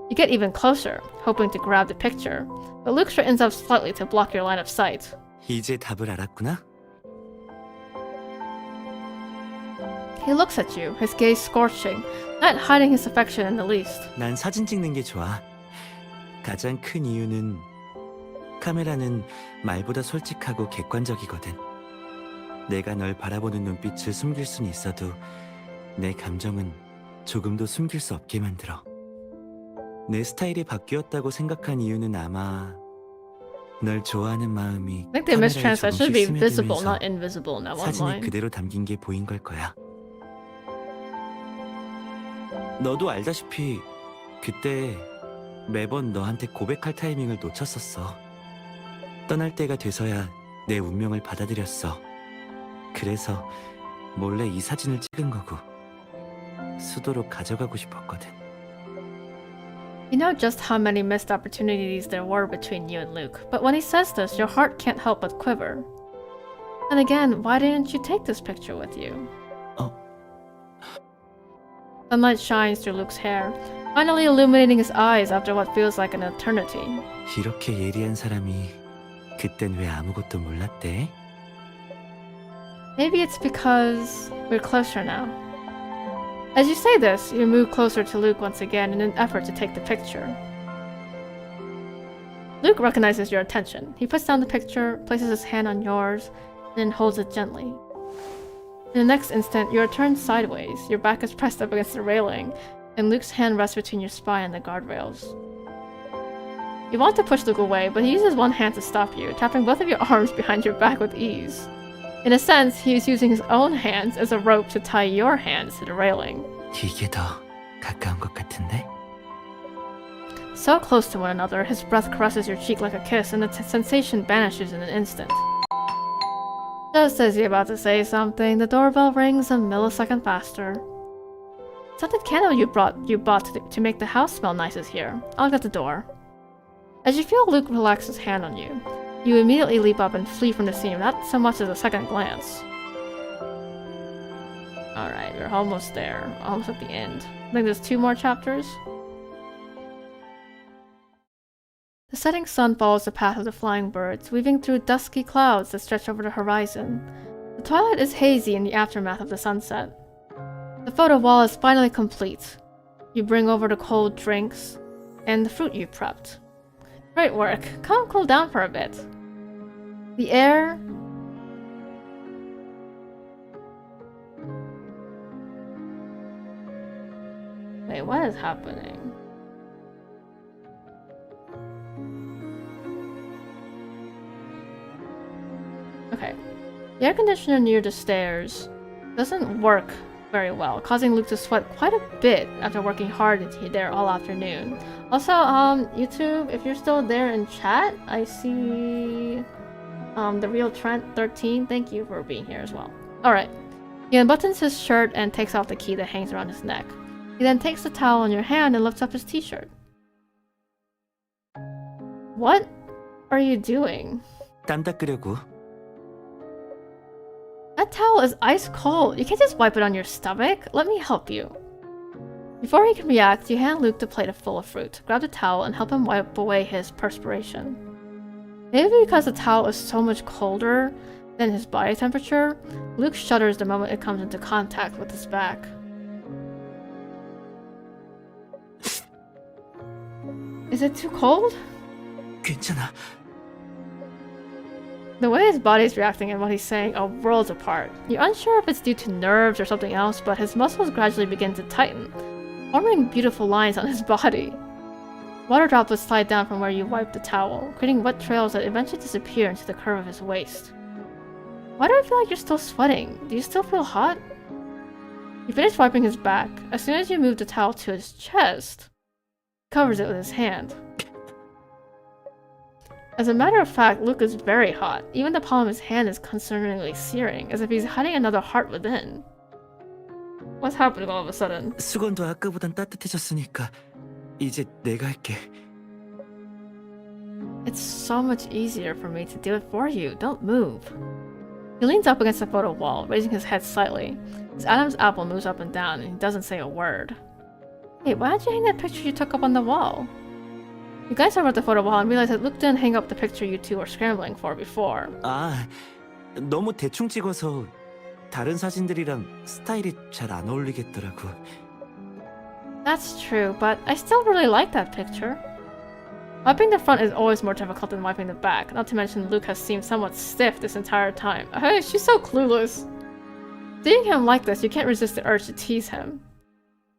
you get even closer, hoping to grab the picture, but Luke straightens up slightly to block your line of sight.
이제 답을 알았구나?
He looks at you, his gaze scorching, not hiding his affection in the least.
난 사진 찍는 게 좋아. 가장 큰 이유는 카메라는 말보다 솔직하고 객관적이거든. 내가 널 바라보는 눈빛을 숨길 순 있어도 내 감정은 조금도 숨길 수 없게 만들어. 내 스타일이 바뀌었다고 생각한 이유는 아마 널 좋아하는 마음이
I think they
카메라에
mistranslated. It should be
조금씩
visible,
스며들면서
not invisible in that one
사진에
line.
그대로 담긴 게 보인 걸 거야. 너도 알다시피 그때 매번 너한테 고백할 타이밍을 놓쳤었어. 떠날 때가 돼서야 내 운명을 받아들였어. 그래서 몰래 이 사진을 찍은 거고 수도로 가져가고 싶었거든.
You know just how many missed opportunities there were between you and Luke, but when he says this, your heart can't help but quiver. And again, why didn't you take this picture with you? Sunlight shines through Luke's hair, finally illuminating his eyes after what feels like an eternity.
이렇게 예리한 사람이 그땐 왜 아무것도 몰랐대?
Maybe it's because we're closer now. As you say this, you move closer to Luke once again in an effort to take the picture. Luke recognizes your attention. He puts down the picture, places his hand on yours, and then holds it gently. In the next instant, you are turned sideways, your back is pressed up against the railing, and Luke's hand rests between your spine and the guardrails. You want to push Luke away, but he uses one hand to stop you, tapping both of your arms behind your back with ease. In a sense, he is using his own hands as a rope to tie your hands to the railing.
이게 더 가까운 것 같은데?
So close to one another, his breath caresses your cheek like a kiss, and the sensation vanishes in an instant. Just as you're about to say something, the doorbell rings a millisecond faster. Scented candle you bought to make the house smell nice is here. I'll get the door. As you feel Luke relax his hand on you, you immediately leap up and flee from the scene without so much as a second glance. Alright, we're almost there. Almost at the end. I think there's 2 more chapters. The setting sun follows the path of the flying birds, weaving through dusky clouds that stretch over the horizon. The twilight is hazy in the aftermath of the sunset. The photo wall is finally complete. You bring over the cold drinks and the fruit you prepped. Great work. Come cool down for a bit. The air... Wait, what is happening? Okay. The air conditioner near the stairs doesn't work very well, causing Luke to sweat quite a bit after working hard there all afternoon. Also, YouTube, if you're still there in chat, I see the real Trent 13. Thank you for being here as well. Alright. He unbuttons his shirt and takes off the key that hangs around his neck. He then takes the towel in your hand and lifts up his t-shirt. What are you doing?
땀 닦으려고.
That towel is ice cold. You can't just wipe it on your stomach. Let me help you. Before he can react, you hand Luke the plate full of fruit, grab the towel, and help him wipe away his perspiration. Maybe because the towel is so much colder than his body temperature, Luke shudders the moment it comes into contact with his back. Is it too cold?
괜찮아.
The way his body is reacting and what he's saying are worlds apart. You're unsure if it's due to nerves or something else, but his muscles gradually begin to tighten, forming beautiful lines on his body. Water droplets slide down from where you wipe the towel, creating wet trails that eventually disappear into the curve of his waist. Why do I feel like you're still sweating? Do you still feel hot? You finish wiping his back. As soon as you move the towel to his chest, he covers it with his hand. As a matter of fact, Luke is very hot. Even the palm of his hand is concerningly searing, as if he's hiding another heart within. What's happening all of a sudden?
수건도 아까보단 따뜻해졌으니까 이제 내가 할게.
It's so much easier for me to do it for you. Don't move. He leans up against the photo wall, raising his head slightly. His Adam's apple moves up and down, and he doesn't say a word. Hey, why didn't you hang that picture you took up on the wall? You guys over at the photo wall and realize that Luke didn't hang up the picture you two were scrambling for before.
아, 너무 대충 찍어서 다른 사진들이랑 스타일이 잘 안 어울리겠더라고.
That's true, but I still really like that picture. Wiping the front is always more difficult than wiping the back, not to mention Luke has seemed somewhat stiff this entire time. Hey, she's so clueless. Seeing him like this, you can't resist the urge to tease him.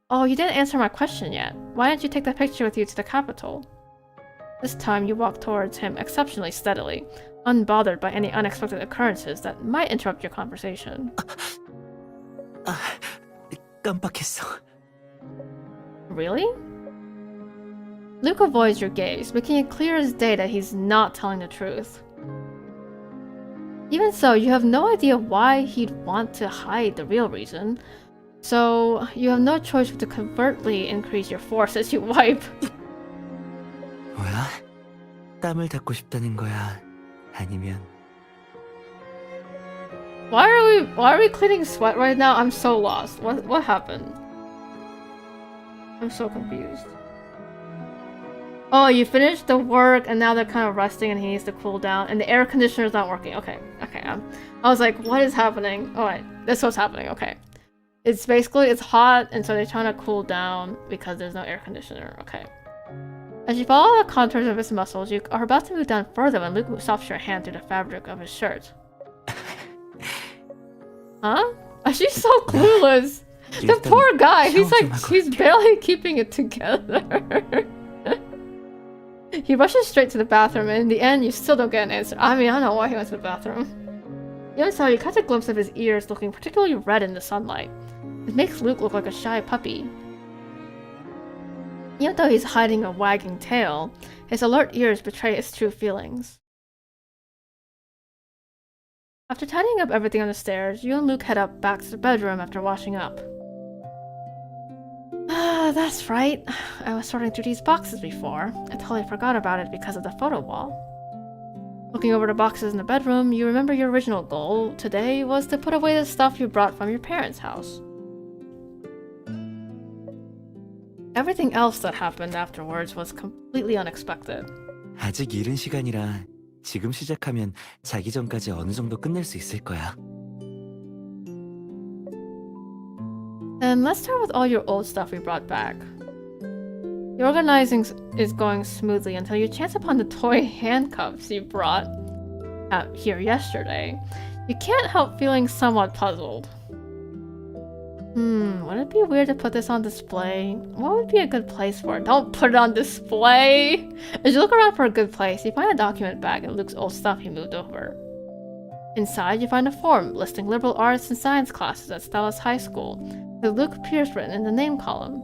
Oh, you didn't answer my question yet. Why didn't you take that picture with you to the Capitol? This time you walk towards him exceptionally steadily, unbothered by any unexpected occurrences that might interrupt your conversation.
아, 깜빡했어.
Really? Luke avoids your gaze, making it clear as day that he's not telling the truth. Even so, you have no idea why he'd want to hide the real reason, so you have no choice but to covertly increase your force as you wipe.
뭐야? 땀을 닦고 싶다는 거야? 아니면
Why are we cleaning sweat right now? I'm so lost. What happened? I'm so confused. Oh, you finished the work and now they're kind of resting and he needs to cool down and the air conditioner is not working. Okay. I was like, what is happening? Oh wait, that's what's happening. Okay. It's hot and so they're trying to cool down because there's no air conditioner. Okay. As you follow the contours of his muscles, you are about to move down further when Luke stops your hand through the fabric of his shirt. Huh? She's so clueless. The poor guy, he's barely keeping it together. He rushes straight to the bathroom, and in the end, you still don't get an answer. I mean, I don't know why he went to the bathroom. Even so, you catch a glimpse of his ears looking particularly red in the sunlight. It makes Luke look like a shy puppy. Even though he's hiding a wagging tail, his alert ears betray his true feelings. After tidying up everything on the stairs, you and Luke head up back to the bedroom after washing up. Ah, that's right. I was sorting through these boxes before. I totally forgot about it because of the photo wall. Looking over the boxes in the bedroom, you remember your original goal today was to put away the stuff you brought from your parents' house. Everything else that happened afterwards was completely unexpected.
아직 이른 시간이라 지금 시작하면 자기 전까지 어느 정도 끝낼 수 있을 거야.
Then let's start with all your old stuff we brought back. The organizing is going smoothly until you chance upon the toy handcuffs you brought out here yesterday. You can't help feeling somewhat puzzled. Would it be weird to put this on display? What would be a good place for it? Don't put it on display! As you look around for a good place, you find a document bag and Luke's old stuff he moved over. Inside, you find a form listing liberal arts and science classes at Stella's High School, with Luke Pierce written in the name column.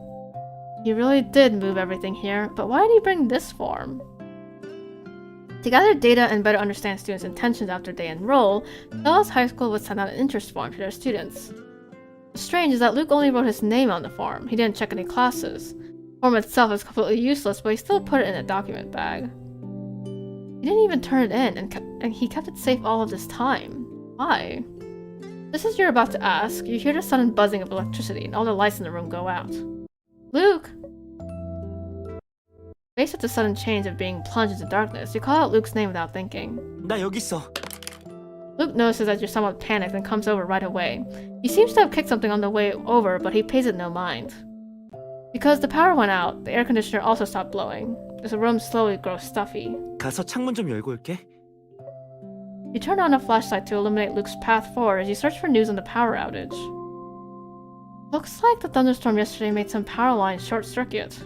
He really did move everything here, but why did he bring this form? To gather data and better understand students' intentions after they enroll, Stella's High School would send out an interest form to their students. What's strange is that Luke only wrote his name on the form. He didn't check any classes. The form itself is completely useless, but he still put it in a document bag. He didn't even turn it in, and he kept it safe all of this time. Why? Just as you're about to ask, you hear the sudden buzzing of electricity and all the lights in the room go out. Luke! Faced with the sudden change of being plunged into darkness, you call out Luke's name without thinking.
나 여기 있어.
Luke notices that you're somewhat panicked and comes over right away. He seems to have kicked something on the way over, but he pays it no mind. Because the power went out, the air conditioner also stopped blowing. As the room slowly grows stuffy.
가서 창문 좀 열고 올게.
You turn on a flashlight to illuminate Luke's path forward as you search for news on the power outage. Looks like the thunderstorm yesterday made some power lines short-circuit.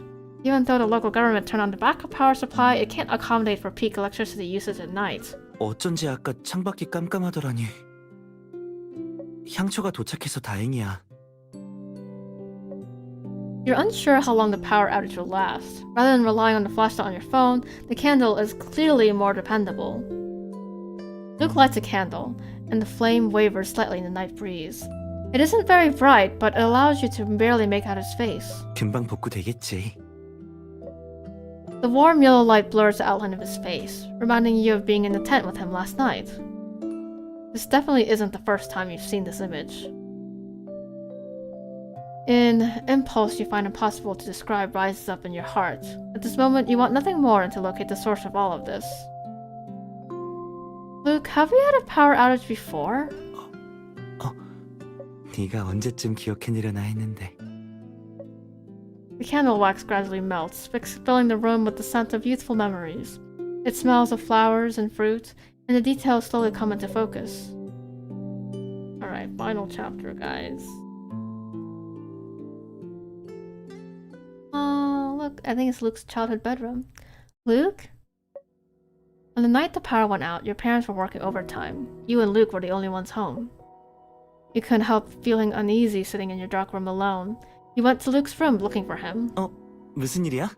Even though the local government turned on the backup power supply, it can't accommodate for peak electricity usage at night.
어쩐지 아까 창밖이 깜깜하더라니. 향초가 도착해서 다행이야.
You're unsure how long the power outage will last. Rather than relying on the flashlight on your phone, the candle is clearly more dependable. Luke lights a candle, and the flame wavers slightly in the night breeze. It isn't very bright, but it allows you to barely make out his face.
금방 복구되겠지.
The warm yellow light blurs the outline of his face, reminding you of being in the tent with him last night. This definitely isn't the first time you've seen this image. In impulse, you find impossible to describe rises up in your heart. At this moment, you want nothing more than to locate the source of all of this. Luke, have we had a power outage before?
네가 언제쯤 기억해내려나 했는데.
The candle wax gradually melts, filling the room with the scent of youthful memories. It smells of flowers and fruit, and the details slowly come into focus. Alright, final chapter, guys. Oh, look, I think it's Luke's childhood bedroom. Luke? On the night the power went out, your parents were working overtime. You and Luke were the only ones home. You couldn't help feeling uneasy sitting in your dark room alone. You went to Luke's room looking for him.
무슨 일이야?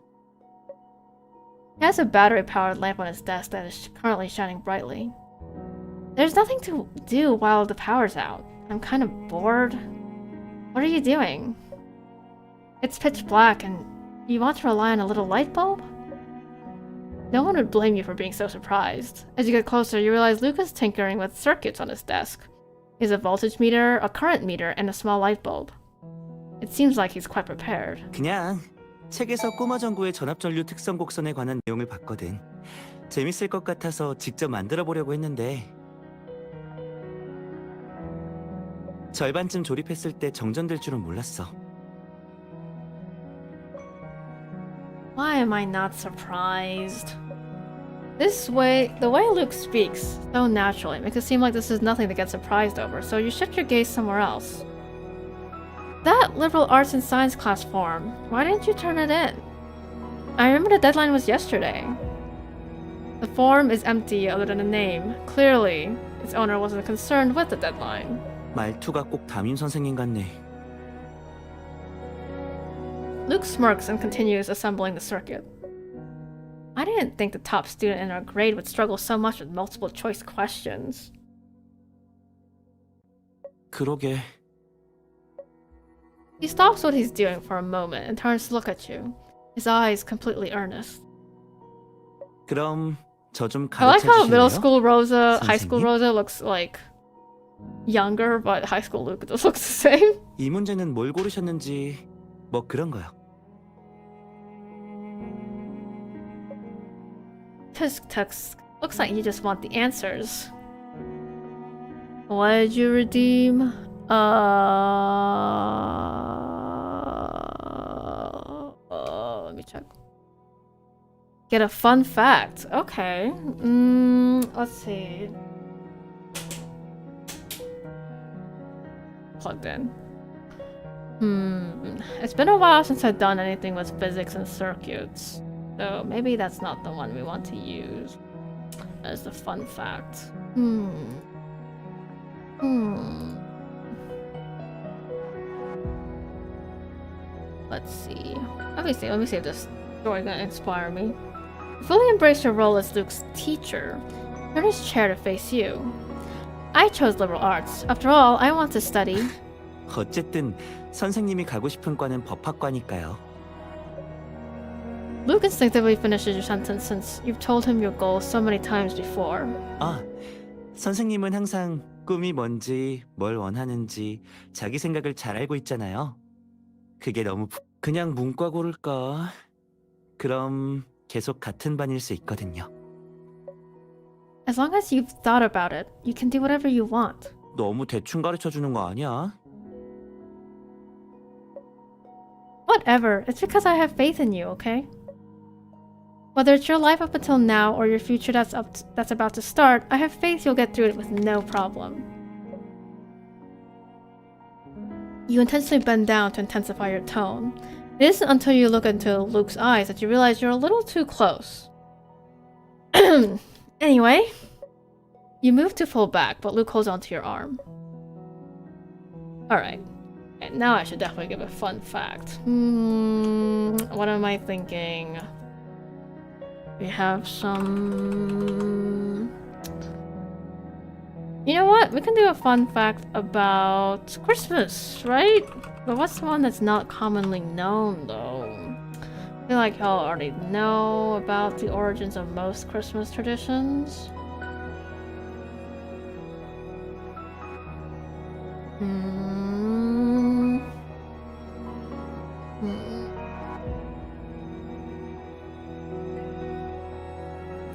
He has a battery-powered lamp on his desk that is currently shining brightly. There's nothing to do while the power's out. I'm kind of bored. What are you doing? It's pitch black and you want to rely on a little light bulb? No one would blame you for being so surprised. As you get closer, you realize Luke is tinkering with circuits on his desk. He has a voltage meter, a current meter, and a small light bulb. It seems like he's quite prepared.
그냥 책에서 꼬마 전구의 전압전류 특성 곡선에 관한 내용을 봤거든. 재밌을 것 같아서 직접 만들어 보려고 했는데 절반쯤 조립했을 때 정전될 줄은 몰랐어.
Why am I not surprised? The way Luke speaks so naturally makes it seem like this is nothing to get surprised over, so you shift your gaze somewhere else. That liberal arts and science class form, why didn't you turn it in? I remember the deadline was yesterday. The form is empty other than a name. Clearly, its owner wasn't concerned with the deadline.
말투가 꼭 담임 선생님 같네.
Luke smirks and continues assembling the circuit. I didn't think the top student in our grade would struggle so much with multiple choice questions.
그러게.
He stops what he's doing for a moment and turns to look at you, his eyes completely earnest.
그럼 저 좀
I like
가르쳐
how middle
주실래요?
school Rosa, high school
선생님?
Rosa looks like younger, but high school Luke just looks the same.
이 문제는 뭘 고르셨는지 뭐 그런 거요.
Tisk tisk. Looks like you just want the answers. What did you redeem? Let me check. Get a fun fact. Okay. Let's see. Plugged in. It's been a while since I've done anything with physics and circuits. So maybe that's not the one we want to use as the fun fact. Let's see. Let me see if this story is gonna inspire me. Fully embrace your role as Luke's teacher. Turn his chair to face you. I chose liberal arts. After all, I want to study.
어쨌든 선생님이 가고 싶은 과는 법학과니까요.
Luke instinctively finishes your sentence since you've told him your goal so many times before.
아, 선생님은 항상 꿈이 뭔지, 뭘 원하는지 자기 생각을 잘 알고 있잖아요. 그게 너무 그냥 문과 고를까? 그럼 계속 같은 반일 수 있거든요.
As long as you've thought about it, you can do whatever you want.
너무 대충 가르쳐 주는 거 아니야?
Whatever. It's because I have faith in you, okay? Whether it's your life up until now or your future that's about to start, I have faith you'll get through it with no problem. You intentionally bend down to intensify your tone. It isn't until you look into Luke's eyes that you realize you're a little too close. Anyway, you move to full back, but Luke holds onto your arm. Alright. And now I should definitely give a fun fact. What am I thinking? We have some... You know what? We can do a fun fact about Christmas, right? But what's the one that's not commonly known, though? I feel like y'all already know about the origins of most Christmas traditions.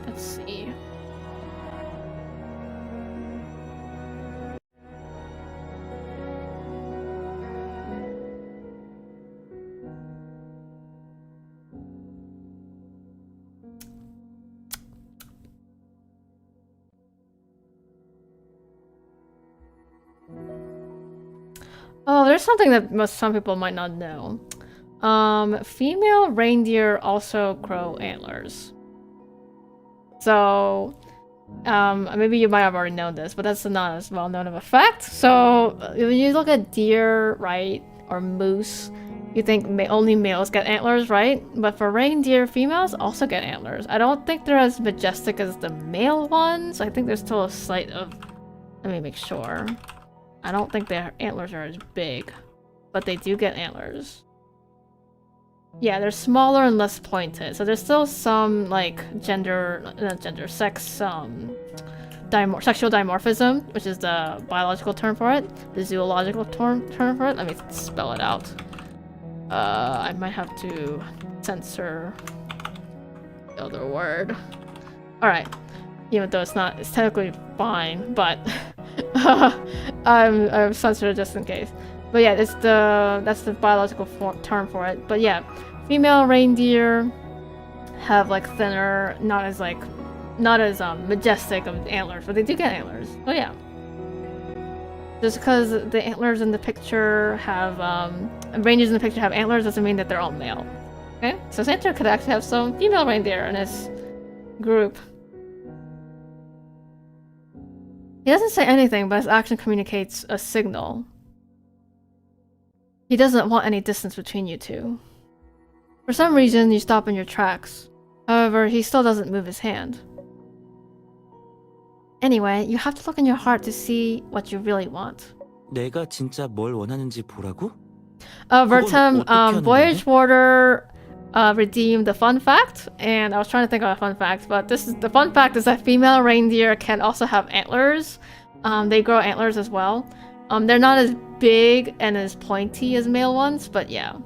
Let's see. Oh, there's something that some people might not know. Female reindeer also grow antlers. So, maybe you might have already known this, but that's not as well known of a fact. So, when you look at deer, right, or moose, you think only males get antlers, right? But for reindeer, females also get antlers. I don't think they're as majestic as the male ones. I think there's still a slight of... Let me make sure. I don't think their antlers are as big, but they do get antlers. Yeah, they're smaller and less pointed, so there's still some, like, sex, sexual dimorphism, which is the biological term for it, the zoological term for it. Let me spell it out. I might have to censor the other word. Alright. Even though it's technically fine, but I've censored it just in case. But yeah, that's the biological term for it. But yeah, female reindeer have like thinner, not as majestic of antlers, but they do get antlers. Oh yeah. Just because the antlers in the picture have reindeers in the picture have antlers doesn't mean that they're all male. Okay, so Santa could actually have some female reindeer in his group. He doesn't say anything, but his action communicates a signal. He doesn't want any distance between you two. For some reason, you stop in your tracks. However, he still doesn't move his hand. Anyway, you have to look in your heart to see what you really want.
내가 진짜 뭘 원하는지 보라고?
Vertem, Voyage Warder redeemed the fun fact, and I was trying to think of a fun fact, but the fun fact is that female reindeer can also have antlers. They grow antlers as well. They're not as big and as pointy as male ones, but yeah.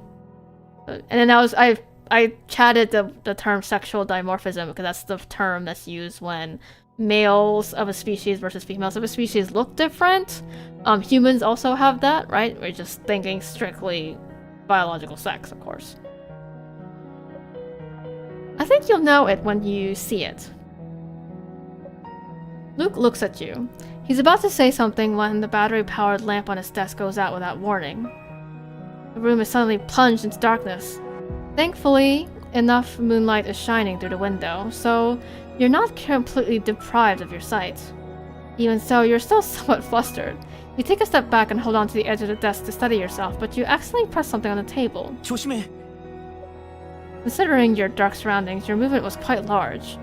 And then I chatted the term sexual dimorphism because that's the term that's used when males of a species versus females of a species look different. Humans also have that, right? We're just thinking strictly biological sex, of course. I think you'll know it when you see it. Luke looks at you. He's about to say something when the battery-powered lamp on his desk goes out without warning. The room is suddenly plunged into darkness. Thankfully, enough moonlight is shining through the window, so you're not completely deprived of your sight. Even so, you're still somewhat flustered. You take a step back and hold on to the edge of the desk to steady yourself, but you accidentally press something on the table.
조심해.
Considering your dark surroundings, your movement was quite large.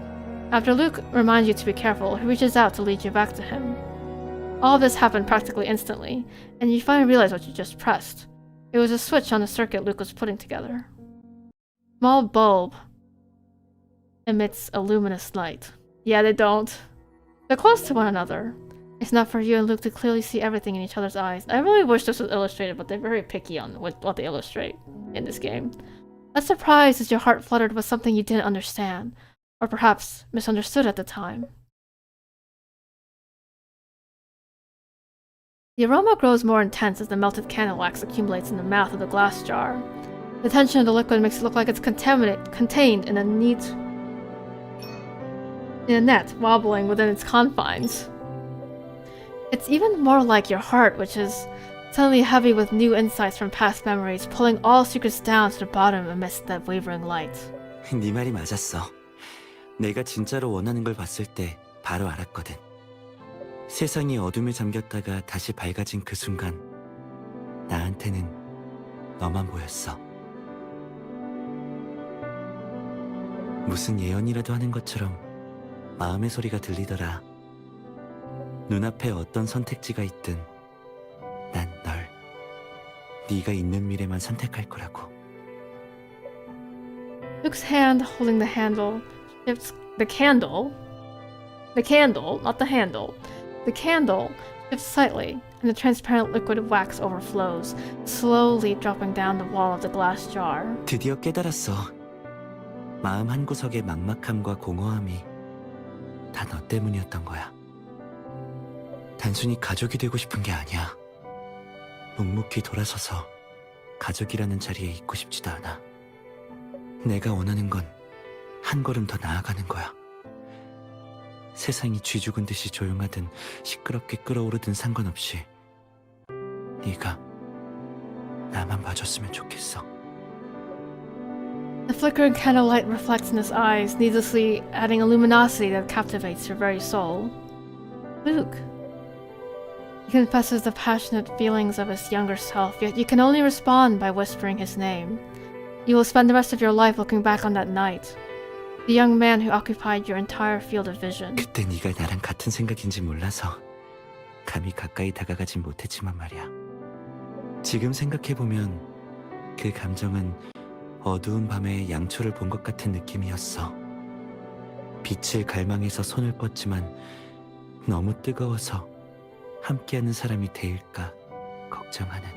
After Luke reminds you to be careful, he reaches out to lead you back to him. All of this happened practically instantly, and you finally realize what you just pressed. It was a switch on the circuit Luke was putting together. Small bulb emits a luminous light. Yeah, they don't. They're close to one another. It's not for you and Luke to clearly see everything in each other's eyes. I really wish this was illustrated, but they're very picky on what they illustrate in this game. Not surprised as your heart fluttered with something you didn't understand, or perhaps misunderstood at the time. The aroma grows more intense as the melted candle wax accumulates in the mouth of the glass jar. The tension of the liquid makes it look like it's contained in a net wobbling within its confines. It's even more like your heart, which is suddenly heavy with new insights from past memories, pulling all secrets down to the bottom amidst that wavering light.
네 말이 맞았어. 내가 진짜로 원하는 걸 봤을 때 바로 알았거든. 세상이 어둠에 잠겼다가 다시 밝아진 그 순간 나한테는 너만 보였어. 무슨 예언이라도 하는 것처럼 마음의 소리가 들리더라. 눈앞에 어떤 선택지가 있든 난 널, 네가 있는 미래만 선택할 거라고.
Luke's hand holding the handle shifts the candle, not the handle. The candle shifts slightly, and the transparent liquid wax overflows, slowly dropping down the wall of the glass jar.
드디어 깨달았어. 마음 한구석의 막막함과 공허함이 다 너 때문이었던 거야. 단순히 가족이 되고 싶은 게 아니야. 묵묵히 돌아서서 가족이라는 자리에 있고 싶지도 않아. 내가 원하는 건 한 걸음 더 나아가는 거야. 세상이 쥐죽은 듯이 조용하든 시끄럽게 끓어오르든 상관없이 네가 나만 봐줬으면 좋겠어.
The flickering candlelight reflects in his eyes, needlessly adding a luminosity that captivates your very soul. Luke. He confesses the passionate feelings of his younger self, yet you can only respond by whispering his name. You will spend the rest of your life looking back on that night. The young man who occupied your entire field of vision.
그때 네가 나랑 같은 생각인지 몰라서 감히 가까이 다가가진 못했지만 말이야. 지금 생각해보면 그 감정은 어두운 밤에 양초를 본 것 같은 느낌이었어. 빛을 갈망해서 손을 뻗지만 너무 뜨거워서 함께하는 사람이 데일까 걱정하는.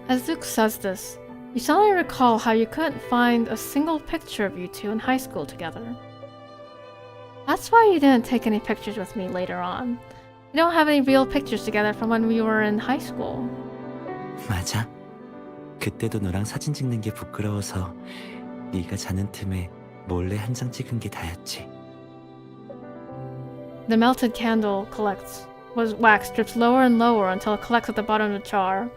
As Luke says this, you suddenly recall how you couldn't find a single picture of you two in high school together. That's why you didn't take any pictures with me later on. You don't have any real pictures together from when we were in high school.
맞아. 그때도 너랑 사진 찍는 게 부끄러워서 네가 자는 틈에 몰래 한 장 찍은 게 다였지.
The melted candle wax drips lower and lower until it collects at the bottom of the jar,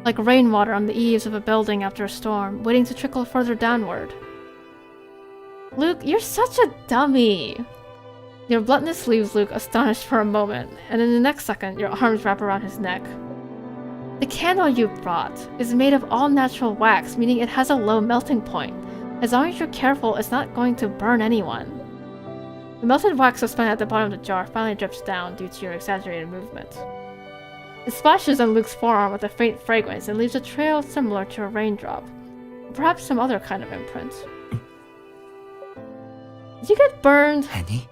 like rainwater on the eaves of a building after a storm, waiting to trickle further downward. Luke, you're such a dummy! Your bluntness leaves Luke astonished for a moment, and in the next second, your arms wrap around his neck. The candle you brought is made of all-natural wax, meaning it has a low melting point. As long as you're careful, it's not going to burn anyone. The melted wax suspended at the bottom of the jar finally drips down due to your exaggerated movement. It splashes on Luke's forearm with a faint fragrance and leaves a trail similar to a raindrop, or perhaps some other kind of imprint. Did you get burned?
아니,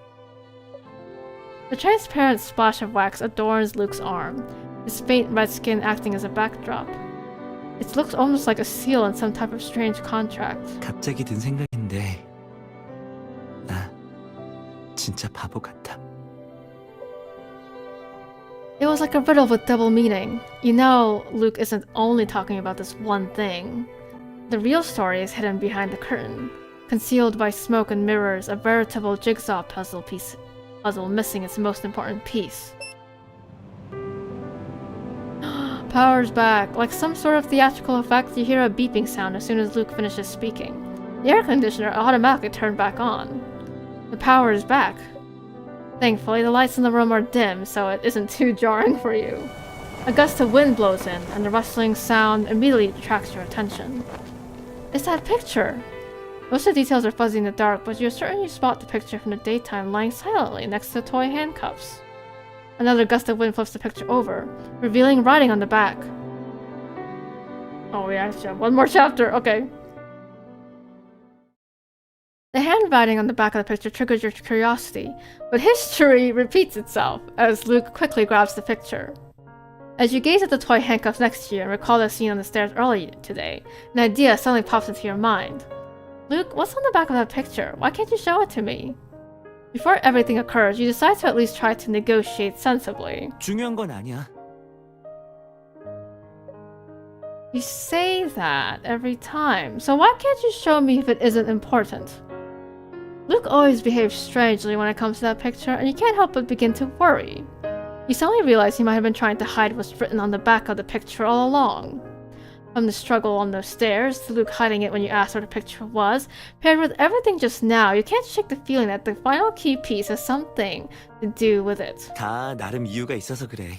The transparent splash of wax adorns Luke's arm, his faint red skin acting as a backdrop. It looks almost like a seal in some type of strange contract.
갑자기 든 생각인데 나 진짜 바보 같아.
It was like a riddle with double meaning. You know, Luke isn't only talking about this one thing. The real story is hidden behind the curtain, concealed by smoke and mirrors, a veritable jigsaw puzzle missing its most important piece. Power's back. Like some sort of theatrical effect, you hear a beeping sound as soon as Luke finishes speaking. The air conditioner automatically turned back on. The power is back. Thankfully, the lights in the room are dim, so it isn't too jarring for you. A gust of wind blows in, and the rustling sound immediately attracts your attention. It's that picture! Most of the details are fuzzy in the dark, but you're certain you spot the picture from the daytime lying silently next to the toy handcuffs. Another gust of wind flips the picture over, revealing writing on the back. Oh, we actually have one more chapter, okay. The handwriting writing on the back of the picture triggers your curiosity, but history repeats itself as Luke quickly grabs the picture. As you gaze at the toy handcuffs next to you and recall the scene on the stairs earlier today, an idea suddenly pops into your mind. Luke, what's on the back of that picture? Why can't you show it to me? Before everything occurs, you decide to at least try to negotiate sensibly.
중요한 건 아니야.
You say that every time, so why can't you show me if it isn't important? Luke always behaves strangely when it comes to that picture, and you can't help but begin to worry. You suddenly realize he might have been trying to hide what's written on the back of the picture all along. From the struggle on those stairs to Luke hiding it when you asked where the picture was, paired with everything just now, you can't shake the feeling that the final key piece has something to do with it.
다 나름 이유가 있어서 그래.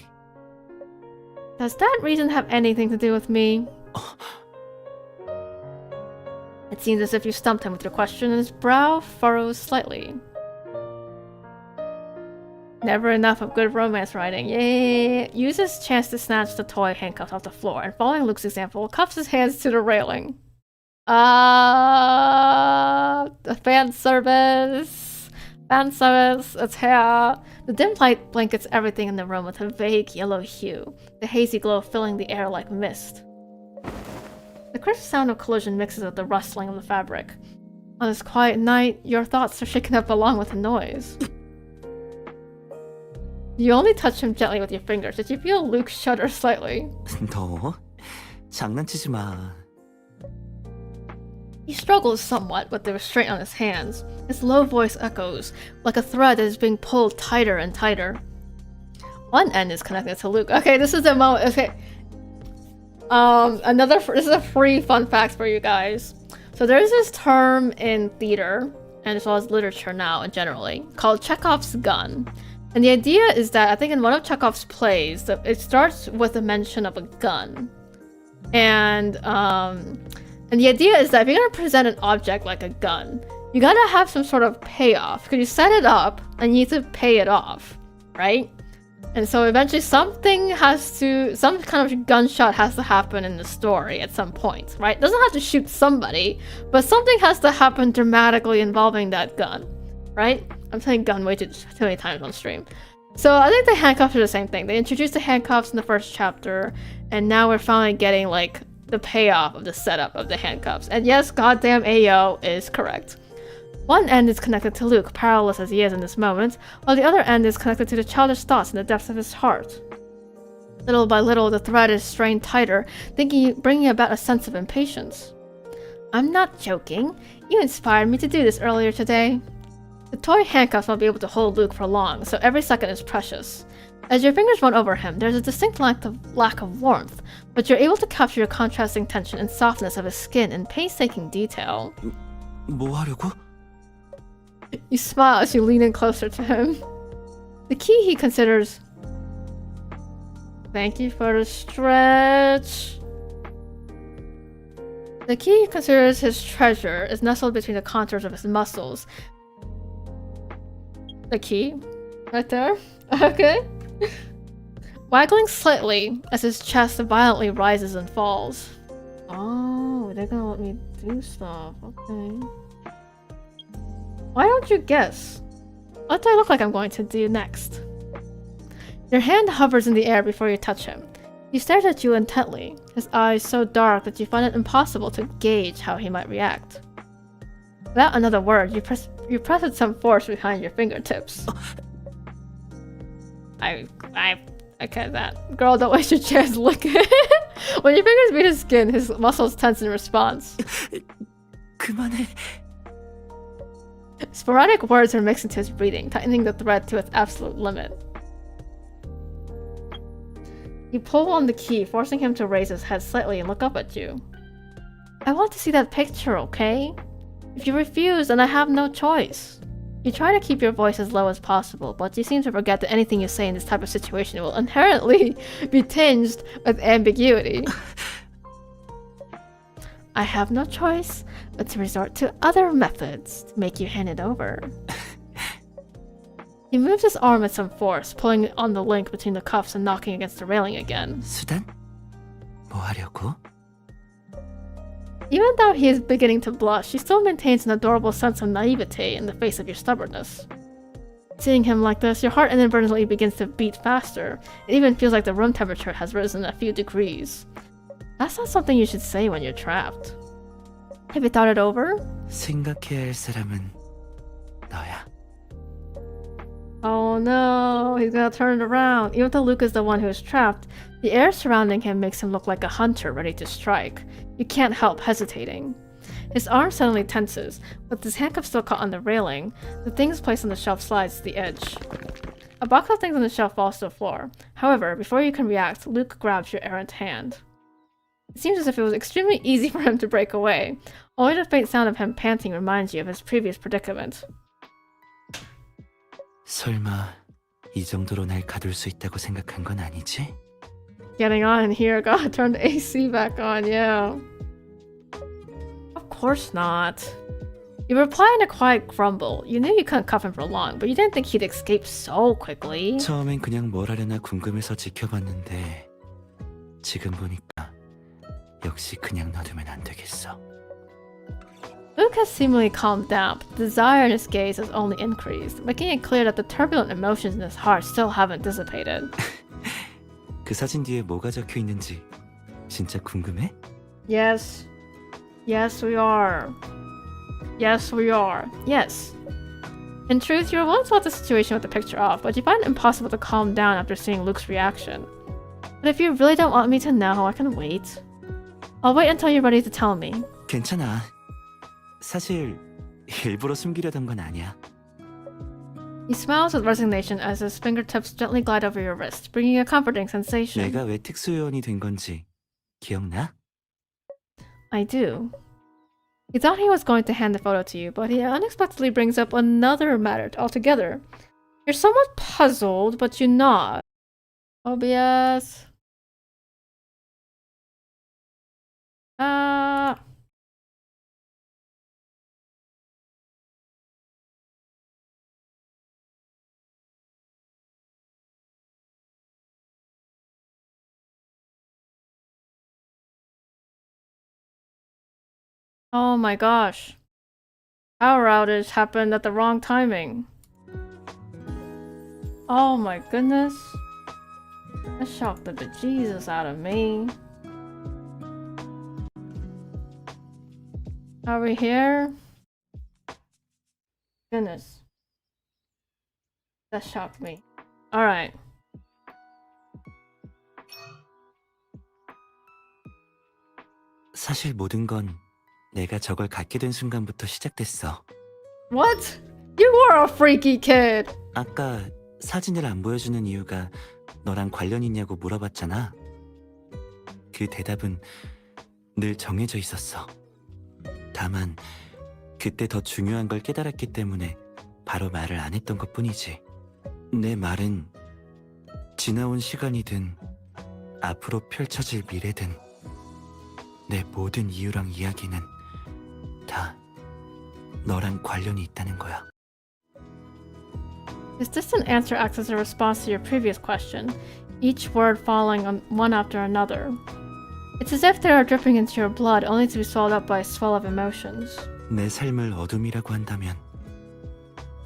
Does that reason have anything to do with me? It seems as if you stumped him with your question, and his brow furrows slightly. Never enough of good romance writing. Yay! Use his chance to snatch the toy handcuffs off the floor, and following Luke's example, cuffs his hands to the railing. Fan service! Fan service! It's here! The dim light blankets everything in the room with a vague yellow hue, the hazy glow filling the air like mist. The crisp sound of collision mixes with the rustling of the fabric. On this quiet night, your thoughts are shaken up along with the noise. You only touch him gently with your fingers. Did you feel Luke shudder slightly?
너 장난치지 마.
He struggles somewhat with the restraint on his hands. His low voice echoes, like a thread that is being pulled tighter and tighter. One end is connected to Luke. Okay, this is a moment. Okay. This is a free fun fact for you guys. So there's this term in theater, and as well as literature now and generally, called Chekhov's gun. And the idea is that, I think in one of Chekhov's plays, it starts with a mention of a gun. And the idea is that if you're going to present an object like a gun, you gotta have some sort of payoff. Because you set it up, and you need to pay it off, right? And so eventually some kind of gunshot has to happen in the story at some point, right? It doesn't have to shoot somebody, but something has to happen dramatically involving that gun, right? I'm saying gun way too many times on stream. So I think the handcuffs are the same thing. They introduced the handcuffs in the first chapter, and now we're finally getting like the payoff of the setup of the handcuffs. And yes, goddamn Ayo is correct. One end is connected to Luke, powerless as he is in this moment, while the other end is connected to the childish thoughts in the depths of his heart. Little by little, the thread is strained tighter, bringing about a sense of impatience. I'm not joking. You inspired me to do this earlier today. The toy handcuffs won't be able to hold Luke for long, so every second is precious. As your fingers run over him, there's a distinct lack of warmth, but you're able to capture your contrasting tension and softness of his skin in painstaking detail.
뭐 하려고?
You smile as you lean in closer to him. The key he considers... Thank you for the stretch. The key he considers his treasure is nestled between the contours of his muscles. The key? Right there? Okay. Waggling slightly as his chest violently rises and falls. Oh, they're gonna let me do stuff. Okay. Why don't you guess? What do I look like I'm going to do next? Your hand hovers in the air before you touch him. He stares at you intently, his eyes so dark that you find it impossible to gauge how he might react. Without another word, you press with some force behind your fingertips. Okay, that girl, don't waste your chance to look at it. When your fingers meet his skin, his muscles tense in response.
그만해.
Sporadic words are mixed into his breathing, tightening the thread to its absolute limit. You pull on the key, forcing him to raise his head slightly and look up at you. I want to see that picture, okay? If you refuse, then I have no choice. You try to keep your voice as low as possible, but you seem to forget that anything you say in this type of situation will inherently be tinged with ambiguity. I have no choice but to resort to other methods to make you hand it over. He moves his arm with some force, pulling on the link between the cuffs and knocking against the railing again.
수단? 뭐 하려고?
Even though he is beginning to blush, she still maintains an adorable sense of naivete in the face of your stubbornness. Seeing him like this, your heart inadvertently begins to beat faster. It even feels like the room temperature has risen a few degrees. That's not something you should say when you're trapped. Have you thought it over?
생각해야 할 사람은 너야.
Oh no, he's gonna turn it around. Even though Luke is the one who is trapped, the air surrounding him makes him look like a hunter ready to strike. You can't help hesitating. His arm suddenly tenses. With his handcuff still caught on the railing, the things placed on the shelf slides to the edge. A box of things on the shelf falls to the floor. However, before you can react, Luke grabs your errant hand. It seems as if it was extremely easy for him to break away. Only the faint sound of him panting reminds you of his previous predicament.
설마 이 정도로 날 가둘 수 있다고 생각한 건 아니지?
Getting on in here, gotta turn the AC back on, yeah. Of course not. You reply in a quiet grumble. You knew you couldn't cuff him for long, but you didn't think he'd escape so quickly.
처음엔 그냥 뭘 하려나 궁금해서 지켜봤는데 지금 보니까 역시 그냥 놔두면 안 되겠어.
Luke has seemingly calmed down, but the desire in his gaze has only increased, making it clear that the turbulent emotions in his heart still haven't dissipated.
그 사진 뒤에 뭐가 적혀 있는지 진짜 궁금해?
Yes. Yes, we are. Yes, we are. Yes. In truth, you were willing to let the situation with the picture off, but you find it impossible to calm down after seeing Luke's reaction. But if you really don't want me to know, I can wait. I'll wait until you're ready to tell me.
괜찮아. 사실 일부러 숨기려던 건 아니야.
He smiles with resignation as his fingertips gently glide over your wrist, bringing a comforting sensation.
내가 왜 특수요원이 된 건지 기억나?
I do. He thought he was going to hand the photo to you, but he unexpectedly brings up another matter altogether. You're somewhat puzzled, but you nod. OBS. Oh my gosh. Power outage happened at the wrong timing. Oh my goodness. That shocked the bejesus out of me. Are we here? Goodness. That shocked me. Alright.
사실 모든 건 내가 저걸 갖게 된 순간부터 시작됐어.
What? You were a freaky kid!
아까 사진을 안 보여주는 이유가 너랑 관련 있냐고 물어봤잖아. 그 대답은 늘 정해져 있었어. 다만 그때 더 중요한 걸 깨달았기 때문에 바로 말을 안 했던 것뿐이지. 내 말은 지나온 시간이든 앞으로 펼쳐질 미래든 내 모든 이유랑 이야기는 다 너랑 관련이 있다는 거야.
His distant answer acts as a response to your previous question, each word falling on one after another. It's as if they are dripping into your blood only to be swallowed up by a swell of emotions.
내 삶을 어둠이라고 한다면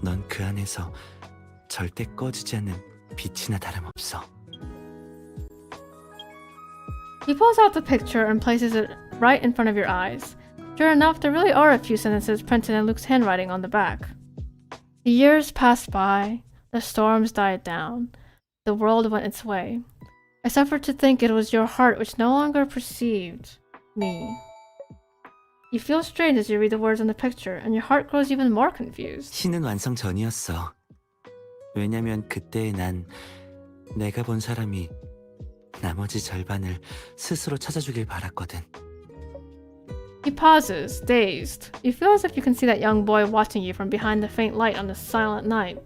넌 그 안에서 절대 꺼지지 않는 빛이나 다름없어.
He pulls out the picture and places it right in front of your eyes. Sure enough, there really are a few sentences printed in Luke's handwriting on the back. The years passed by, the storms died down, the world went its way. I suffered to think it was your heart which no longer perceived me. You feel strange as you read the words on the picture, and your heart grows even more confused.
시는 완성 전이었어. 왜냐면 그때 난 내가 본 사람이 나머지 절반을 스스로 찾아주길 바랐거든.
He pauses, dazed. You feel as if you can see that young boy watching you from behind the faint light on this silent night.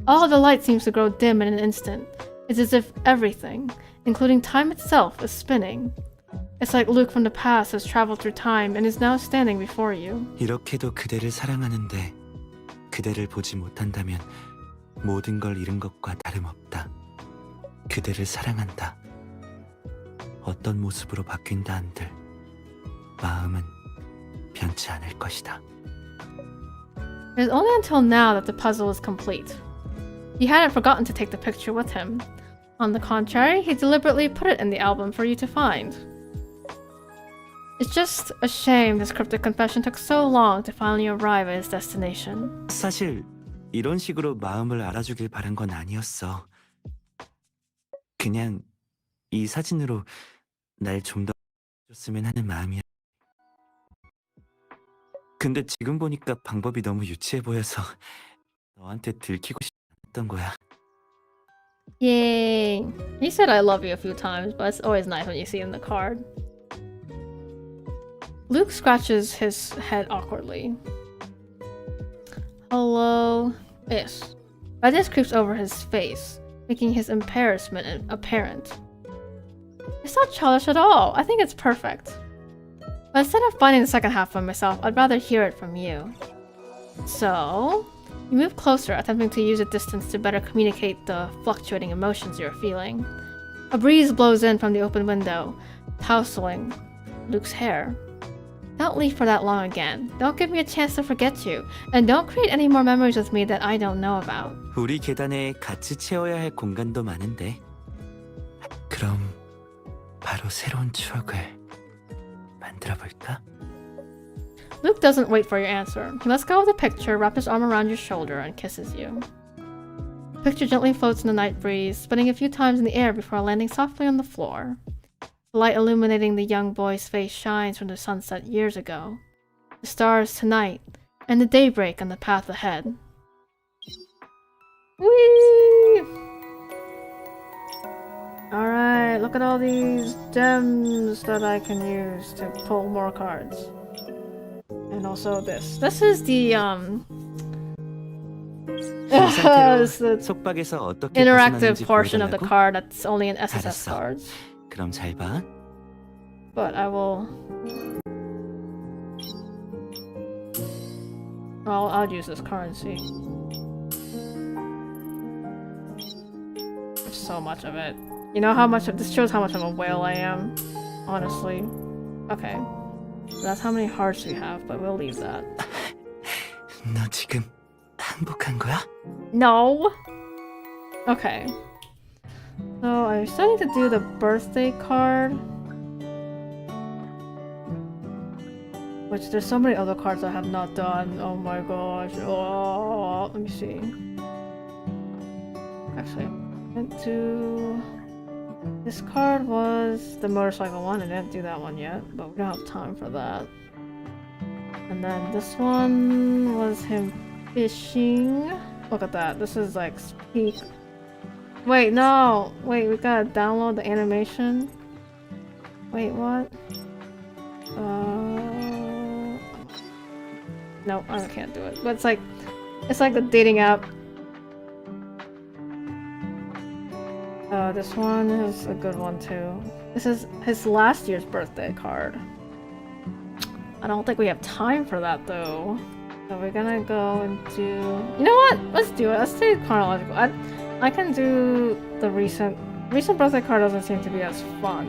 All the light seems to grow dim in an instant. It's as if everything, including time itself, is spinning. It's like Luke from the past has traveled through time and is now standing before you.
이렇게도 그대를 사랑하는데 그대를 보지 못한다면 모든 걸 잃은 것과 다름없다. 그대를 사랑한다. 어떤 모습으로 바뀐다 한들 마음은 변치 않을 것이다.
It was only until now that the puzzle was complete. He hadn't forgotten to take the picture with him. On the contrary, he deliberately put it in the album for you to find. It's just a shame this cryptic confession took so long to finally arrive at its destination.
사실 이런 식으로 마음을 알아주길 바란 건 아니었어. 그냥 이 사진으로 날 좀 더 줬으면 하는 마음이야. 근데 지금 보니까 방법이 너무 유치해 보여서 너한테 들키고 싶지 않았던 거야.
Yay! He said I love you a few times, but it's always nice when you see it in the card. Luke scratches his head awkwardly. Hello? Ish. Redness creeps over his face, making his embarrassment apparent. It's not childish at all. I think it's perfect. But instead of finding the second half for myself, I'd rather hear it from you. So, you move closer, attempting to use a distance to better communicate the fluctuating emotions you're feeling. A breeze blows in from the open window, tousling Luke's hair. Don't leave for that long again. Don't give me a chance to forget you. And don't create any more memories with me that I don't know about.
우리 계단에 같이 채워야 할 공간도 많은데. 그럼 바로 새로운 추억을 만들어 볼까?
Luke doesn't wait for your answer. He lets go of the picture, wraps his arm around your shoulder, and kisses you. The picture gently floats in the night breeze, spinning a few times in the air before landing softly on the floor. The light illuminating the young boy's face shines from the sunset years ago, the stars tonight, and the daybreak on the path ahead. Whee! Alright, look at all these gems that I can use to pull more cards. And also this. This is the
이 상태로
it's the
속박에서 어떻게
interactive
벗어나는지
portion of the
보여달라고?
card that's only in SSS
알았어.
cards.
그럼 잘 봐.
But I will... I'll use this currency. There's so much of it. You know how much of this shows how much of a whale I am, honestly. Okay. That's how many hearts we have, but we'll leave that.
너 지금 항복한 거야?
No! Okay. So I'm starting to do the birthday card. Which there's so many other cards I have not done. Oh my gosh. Oh, let me see. Actually, I went to... This card was the motorcycle one. I didn't do that one yet, but we don't have time for that. And then this one was him fishing. Look at that. This is like peak. Wait, no! Wait, we gotta download the animation. Wait, what? No, I can't do it. But it's like the dating app. This one is a good one too. This is his last year's birthday card. I don't think we have time for that though. So we're gonna go and do... You know what? Let's do it. Let's do chronological. I can do the recent birthday card doesn't seem to be as fun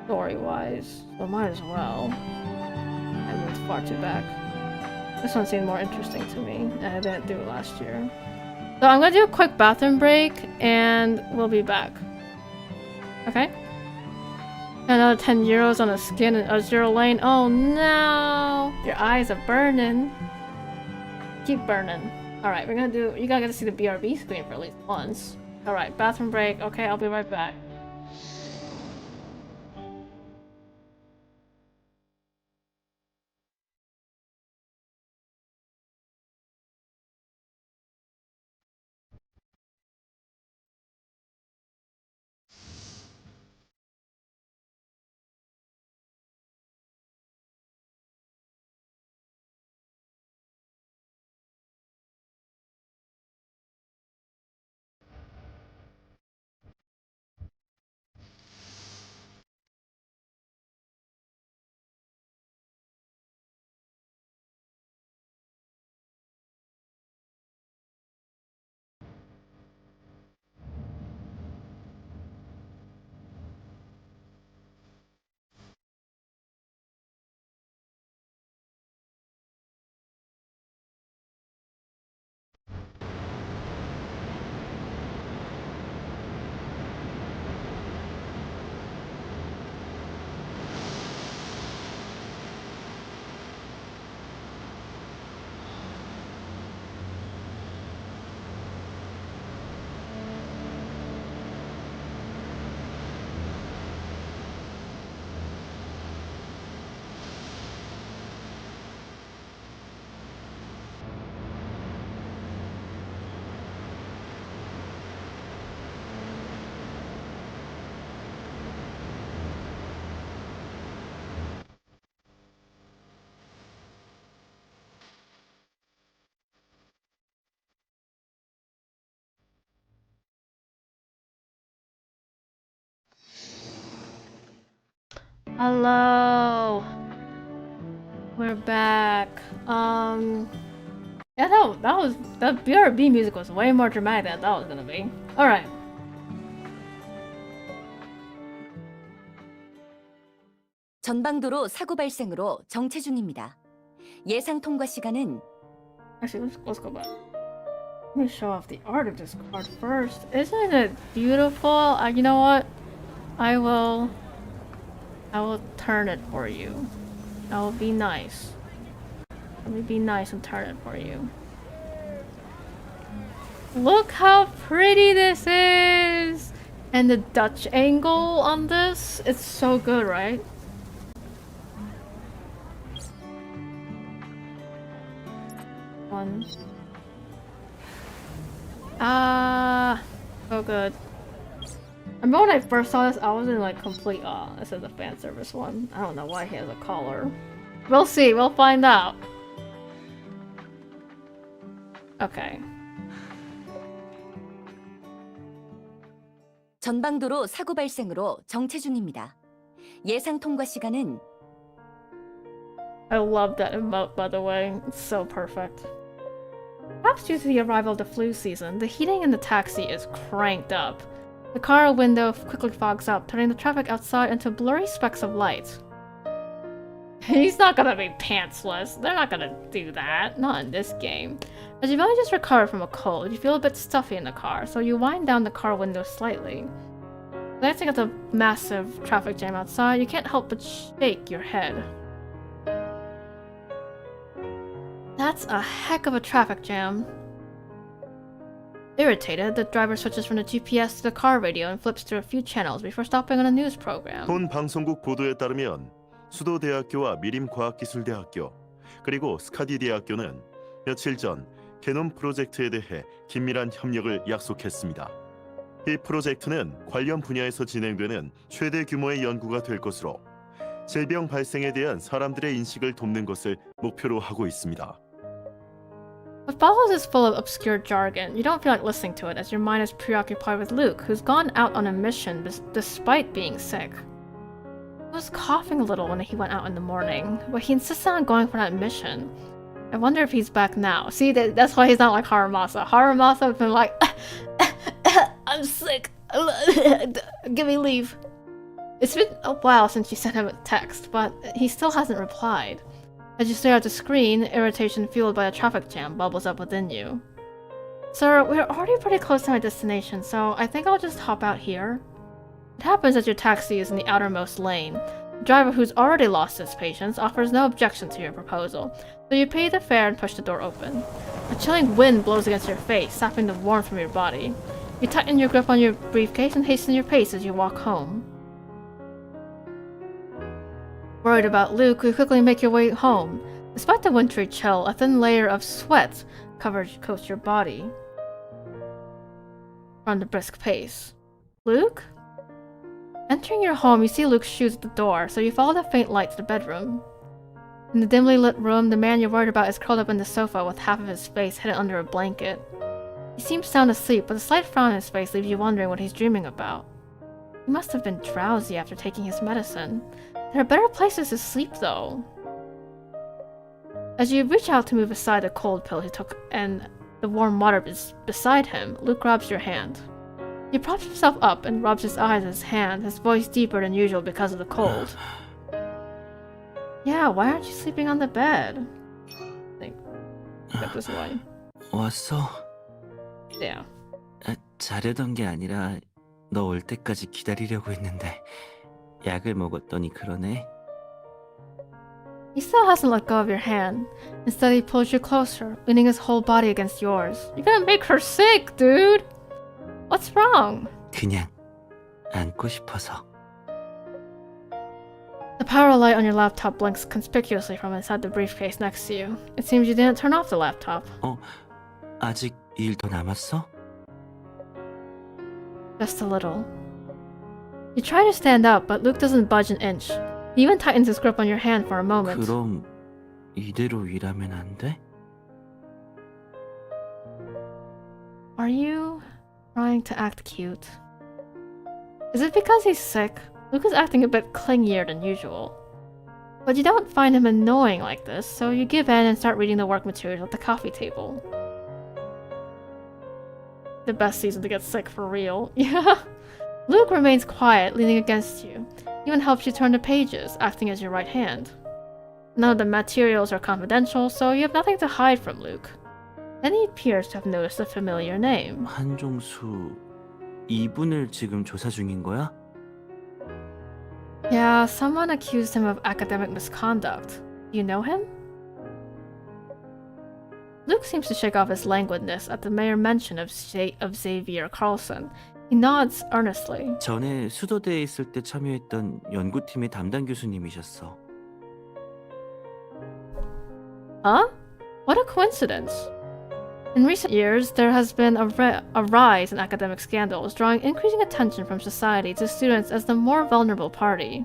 story-wise, so might as well. I moved far too back. This one seemed more interesting to me, and I didn't do it last year. So I'm gonna do a quick bathroom break, and we'll be back. Okay? Another 10 euros on a skin in Azure Lane. Oh no! Your eyes are burning. Keep burning. Alright, we're gonna do... You gotta get to see the BRB screen for at least once. Alright, bathroom break. Okay, I'll be right back. Hello. We're back. Yeah, that BRB music was way more dramatic than I thought it was gonna be. Alright.
전방도로 사고 발생으로 정체 중입니다. 예상 통과 시간은
Actually, let's go back. Let me show off the art of this card first. Isn't it beautiful? You know what? I will turn it for you. I will be nice. Let me be nice and turn it for you. Look how pretty this is! And the Dutch angle on this, it's so good, right? One. So good. I remember when I first saw this, I was in like complete awe. This is a fan service one. I don't know why he has a collar. We'll see, we'll find out. Okay.
전방도로 사고 발생으로 정체 중입니다. 예상 통과 시간은
I love that emote, by the way. It's so perfect. Perhaps due to the arrival of the flu season, the heating in the taxi is cranked up. The car window quickly fogs up, turning the traffic outside into blurry specks of light. He's not gonna be pantsless. They're not gonna do that. Not in this game. As you've only just recovered from a cold, you feel a bit stuffy in the car, so you wind down the car window slightly. Glancing at the massive traffic jam outside, you can't help but shake your head. That's a heck of a traffic jam. Irritated, the driver switches from the GPS to the car radio and flips through a few channels before stopping on a news program.
본 방송국 보도에 따르면 수도대학교와 미림과학기술대학교 그리고 스카디대학교는 며칠 전 게놈 프로젝트에 대해 긴밀한 협력을 약속했습니다. 이 프로젝트는 관련 분야에서 진행되는 최대 규모의 연구가 될 것으로 질병 발생에 대한 사람들의 인식을 돕는 것을 목표로 하고 있습니다.
What follows is full of obscure jargon. You don't feel like listening to it as your mind is preoccupied with Luke, who's gone out on a mission despite being sick. He was coughing a little when he went out in the morning, but he insisted on going for that mission. I wonder if he's back now. See, that's why he's not like Haramasa. Haramasa has been like, I'm sick. Give me leave. It's been a while since you sent him a text, but he still hasn't replied. As you stare at the screen, irritation fueled by a traffic jam bubbles up within you. Sir, we're already pretty close to my destination, so I think I'll just hop out here. It happens that your taxi is in the outermost lane. The driver, who's already lost his patience, offers no objection to your proposal, so you pay the fare and push the door open. A chilling wind blows against your face, sapping the warmth from your body. You tighten your grip on your briefcase and hasten your pace as you walk home. Worried about Luke, you quickly make your way home. Despite the wintry chill, a thin layer of sweat coats your body. Run the brisk pace. Luke? Entering your home, you see Luke's shoes at the door, so you follow the faint light to the bedroom. In the dimly lit room, the man you're worried about is curled up in the sofa with half of his face hidden under a blanket. He seems sound asleep, but the slight frown on his face leaves you wondering what he's dreaming about. He must have been drowsy after taking his medicine. There are better places to sleep, though. As you reach out to move aside the cold pill he took and the warm water is beside him, Luke grabs your hand. He props himself up and rubs his eyes with his hand, his voice deeper than usual because of the cold. Yeah, why aren't you sleeping on the bed? I think that this way.
왔어?
Yeah.
자려던 게 아니라 너 올 때까지 기다리려고 했는데 약을 먹었더니 그러네.
He still hasn't let go of your hand. Instead, he pulls you closer, leaning his whole body against yours. You're gonna make her sick, dude! What's wrong?
그냥 안고 싶어서.
The power light on your laptop blinks conspicuously from inside the briefcase next to you. It seems you didn't turn off the laptop.
아직 일 더 남았어?
Just a little. You try to stand up, but Luke doesn't budge an inch. He even tightens his grip on your hand for a moment.
그럼 이대로 일하면 안 돼?
Are you trying to act cute? Is it because he's sick? Luke is acting a bit clingier than usual. But you don't find him annoying like this, so you give in and start reading the work material at the coffee table. The best season to get sick for real. Yeah. Luke remains quiet, leaning against you. He even helps you turn the pages, acting as your right hand. None of the materials are confidential, so you have nothing to hide from Luke. Then he appears to have noticed a familiar name.
한종수, 이분을 지금 조사 중인 거야?
Yeah, someone accused him of academic misconduct. You know him? Luke seems to shake off his languidness at the mere mention of Xavier Carlson. He nods earnestly.
전에 수도대에 있을 때 참여했던 연구팀의 담당 교수님이셨어.
Huh? What a coincidence. In recent years, there has been a rise in academic scandals, drawing increasing attention from society to students as the more vulnerable party.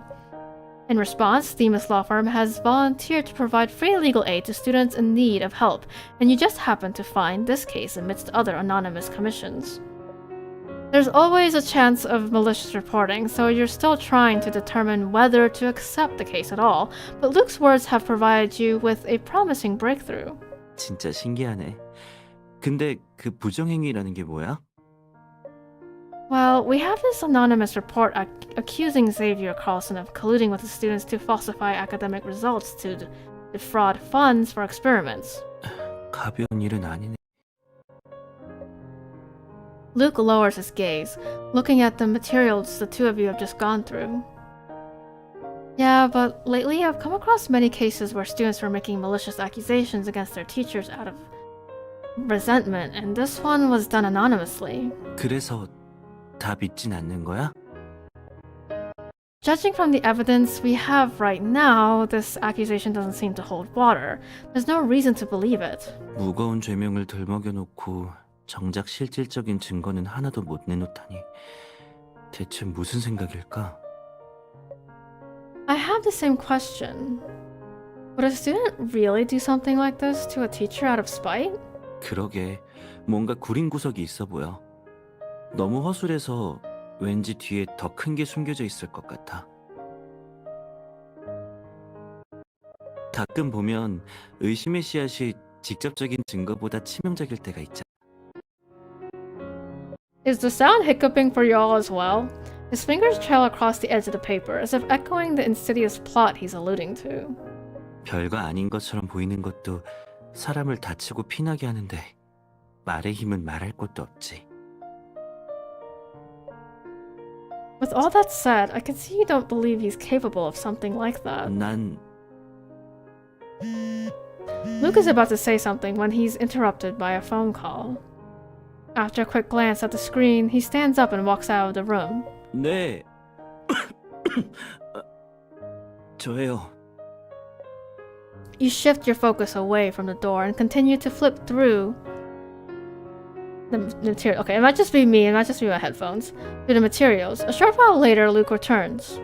In response, Themis law firm has volunteered to provide free legal aid to students in need of help, and you just happen to find this case amidst other anonymous commissions. There's always a chance of malicious reporting, so you're still trying to determine whether to accept the case at all, but Luke's words have provided you with a promising breakthrough.
진짜 신기하네. 근데 그 부정행위라는 게 뭐야?
Well, we have this anonymous report accusing Xavier Carlson of colluding with the students to falsify academic results to defraud funds for experiments.
가벼운 일은 아니네.
Luke lowers his gaze, looking at the materials the two of you have just gone through. Yeah, but lately I've come across many cases where students were making malicious accusations against their teachers out of resentment, and this one was done anonymously.
그래서 다 믿진 않는 거야?
Judging from the evidence we have right now, this accusation doesn't seem to hold water. There's no reason to believe it.
무거운 죄명을 들먹여놓고 정작 실질적인 증거는 하나도 못 내놓다니 대체 무슨 생각일까?
I have the same question. Would a student really do something like this to a teacher out of spite?
그러게 뭔가 구린 구석이 있어 보여. 너무 허술해서 왠지 뒤에 더 큰 게 숨겨져 있을 것 같아. 가끔 보면 의심의 씨앗이 직접적인 증거보다 치명적일 때가 있잖아.
Is the sound hiccuping for y'all as well? His fingers trail across the edge of the paper, as if echoing the insidious plot he's alluding to.
별거 아닌 것처럼 보이는 것도 사람을 다치고 피나게 하는데 말의 힘은 말할 것도 없지.
With all that said, I can see you don't believe he's capable of something like that.
난
Luke is about to say something when he's interrupted by a phone call. After a quick glance at the screen, he stands up and walks out of the room.
네. 저예요.
You shift your focus away from the door and continue to flip through the material. Okay, it might just be me, it might just be my headphones. Through the materials. A short while later, Luke returns.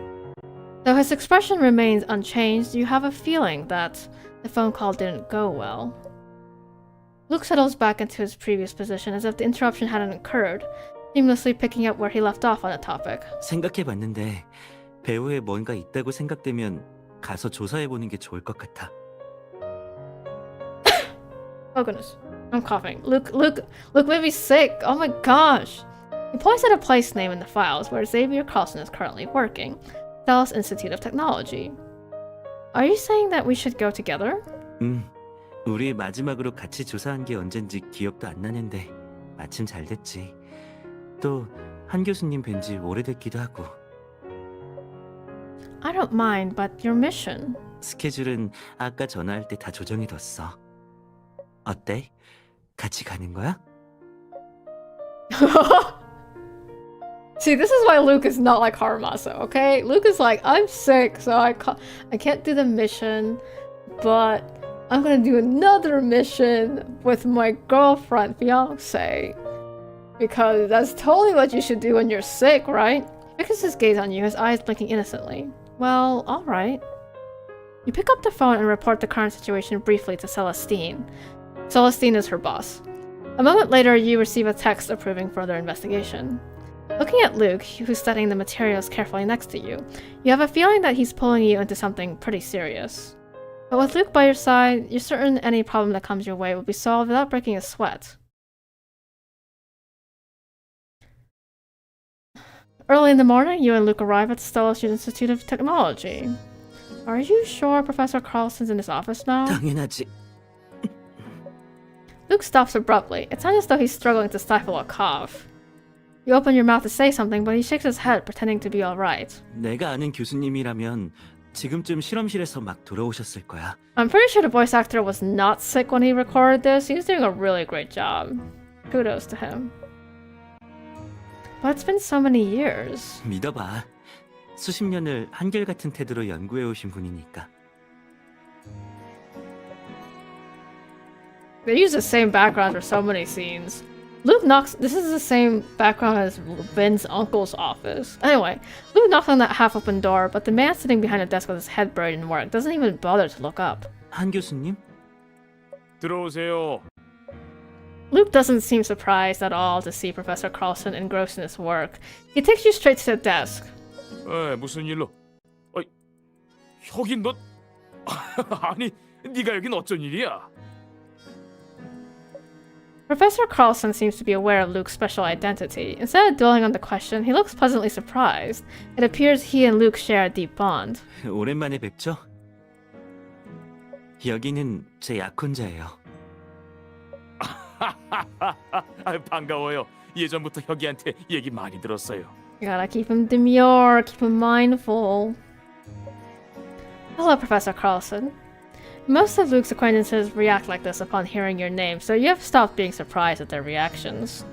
Though his expression remains unchanged, you have a feeling that the phone call didn't go well. Luke settles back into his previous position as if the interruption hadn't occurred, seamlessly picking up where he left off on the topic.
생각해봤는데 배우에 뭔가 있다고 생각되면 가서 조사해보는 게 좋을 것 같아.
Oh goodness, I'm coughing. Luke made me sick. Oh my gosh. He points at a place name in the files where Xavier Carlson is currently working, Dallas Institute of Technology. Are you saying that we should go together?
우리 마지막으로 같이 조사한 게 언젠지 기억도 안 나는데 마침 잘 됐지. 또 한 교수님 뵌지 오래됐기도 하고.
I don't mind, but your mission.
스케줄은 아까 전화할 때 다 조정해뒀어. 어때? 같이 가는 거야?
See, this is why Luke is not like Haramasa, okay? Luke is like, I'm sick, so I can't do the mission, but I'm gonna do another mission with my girlfriend, fiance. Because that's totally what you should do when you're sick, right? He fixes his gaze on you, his eyes blinking innocently. Well, alright. You pick up the phone and report the current situation briefly to Celestine. Celestine is her boss. A moment later, you receive a text approving further investigation. Looking at Luke, who's studying the materials carefully next to you, you have a feeling that he's pulling you into something pretty serious. But with Luke by your side, you're certain any problem that comes your way will be solved without breaking a sweat. Early in the morning, you and Luke arrive at the Stellus Institute of Technology. Are you sure Professor Carlson's in his office now?
당연하지.
Luke stops abruptly. It sounds as though he's struggling to stifle a cough. You open your mouth to say something, but he shakes his head, pretending to be alright.
내가 아는 교수님이라면 지금쯤 실험실에서 막 돌아오셨을 거야.
I'm pretty sure the voice actor was not sick when he recorded this. He's doing a really great job. Kudos to him. But it's been so many years.
믿어봐. 수십 년을 한결같은 태도로 연구해 오신 분이니까.
They use the same background for so many scenes. Luke knocks. This is the same background as Ben's uncle's office. Anyway, Luke knocks on that half-open door, but the man sitting behind the desk with his head buried in work doesn't even bother to look up.
한 교수님?
들어오세요.
Luke doesn't seem surprised at all to see Professor Carlson engrossed in his work. He takes you straight to the desk.
무슨 일로? 여긴 너? 아니, 네가 여긴 어쩐 일이야?
Professor Carlson seems to be aware of Luke's special identity. Instead of dwelling on the question, he looks pleasantly surprised. It appears he and Luke share a deep bond.
오랜만에 뵙죠? 여기는 제 약혼자예요.
반가워요. 예전부터 혁이한테 얘기 많이 들었어요.
You gotta keep him demure, keep him mindful. Hello, Professor Carlson. Most of Luke's acquaintances react like this upon hearing your name, so you have stopped being surprised at their reactions.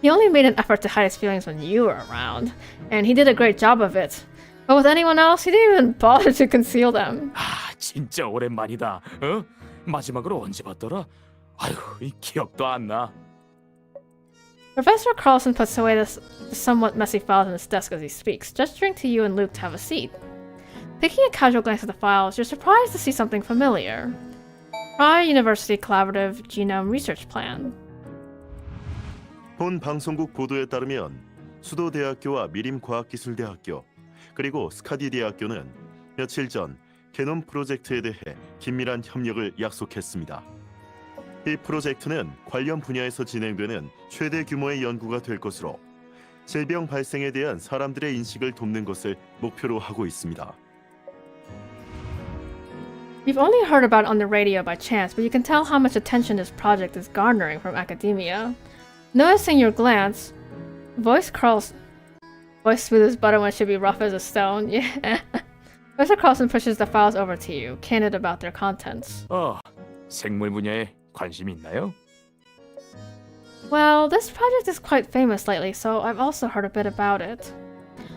He only made an effort to hide his feelings when you were around, and he did a great job of it. But with anyone else, he didn't even bother to conceal them.
진짜 오랜만이다. 어? 마지막으로 언제 봤더라? 아유, 이 기억도 안 나.
Professor Carlson puts away the somewhat messy files on his desk as he speaks, gesturing to you and Luke to have a seat. Taking a casual glance at the files, you're surprised to see something familiar. Tri University Collaborative Genome Research Plan.
본 방송국 보도에 따르면 수도대학교와 미림과학기술대학교 그리고 스카디대학교는 며칠 전 게놈 프로젝트에 대해 긴밀한 협력을 약속했습니다. 이 프로젝트는 관련 분야에서 진행되는 최대 규모의 연구가 될 것으로 질병 발생에 대한 사람들의 인식을 돕는 것을 목표로 하고 있습니다.
You've only heard about it on the radio by chance, but you can tell how much attention this project is garnering from academia. Noticing your glance, voice smooth as butter when it should be rough as a stone. Yeah. Professor Carlson pushes the files over to you, candid about their contents.
생물 분야에 관심이 있나요?
Well, this project is quite famous lately, so I've also heard a bit about it.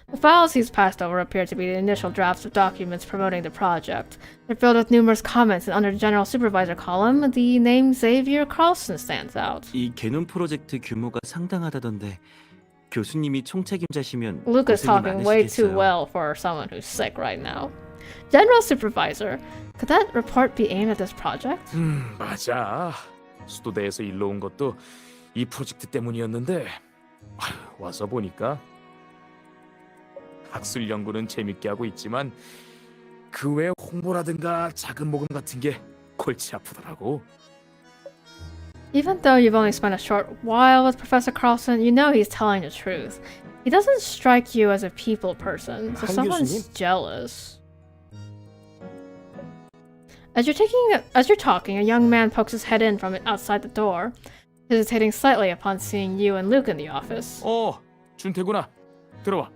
The files he's passed over appear to be the initial drafts of documents promoting the project. They're filled with numerous comments, and under the General Supervisor column, the name Xavier Carlson stands out.
이 게놈 프로젝트 규모가 상당하다던데 교수님이 총책임자시면
Luke is
고생이
talking way too
많으시겠어요.
well for someone who's sick right now. General Supervisor, could that report be aimed at this project?
맞아. 수도대에서 일로 온 것도 이 프로젝트 때문이었는데 와서 보니까 학술 연구는 재밌게 하고 있지만 그 외 홍보라든가 작은 모금 같은 게 골치 아프더라고.
Even though you've only spent a short while with Professor Carlson, you know he's telling the truth. He doesn't strike you as a people person, so
한
someone's
교수님?
jealous. As you're talking, a young man pokes his head in from outside the door, hesitating slightly upon seeing you and Luke in the office.
준태구나. 들어와.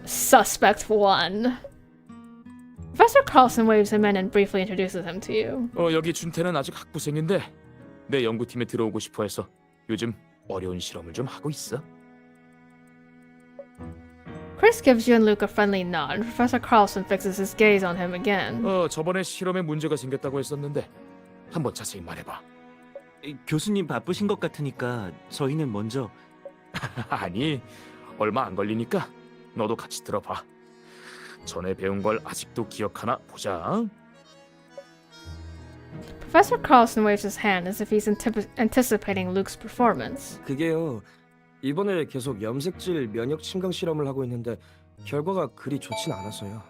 Suspect 1. Professor Carlson waves him in and briefly introduces him to you.
여기 준태는 아직 학부생인데 내 연구팀에 들어오고 싶어 해서 요즘 어려운 실험을 좀 하고 있어.
Chris gives you and Luke a friendly nod, and Professor Carlson fixes his gaze on him again.
저번에 실험에 문제가 생겼다고 했었는데 한번 자세히 말해봐.
교수님 바쁘신 것 같으니까 저희는 먼저.
아니, 얼마 안 걸리니까 너도 같이 들어봐. 전에 배운 걸 아직도 기억하나 보자.
Professor Carlson waves his hand as if he's anticipating Luke's performance.
그게요.
이번에 계속 염색질 면역 침강 실험을 하고 있는데 결과가 그리 좋진 않아서요.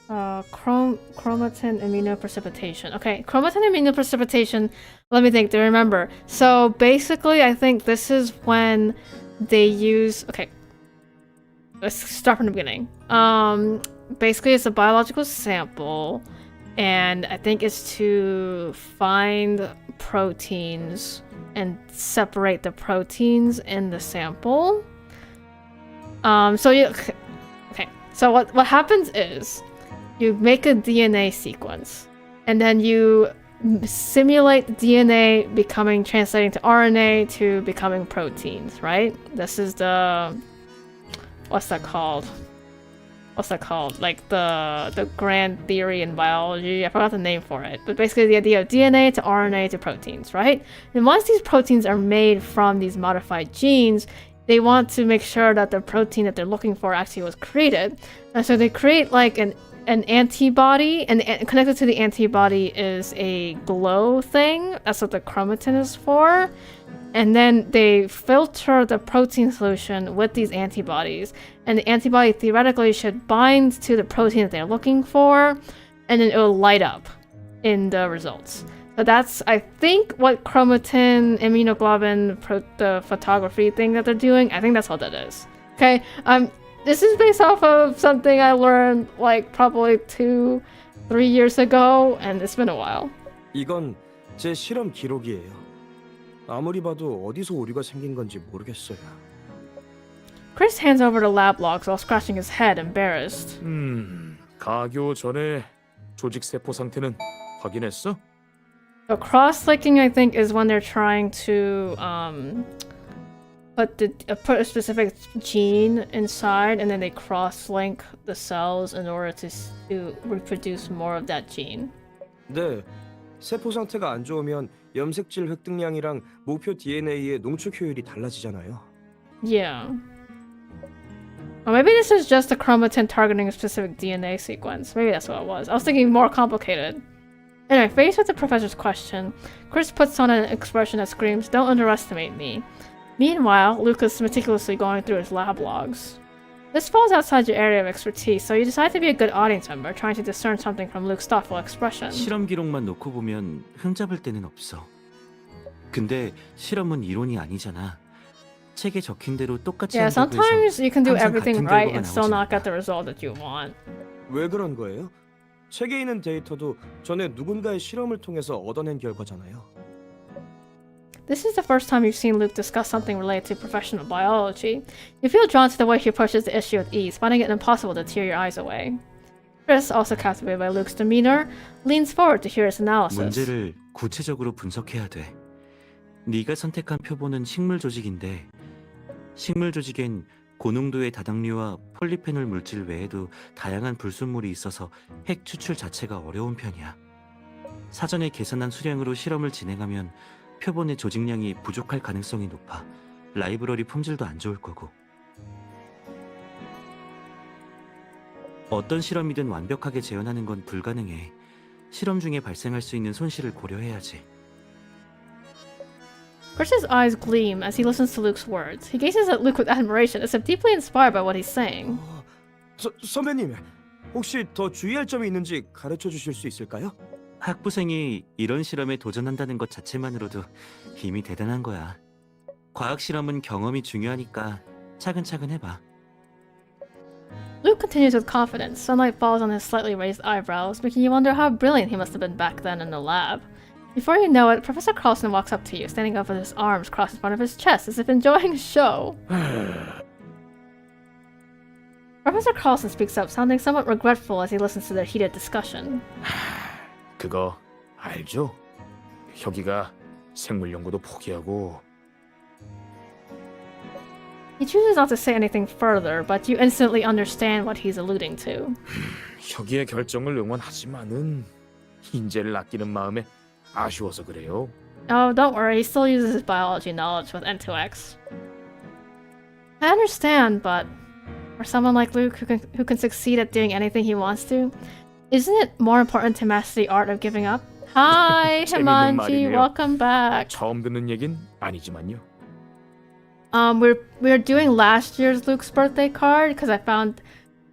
Chromatin immunoprecipitation. Okay, chromatin immunoprecipitation. Let me think to remember. So basically, I think this is when they use. Okay, let's start from the beginning. Basically, it's a biological sample, and I think it's to find proteins and separate the proteins in the sample. So what happens is you make a DNA sequence, and then you simulate the DNA translating to RNA to becoming proteins, right? This is the what's that called? Like the grand theory in biology. I forgot the name for it. But basically the idea of DNA to RNA to proteins, right? And once these proteins are made from these modified genes, they want to make sure that the protein that they're looking for actually was created. And so they create like an antibody, and connected to the antibody is a glow thing. That's what the chromatin is for. And then they filter the protein solution with these antibodies. And the antibody theoretically should bind to the protein that they're looking for, and then it will light up in the results. So that's, I think, what chromatin, immunoglobulin, the photography thing that they're doing. I think that's what that is. Okay, this is based off of something I learned like probably 2-3 years ago, and it's been a while.
이건 제 실험 기록이에요. 아무리 봐도 어디서 오류가 생긴 건지 모르겠어요.
Chris hands over the lab logs while scratching his head, embarrassed.
가교 전에 조직 세포 상태는 확인했어?
So cross-linking, I think, is when they're trying to put a specific gene inside, and then they cross-link the cells in order to reproduce more of that gene.
네, 세포 상태가 안 좋으면 염색질 획득량이랑 목표 DNA의 농축 효율이 달라지잖아요.
Yeah. Or maybe this is just a chromatin targeting a specific DNA sequence. Maybe that's what it was. I was thinking more complicated. Anyway, faced with the professor's question, Chris puts on an expression that screams, "Don't underestimate me." Meanwhile, Luke is meticulously going through his lab logs. This falls outside your area of expertise, so you decide to be a good audience member, trying to discern something from Luke's thoughtful expression.
실험 기록만 놓고 보면 흠잡을 데는 없어. 근데 실험은 이론이 아니잖아. 책에 적힌 대로 똑같이
Yeah,
한다고
sometimes
해서
you can do
항상
everything
같은
right
결과가
and still
나오진
not get
않아.
the result that you want.
왜 그런 거예요? 책에 있는 데이터도 전에 누군가의 실험을 통해서 얻어낸 결과잖아요.
This is the first time you've seen Luke discuss something related to professional biology. You feel drawn to the way he approaches the issue with ease, finding it impossible to tear your eyes away. Chris, also captivated by Luke's demeanor, leans forward to hear his analysis.
문제를 구체적으로 분석해야 돼. 네가 선택한 표본은 식물 조직인데 식물 조직엔 고농도의 다당류와 폴리페놀 물질 외에도 다양한 불순물이 있어서 핵 추출 자체가 어려운 편이야. 사전에 계산한 수량으로 실험을 진행하면 표본의 조직량이 부족할 가능성이 높아. 라이브러리 품질도 안 좋을 거고. 어떤 실험이든 완벽하게 재현하는 건 불가능해. 실험 중에 발생할 수 있는 손실을 고려해야지.
Chris's eyes gleam as he listens to Luke's words. He gazes at Luke with admiration, as if deeply inspired by what he's saying.
선배님, 혹시 더 주의할 점이 있는지 가르쳐 주실 수 있을까요?
학부생이 이런 실험에 도전한다는 것 자체만으로도 이미 대단한 거야. 과학 실험은 경험이 중요하니까 차근차근 해봐.
Luke continues with confidence. Sunlight falls on his slightly raised eyebrows, making you wonder how brilliant he must have been back then in the lab. Before you know it, Professor Carlson walks up to you, standing up with his arms crossed in front of his chest, as if enjoying a show. Professor Carlson speaks up, sounding somewhat regretful as he listens to their heated discussion.
그거 알죠? 혁이가 생물 연구도 포기하고.
He chooses not to say anything further, but you instantly understand what he's alluding to.
혁이의 결정을 응원하지만은 인재를 아끼는 마음에 아쉬워서 그래요.
Oh, don't worry, he still uses his biology knowledge with N2X. I understand, but for someone like Luke who can succeed at doing anything he wants to, isn't it more important to master the art of giving up? Hi,
재밌는
Himanji,
말이네요.
welcome back.
처음 듣는 얘긴 아니지만요.
we're doing last year's Luke's birthday card because I found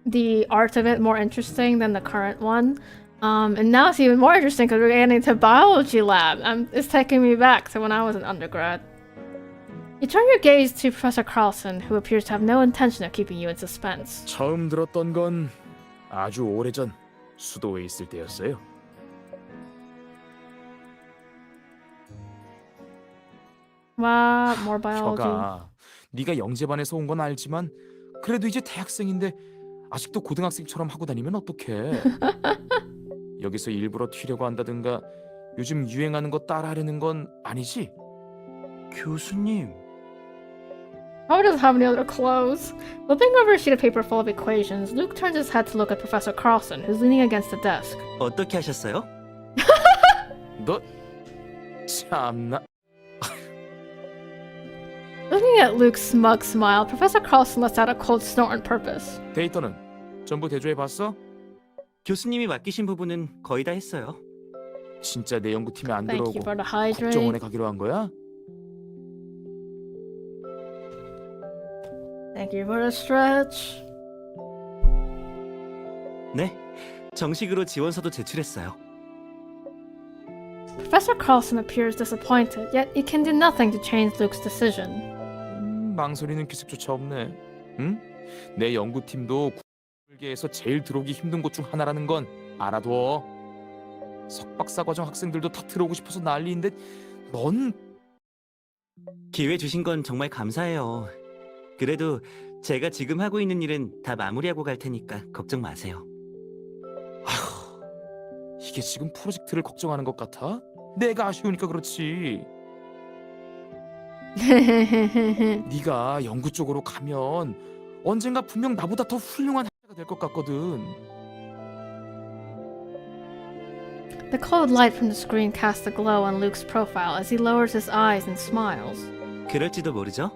the art of it more interesting than the current one. And now it's even more interesting because we're getting into biology lab. It's taking me back to when I was an undergrad. You turn your gaze to Professor Carlson, who appears to have no intention of keeping you in suspense.
처음 들었던 건 아주 오래전 수도에 있을 때였어요.
Wow, more biology.
혀가 네가 영재반에서 온 건 알지만 그래도 이제 대학생인데 아직도 고등학생처럼 하고 다니면 어떡해. 여기서 일부러 튀려고 한다든가 요즘 유행하는 거 따라하려는 건 아니지?
교수님.
Probably doesn't have any other clothes. Flipping over a sheet of paper full of equations, Luke turns his head to look at Professor Carlson, who's leaning against the desk.
어떻게 하셨어요?
너 참나.
Looking at Luke's smug smile, Professor Carlson lets out a cold snort on purpose.
데이터는 전부 대조해봤어?
교수님이 맡기신 부분은 거의 다 했어요.
진짜 내 연구팀에 안
Thank
들어오고
you for the hydrate.
국정원에 가기로 한 거야?
Thank you for the stretch.
네, 정식으로 지원서도 제출했어요.
Professor Carlson appears disappointed, yet he can do nothing to change Luke's decision.
망설이는 기색조차 없네. 응? 내 연구팀도 국계에서 제일 들어오기 힘든 곳 중 하나라는 건 알아둬. 석박사 과정 학생들도 다 들어오고 싶어서 난리인데 넌...
기회 주신 건 정말 감사해요. 그래도 제가 지금 하고 있는 일은 다 마무리하고 갈 테니까 걱정 마세요.
아휴, 이게 지금 프로젝트를 걱정하는 것 같아? 내가 아쉬우니까 그렇지. 네가 연구 쪽으로 가면 언젠가 분명 나보다 더 훌륭한 학자가 될 것 같거든.
The cold light from the screen casts a glow on Luke's profile as he lowers his eyes and smiles.
그럴지도 모르죠?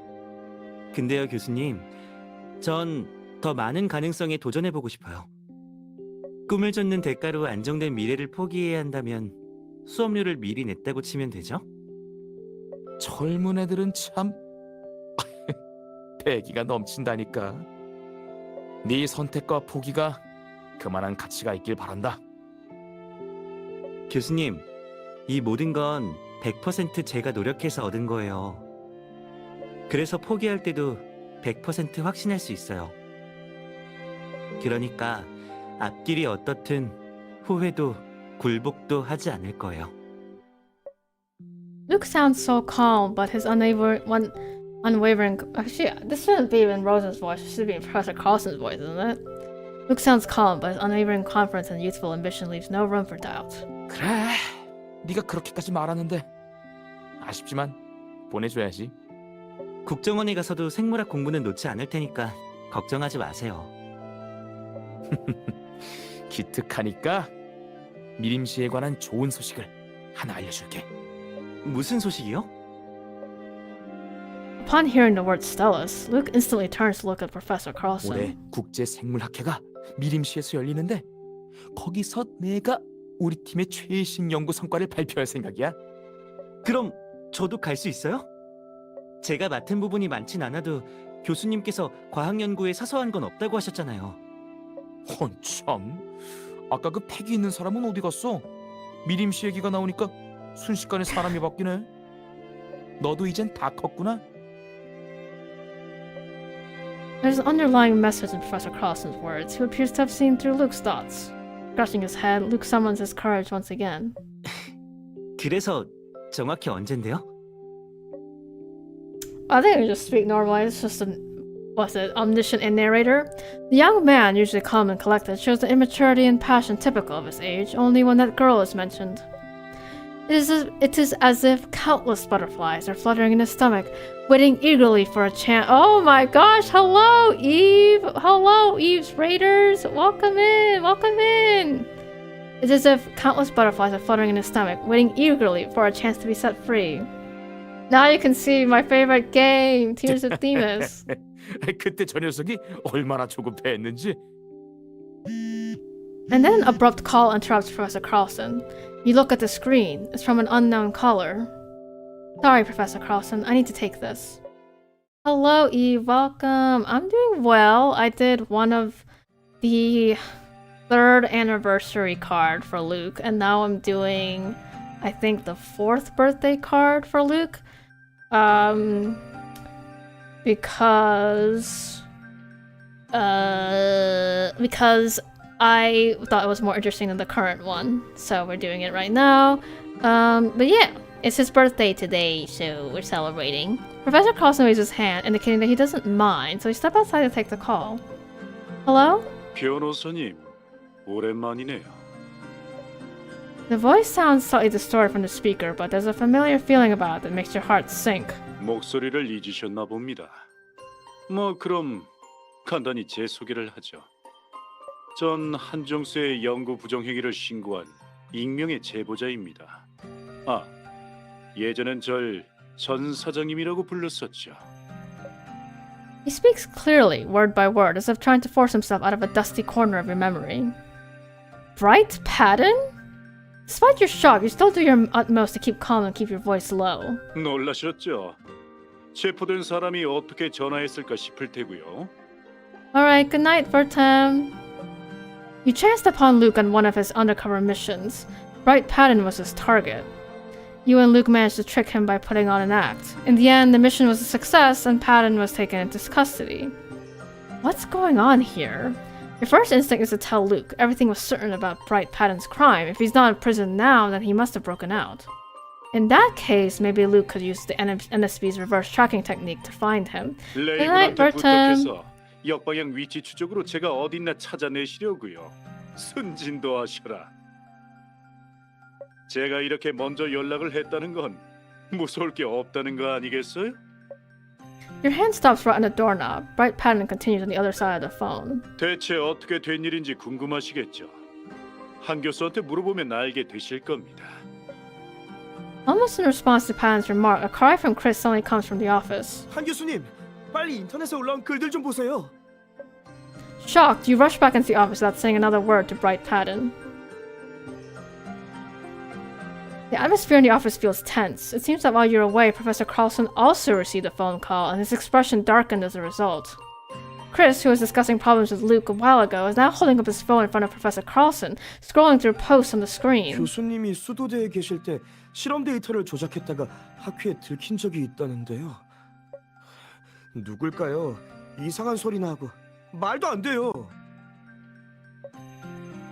근데요, 교수님. 전 더 많은 가능성에 도전해보고 싶어요. 꿈을 쫓는 대가로 안정된 미래를 포기해야 한다면 수업료를 미리 냈다고 치면 되죠?
젊은 애들은 참 패기가 넘친다니까. 네 선택과 포기가 그만한 가치가 있길 바란다.
교수님, 이 모든 건 100% 제가 노력해서 얻은 거예요. 그래서 포기할 때도 100% 확신할 수 있어요. 그러니까 앞길이 어떻든 후회도 굴복도 하지 않을 거예요.
Luke sounds so calm, but his unwavering. Actually, this shouldn't be in Rose's voice. It should be in Professor Carlson's voice, isn't it? Luke sounds calm, but his unwavering confidence and youthful ambition leaves no room for doubt.
그래, 네가 그렇게까지 말하는데 아쉽지만 보내줘야지.
국정원에 가서도 생물학 공부는 놓지 않을 테니까 걱정하지 마세요.
기특하니까 미림시에 관한 좋은 소식을 하나 알려줄게.
무슨 소식이요?
Upon hearing the word Stellus, Luke instantly turns to look at Professor
올해
Carlson.
국제생물학회가 미림시에서 열리는데 거기서 내가 우리 팀의 최신 연구 성과를 발표할 생각이야.
그럼 저도 갈 수 있어요? 제가 맡은 부분이 많진 않아도 교수님께서 과학 연구에 사소한 건 없다고 하셨잖아요.
참, 아까 그 패기 있는 사람은 어디 갔어? 미림시 얘기가 나오니까 순식간에 사람이 바뀌네. 너도 이젠 다 컸구나.
There's an underlying message in Professor Carlson's words, who appears to have seen through Luke's thoughts. Scratching his head, Luke summons his courage once again.
그래서 정확히 언젠데요?
I think we just speak normally. It's just omniscient and narrator. The young man, usually calm and collected, shows the immaturity and passion typical of his age, only when that girl is mentioned. It is as if countless butterflies are fluttering in his stomach, waiting eagerly for a chance. Oh my gosh! Hello, Eve! Hello, Eve's Raiders! Welcome in! Welcome in! It's as if countless butterflies are fluttering in his stomach, waiting eagerly for a chance to be set free. Now you can see my favorite game, Tears of Themis.
그때 저 녀석이 얼마나 조급해했는지.
And then an abrupt call interrupts Professor Carlson. You look at the screen. It's from an unknown caller. Sorry, Professor Carlson. I need to take this. Hello, Eve. Welcome. I'm doing well. I did one of the 3rd anniversary card for Luke, and now I'm doing, I think, the 4th birthday card for Luke. Because I thought it was more interesting than the current one, so we're doing it right now. But yeah, it's his birthday today, so we're celebrating. Professor Carlson raised his hand, indicating that he doesn't mind, so he stepped outside to take the call. Hello?
변호사님, 오랜만이네요.
The voice sounds slightly distorted from the speaker, but there's a familiar feeling about it that makes your heart sink.
목소리를 잊으셨나 봅니다. 뭐 그럼 간단히 제 소개를 하죠. 전 한정수의 연구 부정행위를 신고한 익명의 제보자입니다. 아, 예전엔 절 전 사장님이라고 불렀었죠.
He speaks clearly, word by word, as if trying to force himself out of a dusty corner of your memory. Bright Patton? Despite your shock, you still do your utmost to keep calm and keep your voice low.
놀라셨죠? 체포된 사람이 어떻게 전화했을까 싶을 테고요.
Alright, good night, Vertam. You chanced upon Luke on one of his undercover missions. Bright Patton was his target. You and Luke managed to trick him by putting on an act. In the end, the mission was a success and Patton was taken into custody. What's going on here? Your first instinct is to tell Luke everything was certain about Bright Patton's crime. If he's not in prison now, then he must have broken out. In that case, maybe Luke could use the NSB's reverse tracking technique to find him. Good night,
레이븐한테 부탁해서 역방향 위치 추적으로 제가 어딨나 찾아내시려고요. 순진도 하셔라. 제가 이렇게 먼저 연락을 했다는 건 무서울 게 없다는 거 아니겠어요?
Your hand stops right on the doorknob. Bright Patton continues on the other side of the phone.
대체 어떻게 된 일인지 궁금하시겠죠? 한 교수한테 물어보면 알게 되실 겁니다.
Almost in response to Patton's remark, a cry from Chris suddenly comes from the office.
한 교수님, 빨리 인터넷에 올라온 글들 좀 보세요.
Shocked, you rush back into the office without saying another word to Bright Patton. The atmosphere in the office feels tense. It seems that while you're away, Professor Carlson also received a phone call, and his expression darkened as a result. Chris, who was discussing problems with Luke a while ago, is now holding up his phone in front of Professor Carlson, scrolling through posts on the screen.
교수님이 수도대에 계실 때 실험 데이터를 조작했다가 학회에 들킨 적이 있다는데요. 누굴까요? 이상한 소리나 하고 말도 안 돼요.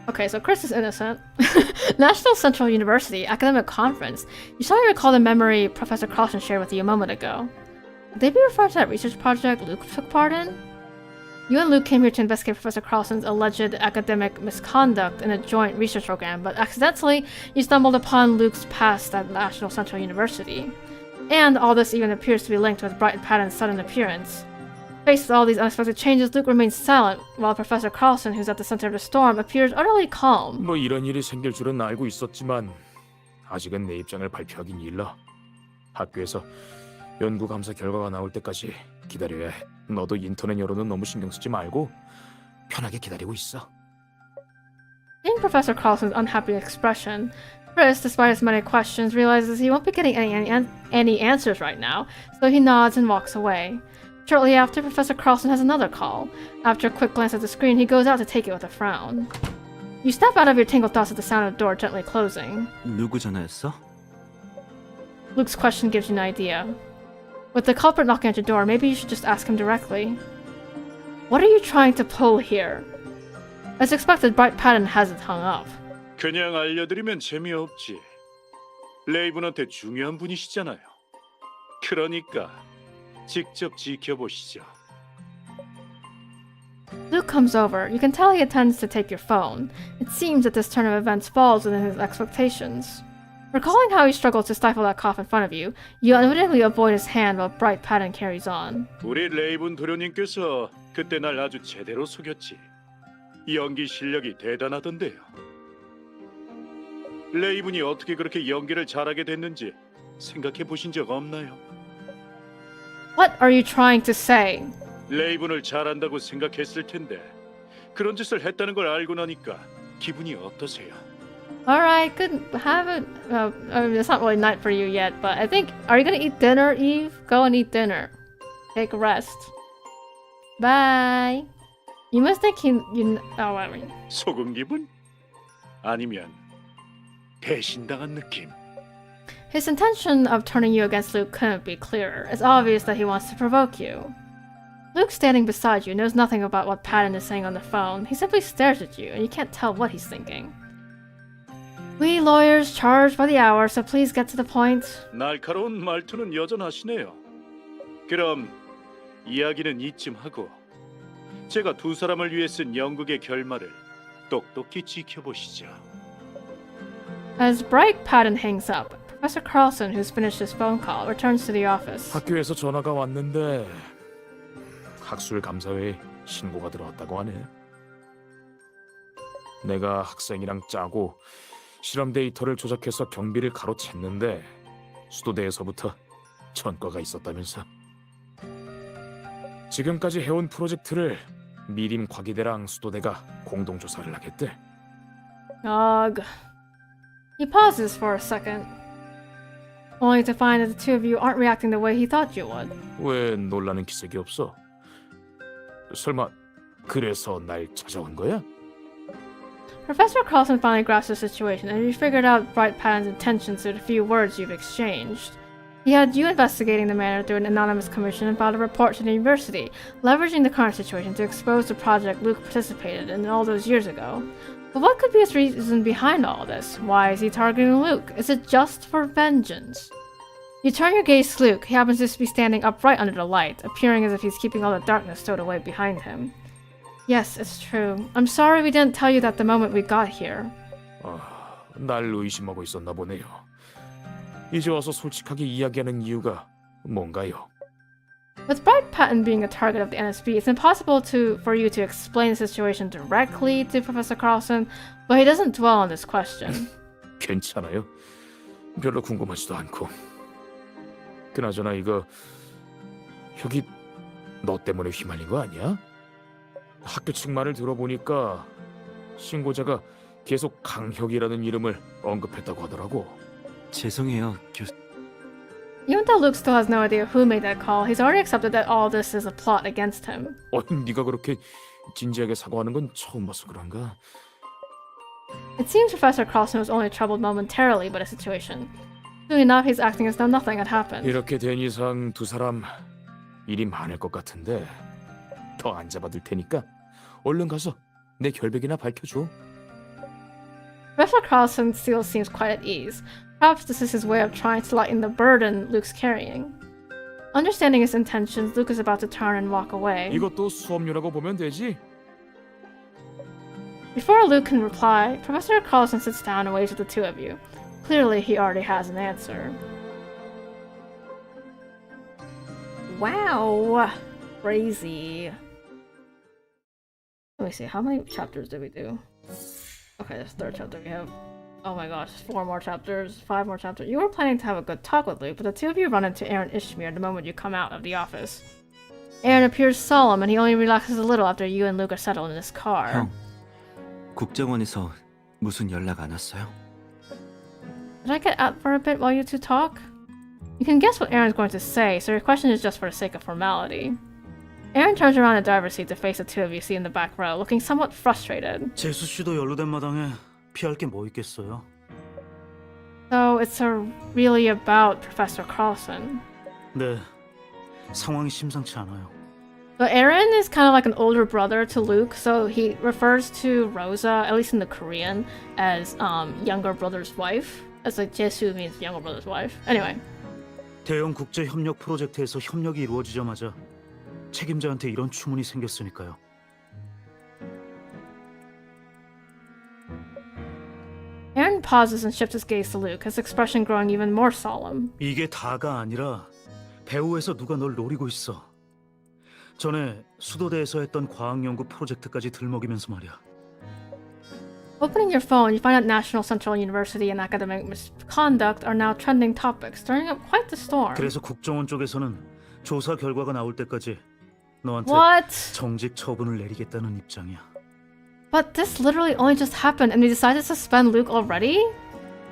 Okay, so Chris is innocent. National Central University Academic Conference. You suddenly recall the memory Professor Carlson shared with you a moment ago. Would they be referring to that research project Luke took part in? You and Luke came here to investigate Professor Carlson's alleged academic misconduct in a joint research program, but accidentally, you stumbled upon Luke's past at National Central University. And all this even appears to be linked with Bright Patton's sudden appearance. Faced with all these unexpected changes, Luke remains silent, while Professor Carlson, who's at the center of the storm, appears utterly calm.
뭐 이런 일이 생길 줄은 알고 있었지만 아직은 내 입장을 발표하긴 일러. 학교에서 연구 감사 결과가 나올 때까지 기다려야 해. 너도 인터넷 여론은 너무 신경 쓰지 말고 편하게 기다리고 있어.
Seeing Professor Carlson's unhappy expression, Chris, despite his many questions, realizes he won't be getting any answers right now, so he nods and walks away. Shortly after, Professor Carlson has another call. After a quick glance at the screen, he goes out to take it with a frown. You snap out of your tangled thoughts at the sound of the door gently closing.
누구 전화였어?
Luke's question gives you an idea. With the culprit knocking at your door, maybe you should just ask him directly. What are you trying to pull here? As expected, Bright Patton hasn't hung up.
그냥 알려드리면 재미없지. 레이븐한테 중요한 분이시잖아요. 그러니까 직접 지켜보시죠.
Luke comes over. You can tell he intends to take your phone. It seems that this turn of events falls within his expectations. Recalling how he struggled to stifle that cough in front of you, you unwittingly avoid his hand while Bright Patton carries on.
우리 레이븐 도련님께서 그때 날 아주 제대로 속였지. 연기 실력이 대단하던데요. 레이븐이 어떻게 그렇게 연기를 잘하게 됐는지 생각해 보신 적 없나요?
What are you trying to say?
레이븐을 잘한다고 생각했을 텐데 그런 짓을 했다는 걸 알고 나니까 기분이 어떠세요?
Alright, good. Have it. It's not really night for you yet, but I think. Are you gonna eat dinner, Eve? Go and eat dinner. Take a rest. Bye. You must think whatever.
속은 기분? 아니면 배신당한 느낌?
His intention of turning you against Luke couldn't be clearer. It's obvious that he wants to provoke you. Luke standing beside you knows nothing about what Patton is saying on the phone. He simply stares at you, and you can't tell what he's thinking. We lawyers charge by the hour, so please get to the point.
날카로운 말투는 여전하시네요. 그럼 이야기는 이쯤 하고 제가 두 사람을 위해 쓴 연극의 결말을 똑똑히 지켜보시죠.
As Bright Patton hangs up, Professor Carlson, who's finished his phone call, returns to the office.
학교에서 전화가 왔는데 학술 감사회에 신고가 들어왔다고 하네. 내가 학생이랑 짜고 실험 데이터를 조작해서 경비를 가로챘는데 수도대에서부터 전과가 있었다면서. 지금까지 해온 프로젝트를 미림 과기대랑 수도대가 공동 조사를 하겠대.
Ugh. He pauses for a second, only to find that the two of you aren't reacting the way he thought you would.
왜 놀라는 기색이 없어? 설마 그래서 날 찾아온 거야?
Professor Carlson finally grasps the situation, and you figured out Bright Patton's intentions through the few words you've exchanged. He had you investigating the matter through an anonymous commission and filed a report to the university, leveraging the current situation to expose the project Luke participated in all those years ago. But what could be his reason behind all this? Why is he targeting Luke? Is it just for vengeance? You turn your gaze to Luke. He happens to be standing upright under the light, appearing as if he's keeping all the darkness stowed away behind him. Yes, it's true. I'm sorry we didn't tell you that the moment we got here.
날 의심하고 있었나 보네요. 이제 와서 솔직하게 이야기하는 이유가 뭔가요?
With Bright Patton being a target of the NSB, it's impossible for you to explain the situation directly to Professor Carlson, but he doesn't dwell on this question.
괜찮아요. 별로 궁금하지도 않고. 그나저나 이거 혁이 너 때문에 휘말린 거 아니야? 학교 측 말을 들어보니까 신고자가 계속 강혁이라는 이름을 언급했다고 하더라고.
죄송해요,
Even though Luke still has no idea who made that call, he's already accepted that all this is a plot against him.
네가 그렇게 진지하게 사과하는 건 처음 봐서 그런가?
It seems Professor Carlson was only troubled momentarily by the situation. Soon enough, he's acting as though nothing had happened.
이렇게 된 이상 두 사람 일이 많을 것 같은데 더 안 잡아둘 테니까 얼른 가서 내 결백이나 밝혀줘.
Professor Carlson still seems quite at ease. Perhaps this is his way of trying to lighten the burden Luke's carrying. Understanding his intentions, Luke is about to turn and walk away.
이것도 수업료라고 보면 되지?
Before Luke can reply, Professor Carlson sits down and waves at the two of you. Clearly, he already has an answer. Wow! Crazy. Let me see, how many chapters did we do? Okay, this third chapter we have. Oh my gosh, 4 more chapters, 5 more chapters. You were planning to have a good talk with Luke, but the two of you run into Aaron Ishmir the moment you come out of the office. Aaron appears solemn, and he only relaxes a little after you and Luke are settled in his car.
형, 국정원에서 무슨 연락 안 왔어요?
Did I get out for a bit while you two talk? You can guess what Aaron's going to say, so your question is just for the sake of formality. Aaron turns around in the driver's seat to face the two of you see in the back row, looking somewhat frustrated.
재수 씨도 연루된 마당에 피할 게 뭐 있겠어요?
So it's really about Professor Carlson.
네, 상황이 심상치 않아요.
So Aaron is kind of like an older brother to Luke, so he refers to Rosa, at least in the Korean, as younger brother's wife. As like Jesu means younger brother's wife. Anyway.
대형 국제 협력 프로젝트에서 협력이 이루어지자마자 책임자한테 이런 추문이 생겼으니까요.
Aaron pauses and shifts his gaze to Luke, his expression growing even more solemn.
이게 다가 아니라 배후에서 누가 널 노리고 있어. 전에 수도대에서 했던 과학연구 프로젝트까지 들먹이면서 말이야.
Opening your phone, you find out National Central University and academic misconduct are now trending topics, stirring up quite the storm.
그래서 국정원 쪽에서는 조사 결과가 나올 때까지 너한테
What?
정직 처분을 내리겠다는 입장이야.
But this literally only just happened and they decided to suspend Luke already?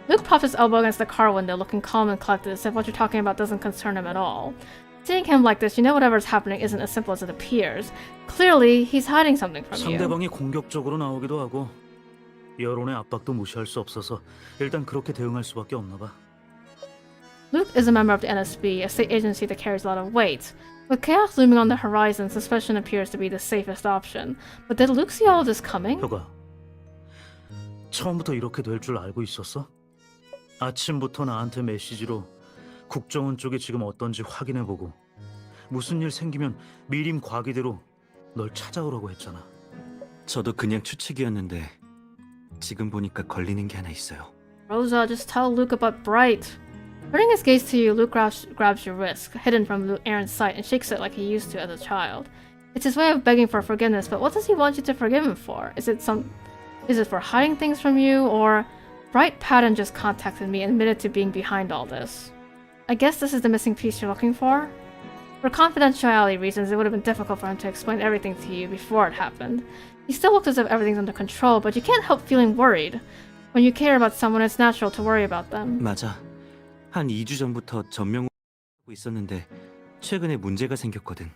Luke props his elbow against the car window, looking calm and collected, as if what you're talking about doesn't concern him at all. It seeing him like this, you know whatever's happening isn't as simple as it appears. Clearly, he's hiding something from you.
상대방이 공격적으로 나오기도 하고 여론의 압박도 무시할 수 없어서 일단 그렇게 대응할 수밖에 없나 봐.
Luke is a member of the NSB, a state agency that carries a lot of weight. With chaos looming on the horizon, suspicion appears to be the safest option. But did Luke see all of this coming?
효가, 처음부터 이렇게 될 줄 알고 있었어? 아침부터 나한테 메시지로 국정원 쪽이 지금 어떤지 확인해보고 무슨 일 생기면 미림 과기대로 널 찾아오라고 했잖아.
저도 그냥 추측이었는데 지금 보니까 걸리는 게 하나 있어요.
Rosa, just tell Luke about Bright. Turning his gaze to you, Luke grabs your wrist, hidden from Aaron's sight, and shakes it like he used to as a child. It's his way of begging for forgiveness, but what does he want you to forgive him for? Is it for hiding things from you, or Bright Patton just contacted me and admitted to being behind all this? I guess this is the missing piece you're looking for? For confidentiality reasons, it would have been difficult for him to explain everything to you before it happened. He still looked as if everything's under control, but you can't help feeling worried. When you care about someone, it's natural to worry about them.
맞아. 한 2주 전부터 전명을 하고 있었는데 최근에 문제가 생겼거든.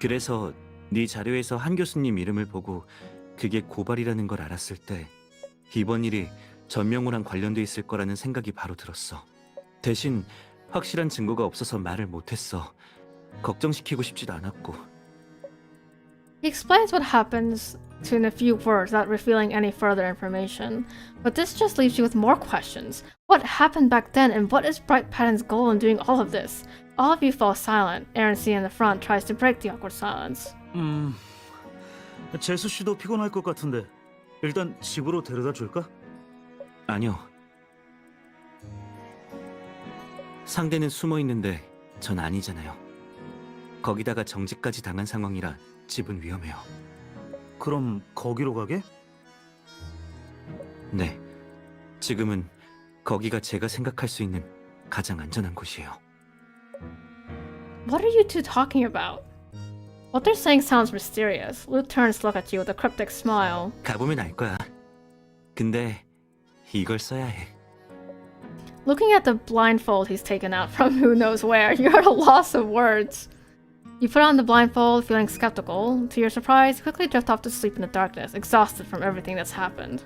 그래서 네 자료에서 한 교수님 이름을 보고 그게 고발이라는 걸 알았을 때 이번 일이 전명호랑 관련돼 있을 거라는 생각이 바로 들었어. 대신 확실한 증거가 없어서 말을 못했어. 걱정시키고 싶지도 않았고.
He explains what happens to in a few words without revealing any further information. But this just leaves you with more questions. What happened back then, and what is Bright Patton's goal in doing all of this? All of you fall silent. Aaron C. in the front tries to break the awkward silence.
재수 씨도 피곤할 것 같은데 일단 집으로 데려다 줄까?
아니요. 상대는 숨어 있는데 전 아니잖아요. 거기다가 정지까지 당한 상황이라 집은 위험해요.
그럼 거기로 가게?
네. 지금은 거기가 제가 생각할 수 있는 가장 안전한 곳이에요.
What are you two talking about? What they're saying sounds mysterious. Luke turns to look at you with a cryptic smile.
가보면 알 거야. 근데 이걸 써야 해.
Looking at the blindfold he's taken out from who knows where, you're at a loss of words. You put on the blindfold, feeling skeptical. To your surprise, you quickly drift off to sleep in the darkness, exhausted from everything that's happened.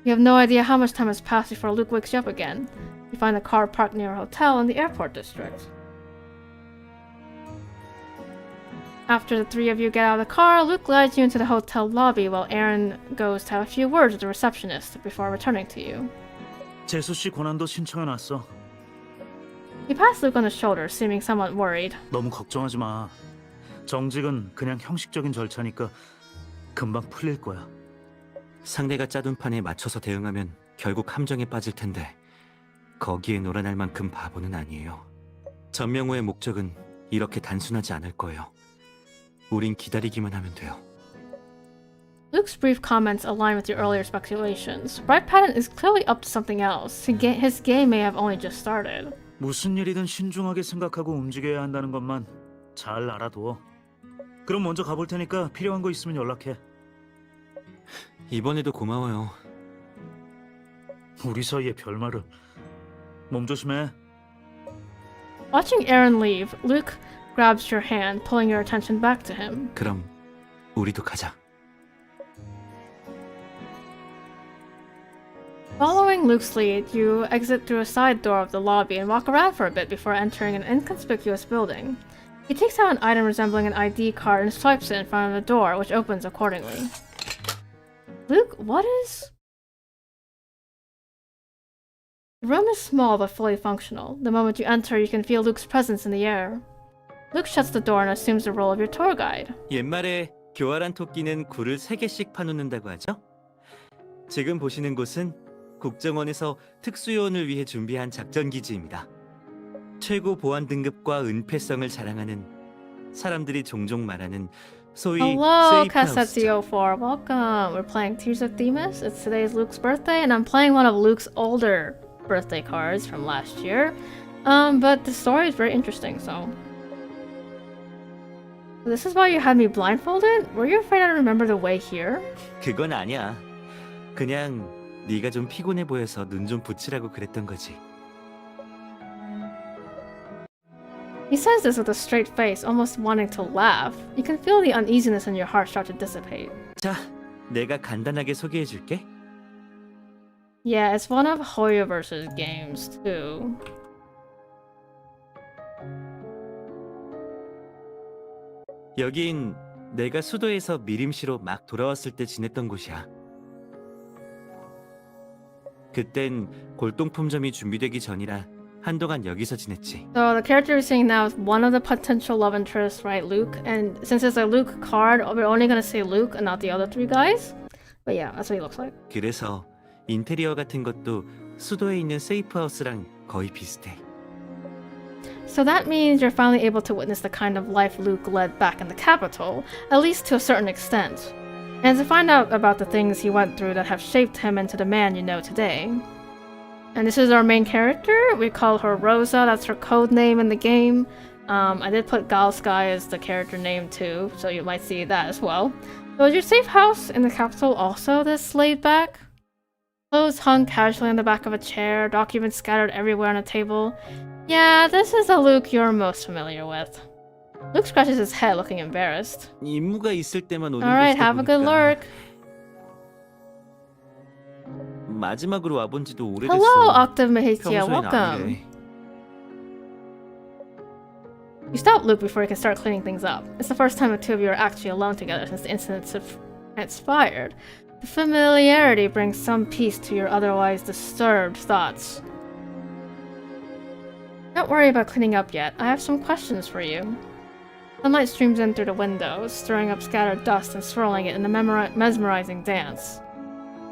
You have no idea how much time has passed before Luke wakes you up again. You find the car parked near a hotel in the airport district. After the three of you get out of the car, Luke guides you into the hotel lobby while Aaron goes to have a few words with the receptionist before returning to you.
재수 씨 권한도 신청해놨어.
He passed Luke on the shoulder, seeming somewhat worried.
너무 걱정하지 마. 정직은 그냥 형식적인 절차니까 금방 풀릴 거야.
상대가 짜둔 판에 맞춰서 대응하면 결국 함정에 빠질 텐데 거기에 놀아날 만큼 바보는 아니에요. 전명호의 목적은 이렇게 단순하지 않을 거예요. 우린 기다리기만 하면 돼요.
Luke's brief comments align with your earlier speculations. Bright Patton is clearly up to something else. His game may have only just started.
무슨 일이든 신중하게 생각하고 움직여야 한다는 것만 잘 알아둬. 그럼 먼저 가볼 테니까 필요한 거 있으면 연락해.
이번에도 고마워요.
우리 사이에 별말을. 몸 조심해.
Watching Aaron leave, Luke grabs your hand, pulling your attention back to him.
그럼 우리도 가자.
Following Luke's lead, you exit through a side door of the lobby and walk around for a bit before entering an inconspicuous building. He takes out an item resembling an ID card and swipes it in front of the door, which opens accordingly. Luke, what is... The room is small but fully functional. The moment you enter, you can feel Luke's presence in the air. Luke shuts the door and assumes the role of your tour guide.
옛말에 교활한 토끼는 굴을 3개씩 파놓는다고 하죠? 지금 보시는 곳은 국정원에서 특수요원을 위해 준비한 작전기지입니다. 최고 보안 등급과 은폐성을 자랑하는 사람들이 종종 말하는 소위
Hello,
세이프 하우스죠.
Cassetio4. Welcome. We're playing Tears of Themis. It's today's Luke's birthday, and I'm playing one of Luke's older birthday cards from last year. But the story is very interesting, so... This is why you had me blindfolded? Were you afraid I'd remember the way here?
그건 아니야. 그냥 네가 좀 피곤해 보여서 눈 좀 붙이라고 그랬던 거지.
He says this with a straight face, almost wanting to laugh. You can feel the uneasiness in your heart start to dissipate.
자, 내가 간단하게 소개해줄게.
Yeah, it's one of Hoyoverse's games too.
여긴 내가 수도에서 미림시로 막 돌아왔을 때 지냈던 곳이야. 그땐 골동품점이 준비되기 전이라 한동안 여기서 지냈지.
So the character you're seeing now is one of the potential love interests, right, Luke? And since it's a Luke card, we're only gonna say Luke and not the other three guys. But yeah, that's what he looks like.
그래서 인테리어 같은 것도 수도에 있는 세이프하우스랑 거의 비슷해.
So that means you're finally able to witness the kind of life Luke led back in the capital, at least to a certain extent, and to find out about the things he went through that have shaped him into the man you know today. And this is our main character. We call her Rosa. That's her code name in the game. I did put Gaeulsky as the character name too, so you might see that as well. So is your safe house in the capital also this laid back? Clothes hung casually on the back of a chair, documents scattered everywhere on a table. Yeah, this is the Luke you're most familiar with. Luke scratches his head, looking embarrassed.
임무가 있을 때만 오는
Alright,
곳이다
have a good
보니까.
lurk.
마지막으로 와본 지도 오래됐어.
Hello, Octave Mahechia,
평소엔
welcome.
아니래.
You stop Luke before he can start cleaning things up. It's the first time the two of you are actually alone together since the incident transpired. The familiarity brings some peace to your otherwise disturbed thoughts. Don't worry about cleaning up yet. I have some questions for you. Sunlight streams in through the windows, stirring up scattered dust and swirling it in a mesmerizing dance.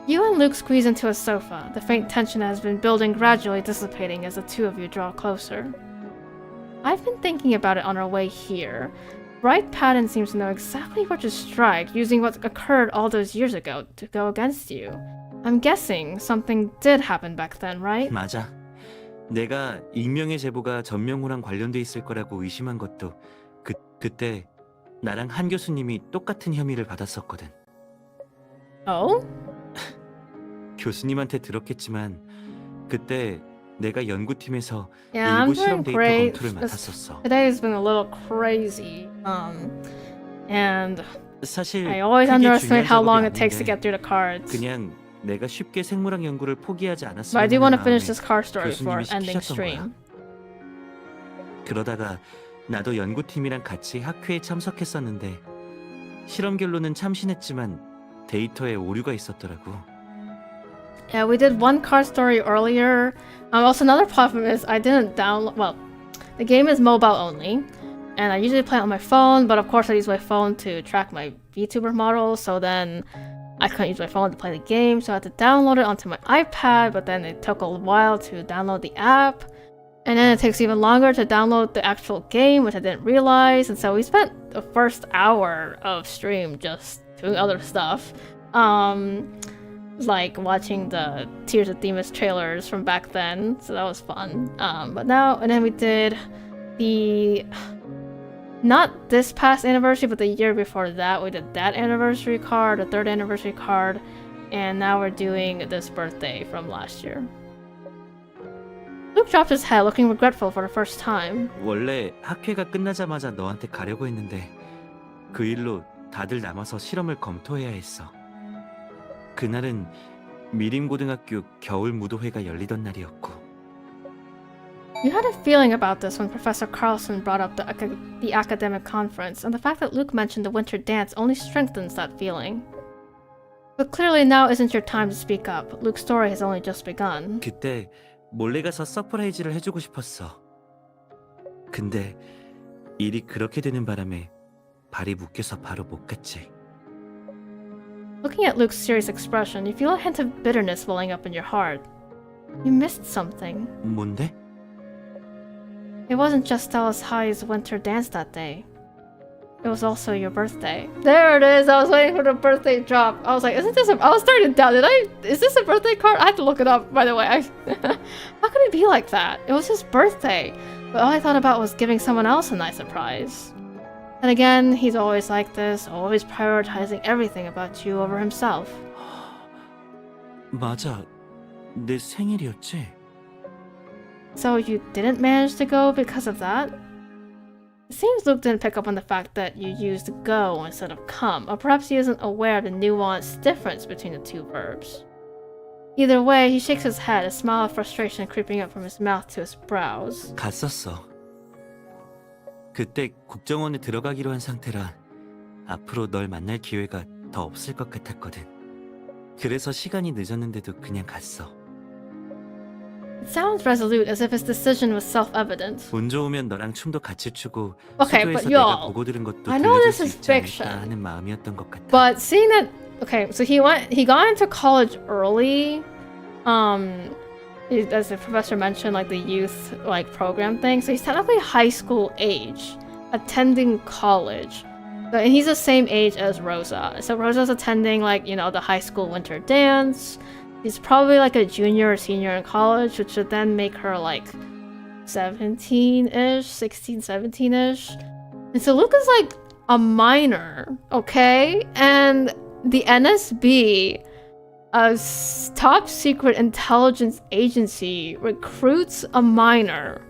You and Luke squeeze into a sofa. The faint tension has been building, gradually dissipating as the two of you draw closer. I've been thinking about it on our way here. Bright Patton seems to know exactly where to strike, using what occurred all those years ago to go against you. I'm guessing something did happen back then, right?
맞아. 내가 익명의 제보가 전명호랑 관련돼 있을 거라고 의심한 것도 그때 나랑 한 교수님이 똑같은 혐의를 받았었거든.
Oh?
교수님한테 들었겠지만 그때 내가 연구팀에서
Yeah, I'm
일부 실험
doing
데이터
great.
검토를 맡았었어.
Today has been a little crazy. And
사실
I always
크게
underestimate
중요한
how long
작업이
it takes to
아닌데
get through the cards.
그냥 내가 쉽게 생물학 연구를 포기하지
But I
않았으면
do want to
하는
finish
마음에
this card story before
교수님이
ending
시키셨던 거야.
stream.
그러다가 나도 연구팀이랑 같이 학회에 참석했었는데 실험 결론은 참신했지만 데이터에 오류가 있었더라고.
Yeah, we did one card story earlier. Also, another problem is I didn't download. Well, the game is mobile only, and I usually play it on my phone. But of course, I use my phone to track my VTuber model. So then I couldn't use my phone to play the game, so I had to download it onto my iPad. But then it took a while to download the app, and then it takes even longer to download the actual game, which I didn't realize. And so we spent the first hour of stream just doing other stuff. Like watching the Tears of Themis trailers from back then, so that was fun. But now, and then we did the, not this past anniversary, but the year before that, we did that anniversary card, the third anniversary card, and now we're doing this birthday from last year. Luke dropped his head, looking regretful for the first time.
원래 학회가 끝나자마자 너한테 가려고 했는데 그 일로 다들 남아서 실험을 검토해야 했어. 그날은 미림고등학교 겨울 무도회가 열리던 날이었고.
You had a feeling about this when Professor Carlson brought up the academic conference, and the fact that Luke mentioned the winter dance only strengthens that feeling. But clearly now isn't your time to speak up. Luke's story has only just begun.
그때 몰래 가서 서프라이즈를 해주고 싶었어. 근데 일이 그렇게 되는 바람에 발이 묶여서 바로 못 갔지.
Looking at Luke's serious expression, you feel a hint of bitterness welling up in your heart. You missed something.
뭔데?
It wasn't just Stella's High's winter dance that day. It was also your birthday. There it is! I was waiting for the birthday drop. I was like, isn't this I was starting to doubt, is this a birthday card? I had to look it up, by the way. How could it be like that? It was his birthday. But all I thought about was giving someone else a nice surprise. And again, he's always like this, always prioritizing everything about you over himself.
맞아. 내 생일이었지.
So you didn't manage to go because of that? It seems Luke didn't pick up on the fact that you used go instead of come, or perhaps he isn't aware of the nuanced difference between the two verbs. Either way, he shakes his head, a smile of frustration creeping up from his mouth to his brows.
갔었어. 그때 국정원에 들어가기로 한 상태라 앞으로 널 만날 기회가 더 없을 것 같았거든. 그래서 시간이 늦었는데도 그냥 갔어.
It sounds resolute, as if his decision was self-evident.
운 좋으면 너랑 춤도 같이 추고
Okay,
수도에서
but
내가
y'all,
보고 들은 것도
I know
들려줄
this
수
is
있지 않을까
fiction,
하는 마음이었던 것 같아.
but seeing that, okay, so he got into college early. As the professor mentioned, like the youth like program thing. So he's technically high school age, attending college. And he's the same age as Rosa. So Rosa's attending like, you know, the high school winter dance. He's probably like a junior or senior in college, which would then make her like 17-ish, 16, 17-ish. And so Luke is like a minor, okay? And the NSB, a top secret intelligence agency, recruits a minor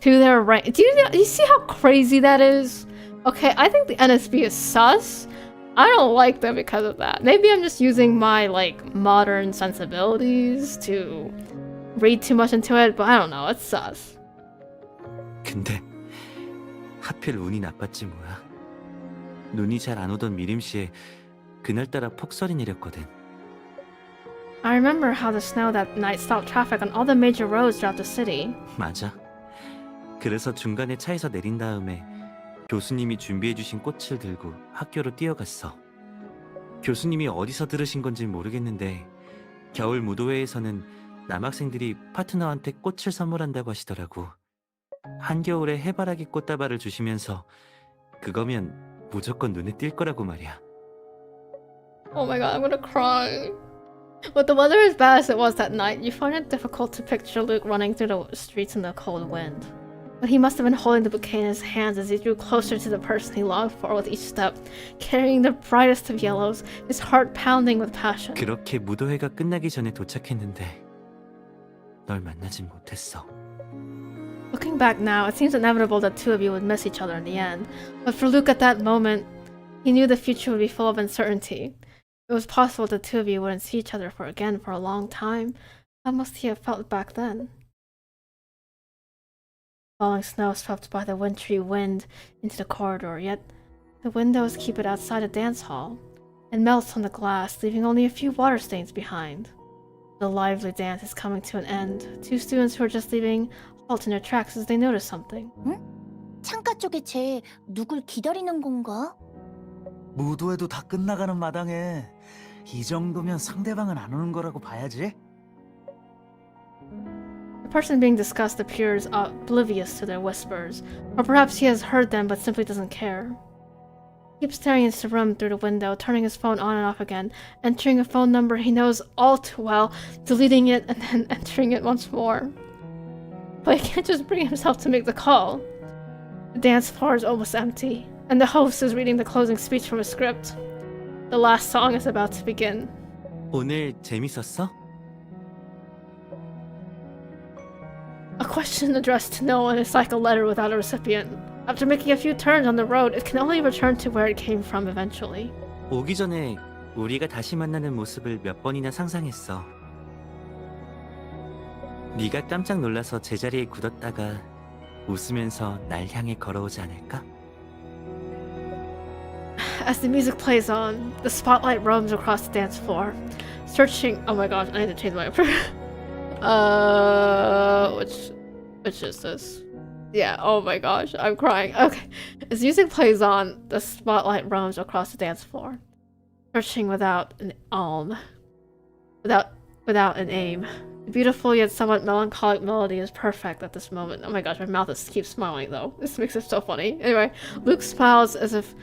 to their rank. Do you see how crazy that is? Okay, I think the NSB is sus. I don't like them because of that. Maybe I'm just using my like modern sensibilities to read too much into it, but I don't know. It's sus.
근데 하필 운이 나빴지 뭐야. 눈이 잘 안 오던 미림시에 그날따라 폭설이 내렸거든.
I remember how the snow that night stopped traffic on all the major roads throughout the city.
맞아. 그래서 중간에 차에서 내린 다음에 교수님이 준비해주신 꽃을 들고 학교로 뛰어갔어. 교수님이 어디서 들으신 건지 모르겠는데 겨울 무도회에서는 남학생들이 파트너한테 꽃을 선물한다고 하시더라고. 한겨울에 해바라기 꽃다발을 주시면서 그거면 무조건 눈에 띌 거라고 말이야.
Oh my god, I'm gonna cry. With the weather as bad as it was that night, you find it difficult to picture Luke running through the streets in the cold wind. But he must have been holding the bouquet in his hands as he drew closer to the person he longed for with each step, carrying the brightest of yellows, his heart pounding with passion.
그렇게 무도회가 끝나기 전에 도착했는데 널 만나진 못했어.
Looking back now, it seems inevitable that two of you would miss each other in the end. But for Luke at that moment, he knew the future would be full of uncertainty. It was possible the two of you wouldn't see each other for a long time. How must he have felt back then? Falling snow swept by the wintry wind into the corridor, yet the windows keep it outside the dance hall. It melts on the glass, leaving only a few water stains behind. The lively dance is coming to an end. Two students who are just leaving halt in their tracks as they notice something.
응? 창가 쪽에 쟤 누굴 기다리는 건가?
무도회도 다 끝나가는 마당에 이 정도면 상대방은 안 오는 거라고 봐야지.
The person being discussed appears oblivious to their whispers, or perhaps he has heard them but simply doesn't care. He keeps staring into the room through the window, turning his phone on and off again, entering a phone number he knows all too well, deleting it and then entering it once more. But he can't just bring himself to make the call. The dance floor is almost empty, and the host is reading the closing speech from a script. The last song is about to begin.
오늘 재밌었어?
A question addressed to no one is like a letter without a recipient. After making a few turns on the road, it can only return to where it came from eventually.
오기 전에 우리가 다시 만나는 모습을 몇 번이나 상상했어. 네가 깜짝 놀라서 제자리에 굳었다가 웃으면서 날 향해 걸어오지 않을까?
As the music plays on, the spotlight roams across the dance floor, searching. Oh my gosh, I need to change my. Which is this? Yeah. Oh my gosh, I'm crying. Okay, as music plays on, the spotlight roams across the dance floor, searching without an without an aim. The beautiful yet somewhat melancholic melody is perfect at this moment. Oh my gosh, my mouth keeps smiling though. This makes it so funny. Anyway, Luke smiles as if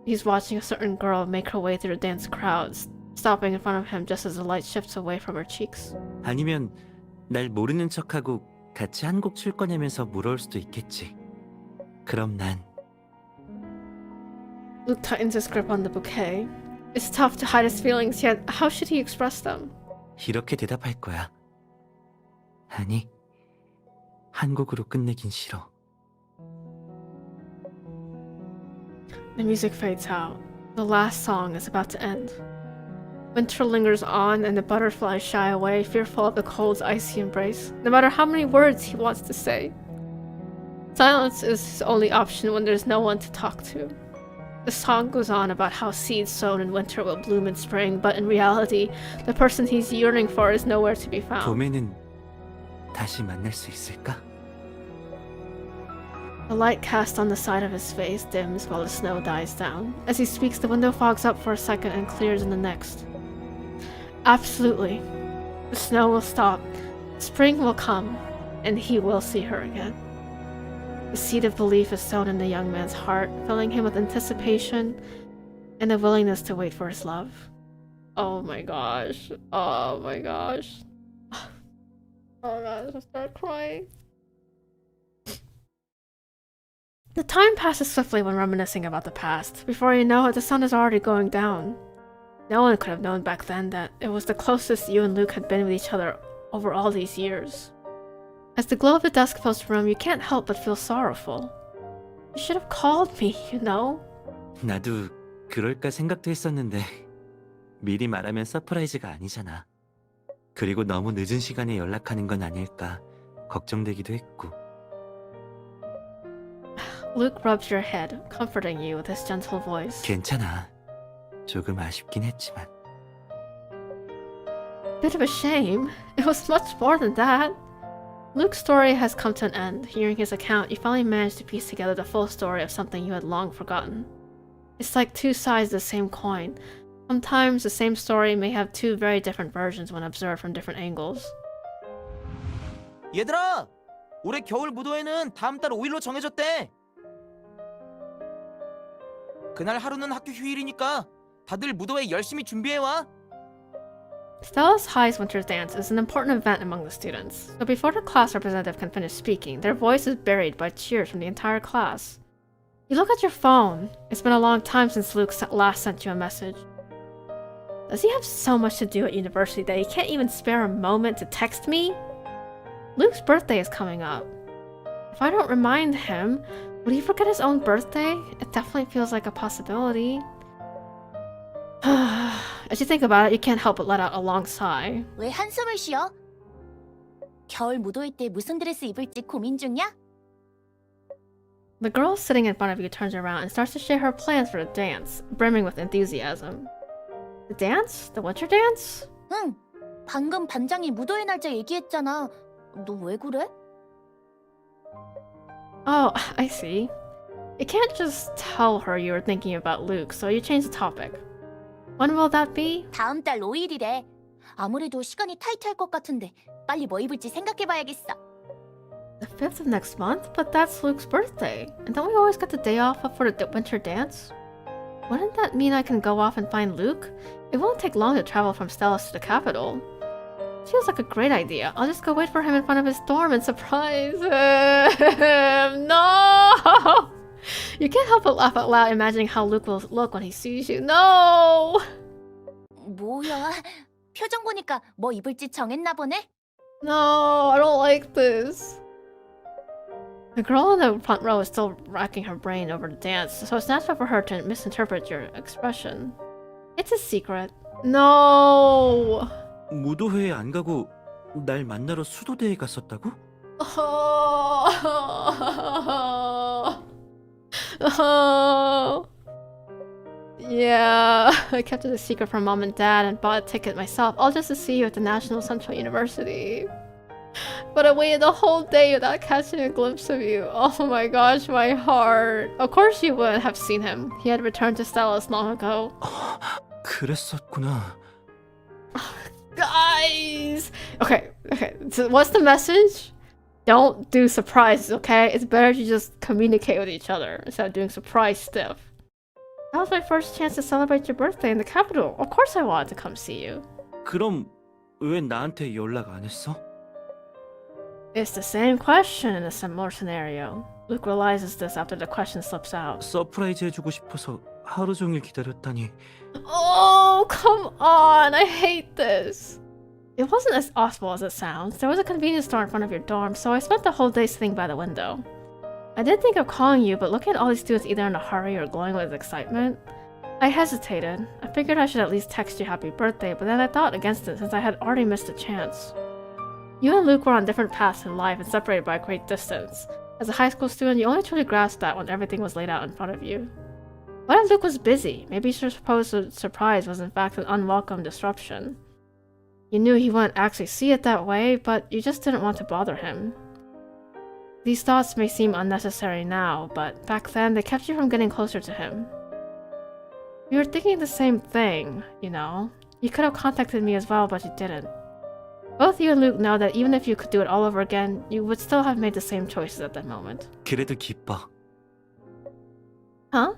he's watching a certain girl make her way through the dance crowds, stopping in front of him just as the light shifts away from her cheeks.
아니면 날 모르는 척하고 같이 한 곡 출 거냐면서 물어올 수도 있겠지. 그럼 난
Luke tightens his grip on the bouquet. It's tough to hide his feelings, yet how should he express them?
이렇게 대답할 거야. 아니, 한 곡으로 끝내긴 싫어.
The music fades out. The last song is about to end. Winter lingers on and the butterflies shy away, fearful of the cold's icy embrace, no matter how many words he wants to say. Silence is his only option when there's no one to talk to. The song goes on about how seeds sown in winter will bloom in spring, but in reality, the person he's yearning for is nowhere to be found.
봄에는 다시 만날 수 있을까?
The light cast on the side of his face dims while the snow dies down. As he speaks, the window fogs up for a second and clears in the next. Absolutely. The snow will stop, spring will come, and he will see her again. The seed of belief is sown in the young man's heart, filling him with anticipation and a willingness to wait for his love. Oh my gosh. Oh my gosh. Oh gosh, I start crying. The time passes swiftly when reminiscing about the past. Before you know it, the sun is already going down. No one could have known back then that it was the closest you and Luke had been with each other over all these years. As the glow of the dusk fills the room, you can't help but feel sorrowful. You should have called me, you know?
나도 그럴까 생각도 했었는데 미리 말하면 서프라이즈가 아니잖아. 그리고 너무 늦은 시간에 연락하는 건 아닐까 걱정되기도 했고.
Luke rubs your head, comforting you with his gentle voice.
괜찮아. 조금 아쉽긴 했지만.
Bit of a shame. It was much more than that. Luke's story has come to an end. Hearing his account, you finally managed to piece together the full story of something you had long forgotten. It's like two sides of the same coin. Sometimes the same story may have two very different versions when observed from different angles.
얘들아! 올해 겨울 무도회는 다음 달 5일로 정해졌대. 그날 하루는 학교 휴일이니까 다들 무도회 열심히 준비해와.
Stella's High's Winter Dance is an important event among the students, so before the class representative can finish speaking, their voice is buried by cheers from the entire class. You look at your phone. It's been a long time since Luke last sent you a message. Does he have so much to do at university that he can't even spare a moment to text me? Luke's birthday is coming up. If I don't remind him, would he forget his own birthday? It definitely feels like a possibility. As you think about it, you can't help but let out a long sigh.
왜 한숨을 쉬어? 겨울 무도회 때 무슨 드레스 입을지 고민 중이야?
The girl sitting in front of you turns around and starts to share her plans for the dance, brimming with enthusiasm. The dance? The winter dance?
응. 방금 반장이 무도회 날짜 얘기했잖아. 너 왜 그래?
Oh, I see. You can't just tell her you were thinking about Luke, so you change the topic. When will that be?
다음 달 5일이래. 아무래도 시간이 타이트할 것 같은데 빨리 뭐 입을지 생각해봐야겠어.
The 5th of next month? But that's Luke's birthday. And don't we always get the day off for the winter dance? Wouldn't that mean I can go off and find Luke? It won't take long to travel from Stella's to the capital. Feels like a great idea. I'll just go wait for him in front of his dorm and surprise him. No! You can't help but laugh out loud imagining how Luke will look when he sees you. No!
뭐야? 표정 보니까 뭐 입을지 정했나 보네?
No, I don't like this. The girl in the front row is still racking her brain over the dance, so it's natural for her to misinterpret your expression. It's a secret. No!
무도회에 안 가고 날 만나러 수도대에 갔었다고?
Yeah, I kept it a secret from mom and dad and bought a ticket myself, all just to see you at the National Central University. But I waited the whole day without catching a glimpse of you. Oh my gosh, my heart. Of course you would have seen him. He had returned to Stella's long ago.
그랬었구나.
Guys! Okay, so what's the message? Don't do surprises, okay? It's better to just communicate with each other instead of doing surprise stuff. That was my first chance to celebrate your birthday in the capital. Of course I wanted to come see you.
그럼 왜 나한테 연락 안 했어?
It's the same question in a similar scenario. Luke realizes this after the question slips out.
서프라이즈 해주고 싶어서 하루 종일 기다렸다니.
Oh, come on! I hate this! It wasn't as awful as it sounds. There was a convenience store in front of your dorm, so I spent the whole day sitting by the window. I did think of calling you, but looking at all these students either in a hurry or glowing with excitement, I hesitated. I figured I should at least text you happy birthday, but then I thought against it since I had already missed a chance. You and Luke were on different paths in life and separated by a great distance. As a high school student, you only truly grasped that when everything was laid out in front of you. What if Luke was busy? Maybe your supposed surprise was in fact an unwelcome disruption. You knew he wouldn't actually see it that way, but you just didn't want to bother him. These thoughts may seem unnecessary now, but back then they kept you from getting closer to him. You were thinking the same thing, you know. You could have contacted me as well, but you didn't. Both you and Luke know that even if you could do it all over again, you would still have made the same choices at that moment.
그래도 기뻐.
Huh?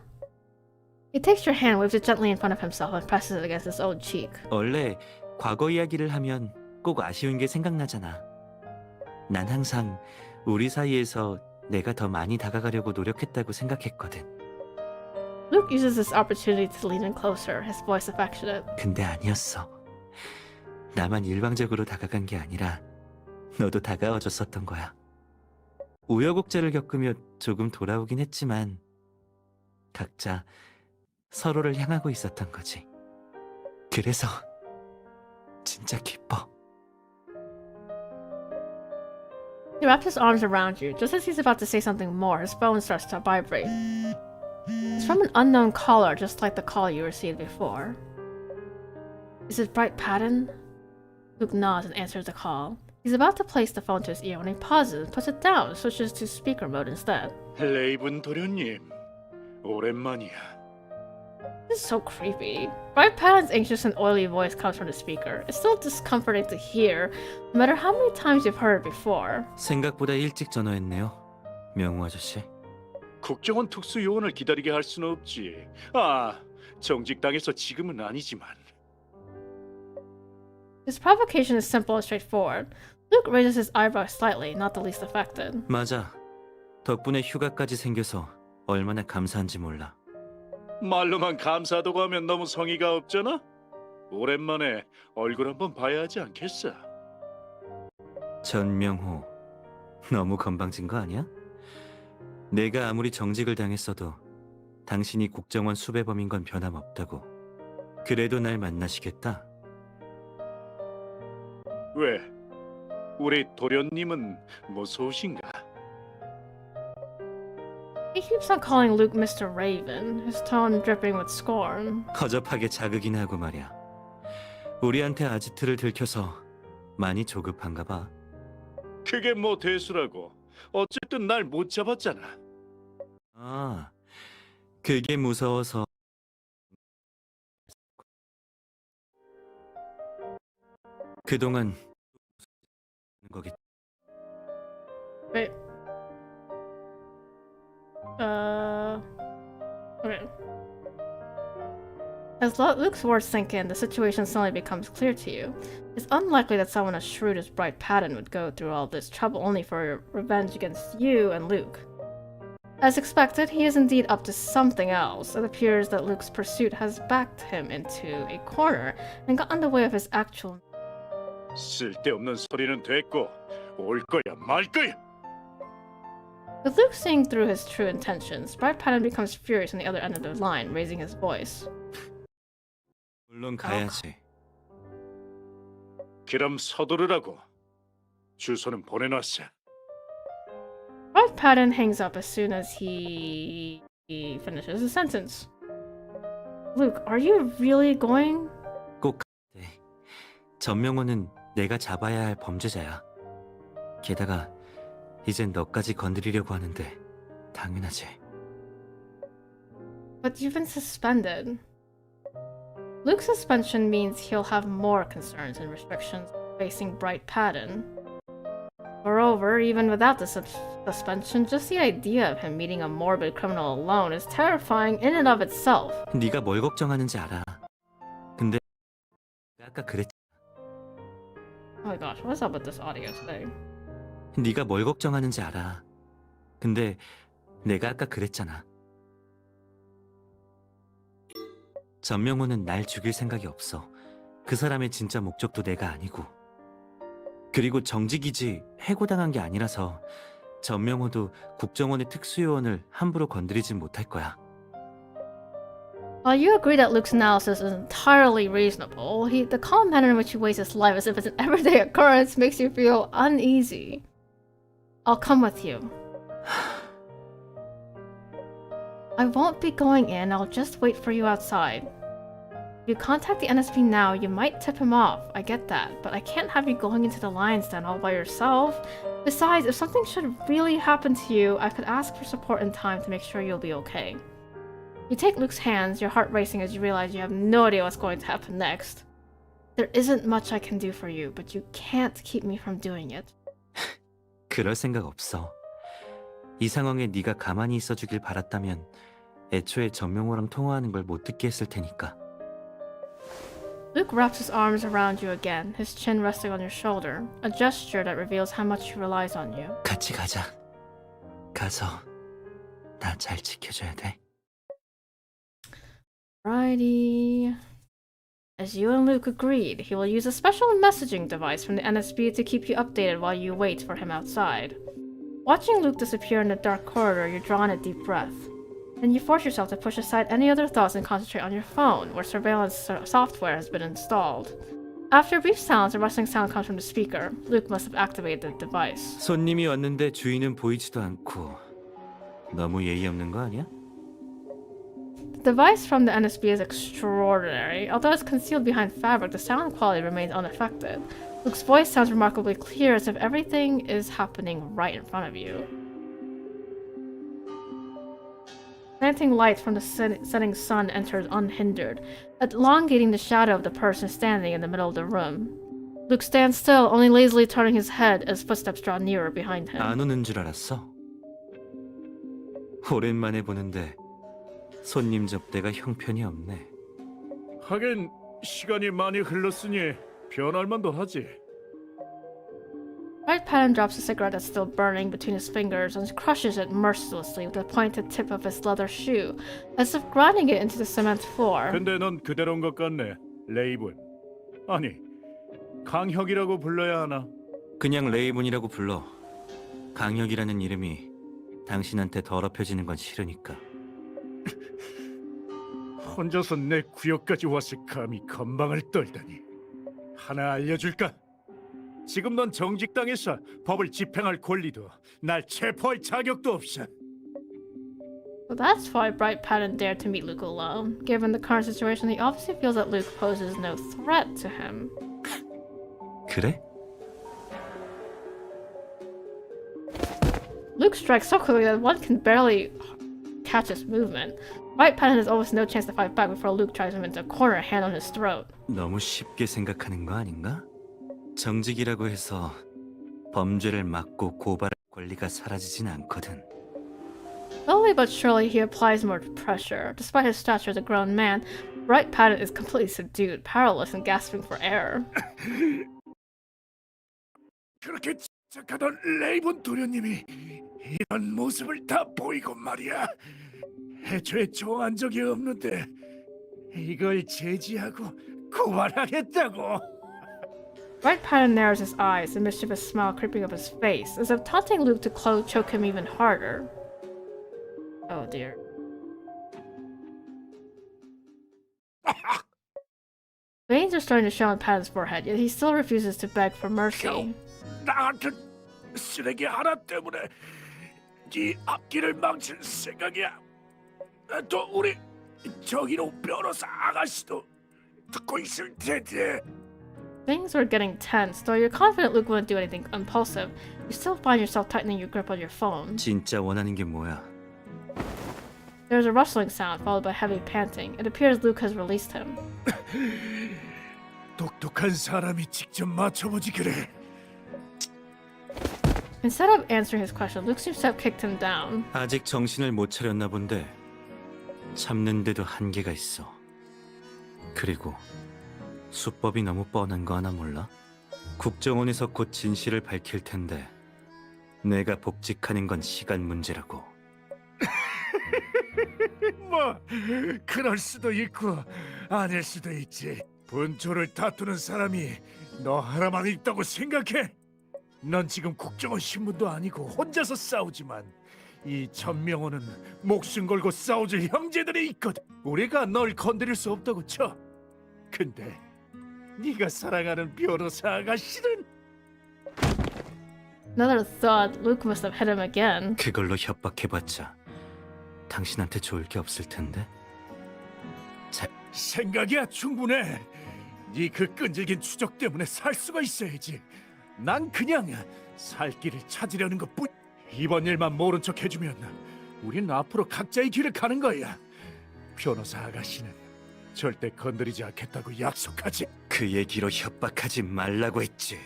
He takes your hand, waves it gently in front of himself, and presses it against his old cheek.
원래 과거 이야기를 하면 꼭 아쉬운 게 생각나잖아. 난 항상 우리 사이에서 내가 더 많이 다가가려고 노력했다고 생각했거든.
Luke uses this opportunity to lean in closer, his voice affectionate.
근데 아니었어. 나만 일방적으로 다가간 게 아니라 너도 다가와줬었던 거야. 우여곡절을 겪으며 조금 돌아오긴 했지만 각자 서로를 향하고 있었던 거지. 그래서 진짜 기뻐.
He wraps his arms around you. Just as he's about to say something more, his phone starts to vibrate. It's from an unknown caller, just like the call you received before. Is it Bright Patton? Luke nods and answers the call. He's about to place the phone to his ear when he pauses and puts it down and switches to speaker mode instead.
레이븐 도련님, 오랜만이야.
This is so creepy. Bright Patton's anxious and oily voice comes from the speaker. It's still discomforting to hear, no matter how many times you've heard it before.
생각보다 일찍 전화했네요, 명우 아저씨.
국정원 특수요원을 기다리게 할 수는 없지. 아, 정직당해서 지금은 아니지만.
His provocation is simple and straightforward. Luke raises his eyebrows slightly, not the least affected.
맞아. 덕분에 휴가까지 생겨서 얼마나 감사한지 몰라.
말로만 감사하다고 하면 너무 성의가 없잖아? 오랜만에 얼굴 한번 봐야 하지 않겠어?
전명호, 너무 건방진 거 아니야? 내가 아무리 정직을 당했어도 당신이 국정원 수배범인 건 변함없다고. 그래도 날 만나시겠다?
왜? 우리 도련님은 무서우신가?
He keeps on calling Luke Mr. Raven, his tone dripping with scorn.
허접하게 자극이나 하고 말이야. 우리한테 아지트를 들켜서 많이 조급한가 봐.
그게 뭐 대수라고. 어쨌든 날 못 잡았잖아.
아, 그게 무서워서. 그동안 거기.
Wait. Okay. As Luke's words sink in, the situation suddenly becomes clear to you. It's unlikely that someone as shrewd as Bright Patton would go through all this trouble only for revenge against you and Luke. As expected, he is indeed up to something else. It appears that Luke's pursuit has backed him into a corner and got in the way of his actual...
쓸데없는 소리는 됐고 올 거야 말 거야.
With Luke seeing through his true intentions, Bright Patton becomes furious on the other end of the line, raising his voice.
물론 가야지.
그럼 서두르라고. 주소는 보내놨어.
Bright Patton hangs up as soon as he finishes his sentence. Luke, are you really going?
꼭 가야 돼. 전명호는 내가 잡아야 할 범죄자야. 게다가 이젠 너까지 건드리려고 하는데 당연하지.
But you've been suspended. Luke's suspension means he'll have more concerns and restrictions facing Bright Patton. Moreover, even without the suspension, just the idea of him meeting a morbid criminal alone is terrifying in and of itself.
네가 뭘 걱정하는지 알아. 근데 아까 그랬.
Oh my gosh, what's up with this audio today?
네가 뭘 걱정하는지 알아. 근데 내가 아까 그랬잖아. 전명호는 날 죽일 생각이 없어. 그 사람의 진짜 목적도 내가 아니고. 그리고 정직이지 해고당한 게 아니라서 전명호도 국정원의 특수요원을 함부로 건드리진 못할 거야.
While you agree that Luke's analysis is entirely reasonable, the calm manner in which he wastes his life as if it's an everyday occurrence makes you feel uneasy. I'll come with you. I won't be going in, I'll just wait for you outside. If you contact the NSP now, you might tip him off, I get that, but I can't have you going into the lion's den all by yourself. Besides, if something should really happen to you, I could ask for support in time to make sure you'll be okay. You take Luke's hands, your heart racing as you realize you have no idea what's going to happen next. There isn't much I can do for you, but you can't keep me from doing it.
그럴 생각 없어. 이 상황에 네가 가만히 있어주길 바랐다면 애초에 전명호랑 통화하는 걸 못 듣게 했을 테니까.
Luke wraps his arms around you again, his chin resting on your shoulder, a gesture that reveals how much he relies on you.
같이 가자. 가서 나 잘 지켜줘야 돼.
Righty. As you and Luke agreed, he will use a special messaging device from the NSB to keep you updated while you wait for him outside. Watching Luke disappear in the dark corridor, you draw in a deep breath. Then you force yourself to push aside any other thoughts and concentrate on your phone, where surveillance software has been installed. After a brief silence, a rustling sound comes from the speaker. Luke must have activated the device.
손님이 왔는데 주인은 보이지도 않고 너무 예의 없는 거 아니야?
The device from the NSB is extraordinary. Although it's concealed behind fabric, the sound quality remains unaffected. Luke's voice sounds remarkably clear, as if everything is happening right in front of you. Slanting light from the setting sun enters unhindered, elongating the shadow of the person standing in the middle of the room. Luke stands still, only lazily turning his head as footsteps draw nearer behind him.
안 오는 줄 알았어? 오랜만에 보는데 손님 접대가 형편이 없네.
하긴 시간이 많이 흘렀으니 변할 만도 하지.
Bright Pattern drops a cigarette that's still burning between his fingers and crushes it mercilessly with the pointed tip of his leather shoe, as if grinding it into the cement floor.
근데 넌 그대로인 것 같네, 레이븐. 아니, 강혁이라고 불러야 하나?
그냥 레이븐이라고 불러. 강혁이라는 이름이 당신한테 더럽혀지는 건 싫으니까.
혼자서 내 구역까지 와서 감히 건방을 떨다니. 하나 알려줄까? 지금 넌 정직당해서 법을 집행할 권리도 날 체포할 자격도 없어.
So that's why Bright Pattern dared to meet Luke alone. Given the current situation, he obviously feels that Luke poses no threat to him.
그래?
Luke strikes so quickly that one can barely catch his movement. Bright Pattern has almost no chance to fight back before Luke drives him into a corner, a hand on his throat.
너무 쉽게 생각하는 거 아닌가? 정직이라고 해서 범죄를 막고 고발할 권리가 사라지진 않거든.
Slowly but surely, he applies more pressure. Despite his stature as a grown man, Bright Pattern is completely subdued, powerless, and gasping for air.
그렇게 착하던 레이븐 도련님이 이런 모습을 다 보이고 말이야. 애초에 정한 적이 없는데 이걸 제지하고 고발하겠다고.
Bright Pattern narrows his eyes, a mischievous smile creeping up his face, as if taunting Luke to choke him even harder. Oh dear. Veins are starting to show on Pattern's forehead, yet he still refuses to beg for mercy.
나한테 쓰레기 하나 때문에 네 앞길을 망칠 생각이야. 또 우리 정의로 변호사 아가씨도 듣고 있을 텐데.
Things are getting tense. Though you're confident Luke wouldn't do anything impulsive, you still find yourself tightening your grip on your phone.
진짜 원하는 게 뭐야?
There's a rustling sound, followed by heavy panting. It appears Luke has released him.
똑똑한 사람이 직접 맞춰보지 그래.
Instead of answering his question, Luke seems to have kicked him down.
아직 정신을 못 차렸나 본데 참는데도 한계가 있어. 그리고 수법이 너무 뻔한 거 하나 몰라? 국정원에서 곧 진실을 밝힐 텐데 내가 복직하는 건 시간 문제라고.
뭐 그럴 수도 있고 아닐 수도 있지. 본초를 다투는 사람이 너 하나만 있다고 생각해? 넌 지금 국정원 신분도 아니고 혼자서 싸우지만 이 전명호는 목숨 걸고 싸워줄 형제들이 있거든. 우리가 널 건드릴 수 없다고 쳐. 근데 네가 사랑하는 변호사 아가씨는
Another thought, Luke must have hit him again.
그걸로 협박해봤자 당신한테 좋을 게 없을 텐데.
생각이야 충분해. 네 그 끈질긴 추적 때문에 살 수가 있어야지. 난 그냥 살 길을 찾으려는 것뿐. 이번 일만 모른 척 해주면 우린 앞으로 각자의 길을 가는 거야. 변호사 아가씨는 절대 건드리지 않겠다고 약속하지.
그 얘기로 협박하지 말라고 했지.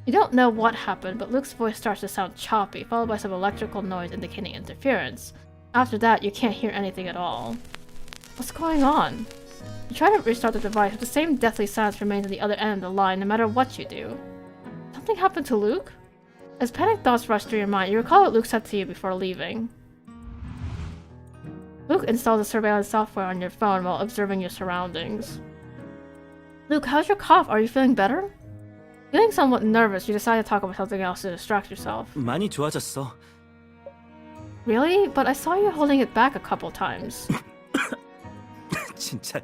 You don't know what happened, but Luke's voice starts to sound choppy, followed by some electrical noise indicating interference. After that, you can't hear anything at all. What's going on? You try to restart the device, but the same deathly silence remains at the other end of the line no matter what you do. Something happened to Luke? As panic thoughts rush through your mind, you recall what Luke said to you before leaving. Luke installs the surveillance software on your phone while observing your surroundings. Luke, how's your cough? Are you feeling better? Feeling somewhat nervous, you decide to talk about something else to distract yourself.
많이 좋아졌어.
Really? But I saw you holding it back a couple times.
진짜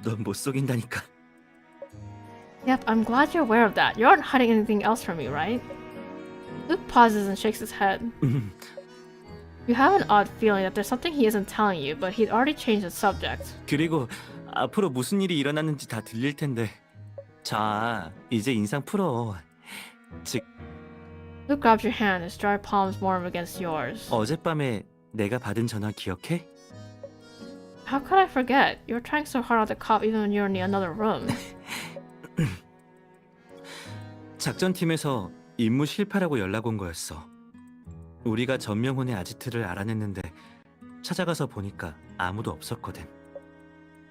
넌 못 속인다니까.
Yep, I'm glad you're aware of that. You aren't hiding anything else from me, right? Luke pauses and shakes his head. You have an odd feeling that there's something he isn't telling you, but he'd already changed the subject.
그리고 앞으로 무슨 일이 일어났는지 다 들릴 텐데. 자, 이제 인상 풀어.
Luke grabs your hand, his dry palms warm against yours.
어젯밤에 내가 받은 전화 기억해?
How could I forget? You were trying so hard not to cough even when you were in the another room.
작전팀에서 임무 실패라고 연락 온 거였어. 우리가 전명훈의 아지트를 알아냈는데 찾아가서 보니까 아무도 없었거든.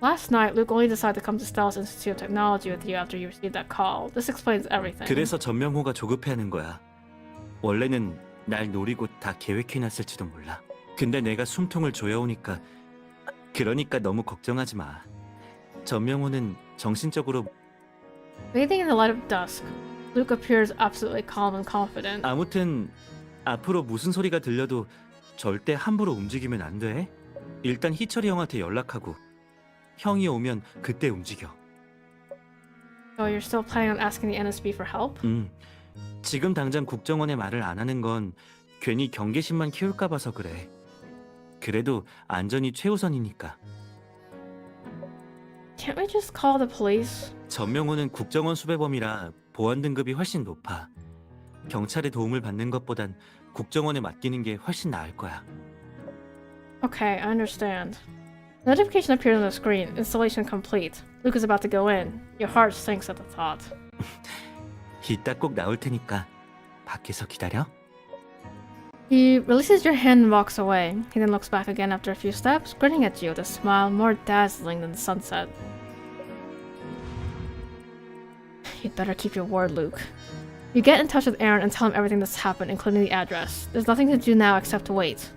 Last night, Luke only decided to come to Stella's Institute of Technology with you after you received that call. This explains everything.
그래서 전명호가 조급해하는 거야. 원래는 날 노리고 다 계획해놨을지도 몰라. 근데 내가 숨통을 조여오니까 그러니까 너무 걱정하지 마. 전명호는 정신적으로
Bathing in the light of dusk, Luke appears absolutely calm and confident.
아무튼 앞으로 무슨 소리가 들려도 절대 함부로 움직이면 안 돼. 일단 희철이 형한테 연락하고 형이 오면 그때 움직여.
So you're still planning on asking the NSB for help?
지금 당장 국정원에 말을 안 하는 건 괜히 경계심만 키울까 봐서 그래. 그래도 안전이 최우선이니까.
Can't we just call the police?
전명호는 국정원 수배범이라 보안 등급이 훨씬 높아. 경찰의 도움을 받는 것보단 국정원에 맡기는 게 훨씬 나을 거야.
Okay, I understand. Notification appears on the screen. Installation complete. Luke is about to go in. Your heart sinks at the thought.
이따 꼭 나올 테니까 밖에서 기다려.
He releases your hand and walks away. He then looks back again after a few steps, grinning at you with a smile more dazzling than the sunset. You'd better keep your word, Luke. You get in touch with Aaron and tell him everything that's happened, including the address. There's nothing to do now except to wait.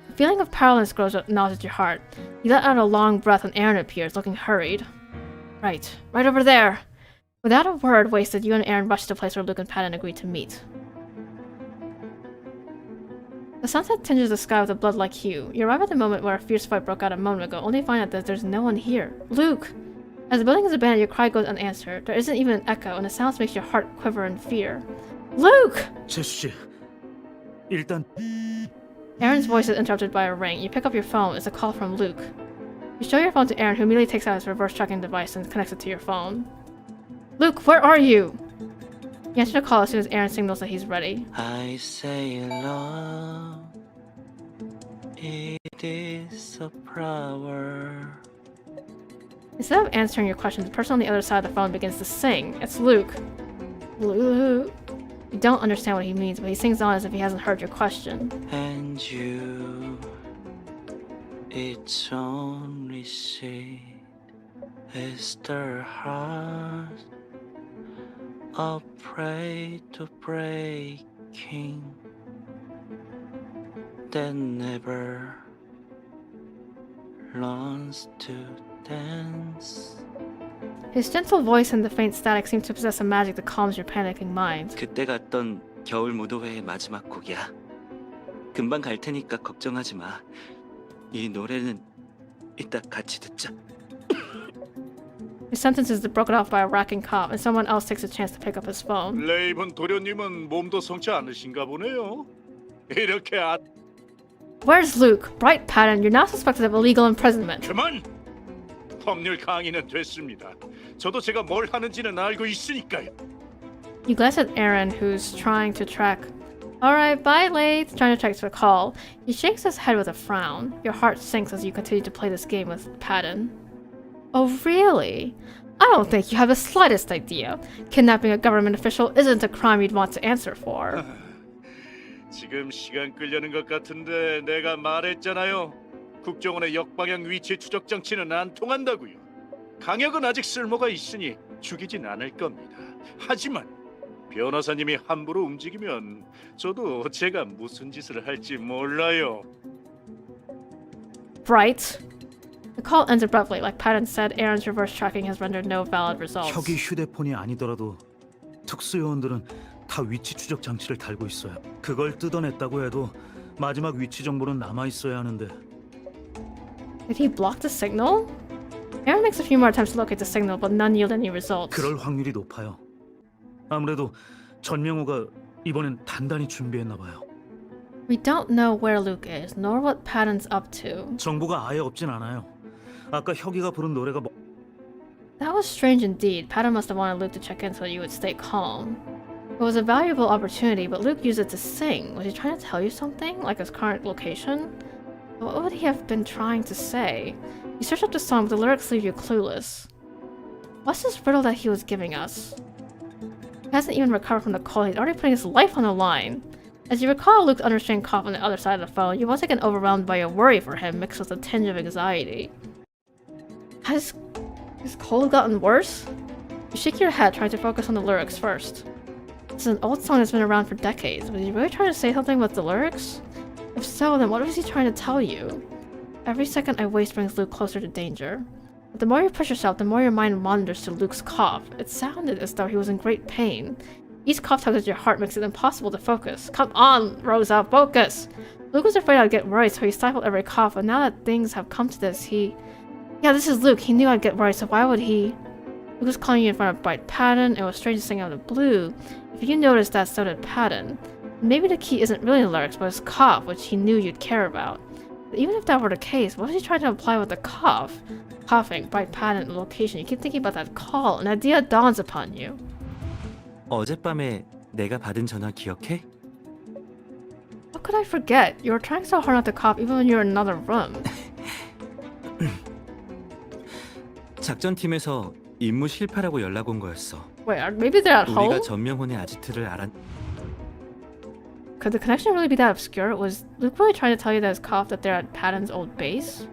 A feeling of powerlessness gnaws at your heart. You let out a long breath when Aaron appears, looking hurried. Right over there! Without a word wasted, you and Aaron rush to the place where Luke and Patton agreed to meet. The sunset tinges the sky with a blood-like hue. You arrive at the moment where a fierce fight broke out a moment ago, only to find out that there's no one here. Luke! As the building is abandoned, your cry goes unanswered. There isn't even an echo, and the silence makes your heart quiver in fear. Luke!
제수 씨, 일단
Aaron's voice is interrupted by a ring. You pick up your phone. It's a call from Luke. You show your phone to Aaron, who immediately takes out his reverse tracking device and connects it to your phone. Luke, where are you? You answer the call as soon as Aaron signals that he's ready.
I say love, it is a power.
Instead of answering your questions, the person on the other side of the phone begins to sing. It's Luke. Luke. You don't understand what he means, but he sings on as if he hasn't heard your question.
And you, it's only shade is the heart a prey to breaking that never learns to dance.
His gentle voice and the faint static seem to possess a magic that calms your panicking mind.
그때 갔던 겨울 무도회의 마지막 곡이야. 금방 갈 테니까 걱정하지 마. 이 노래는 이따 같이 듣자.
His sentence is broken off by a racking cough, and someone else takes a chance to pick up his phone.
레이븐 도련님은 몸도 성치 않으신가 보네요. 이렇게
Where's Luke? Bright Pattern, you're now suspected of illegal imprisonment.
그만! 법률 강의는 됐습니다. 저도 제가 뭘 하는지는 알고 있으니까요.
You glance at Aaron, who's trying to track. Alright, bye, Lathe. Trying to track the call. He shakes his head with a frown. Your heart sinks as you continue to play this game with Patton. Oh, really? I don't think you have the slightest idea. Kidnapping a government official isn't a crime you'd want to answer for.
지금 시간 끌려는 것 같은데 내가 말했잖아요. 국정원의 역방향 위치 추적 장치는 안 통한다고요. 강력은 아직 쓸모가 있으니 죽이진 않을 겁니다. 하지만 변호사님이 함부로 움직이면 저도 제가 무슨 짓을 할지 몰라요.
Bright. The call ends abruptly. Like Patton said, Aaron's reverse tracking has rendered no valid results.
혁이 휴대폰이 아니더라도 특수요원들은 다 위치 추적 장치를 달고 있어요. 그걸 뜯어냈다고 해도 마지막 위치 정보는 남아 있어야 하는데.
Did he block the signal? Aaron makes a few more attempts to locate the signal, but none yield any results.
그럴 확률이 높아요. 아무래도 전명호가 이번엔 단단히 준비했나 봐요.
We don't know where Luke is, nor what Patton's up to.
정보가 아예 없진 않아요. 아까 혁이가 부른 노래가
That was strange indeed. Patton must have wanted Luke to check in so you would stay calm. It was a valuable opportunity, but Luke used it to sing. Was he trying to tell you something? Like his current location? What would he have been trying to say? You search up the song, but the lyrics leave you clueless. What's this riddle that he was giving us? He hasn't even recovered from the cold. He's already putting his life on the line. As you recall Luke's unrestrained cough on the other side of the phone, you once again overwhelmed by your worry for him mixed with a tinge of anxiety. Has his cold gotten worse? You shake your head, trying to focus on the lyrics first. This is an old song that's been around for decades. Was he really trying to say something with the lyrics? If so, then what was he trying to tell you? Every second I waste brings Luke closer to danger. But the more you push yourself, the more your mind wanders to Luke's cough. It sounded as though he was in great pain. Each cough tugs at your heart makes it impossible to focus. Come on, Rosa, focus! Luke was afraid I'd get worried, so he stifled every cough, and now that things have come to this, Yeah, this is Luke. He knew I'd get worried, so why would he... Luke was calling you in front of Bright Patton. It was strange to sing out of the blue. If you noticed that, so did Patton. Maybe the key isn't really the lyrics, but his cough, which he knew you'd care about. But even if that were the case, what was he trying to imply with the cough? Coughing, Bright Patton, the location. You keep thinking about that call. An idea dawns upon you.
어젯밤에 내가 받은 전화 기억해?
How could I forget? You were trying so hard not to cough even when you were in another room.
작전팀에서 임무 실패라고 연락 온 거였어.
Wait, maybe they're at home?
우리가 전명훈의 아지트를 알았...
Could the connection really be that obscure? Was Luke really trying to tell you that his cough that they're at Patton's old base?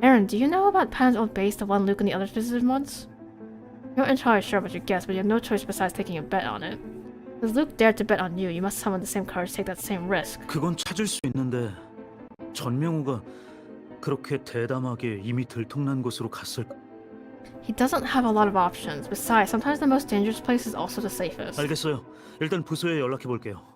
Aaron, do you know about Patton's old base, the one Luke and the others visited once? You're not entirely sure about your guess, but you have no choice besides taking a bet on it. If Luke dared to bet on you, you must summon the same courage to take that same risk.
그건 찾을 수 있는데 전명호가 그렇게 대담하게 이미 들통난 곳으로 갔을...
He doesn't have a lot of options. Besides, sometimes the most dangerous place is also the safest.
알겠어요. 일단 부서에 연락해 볼게요.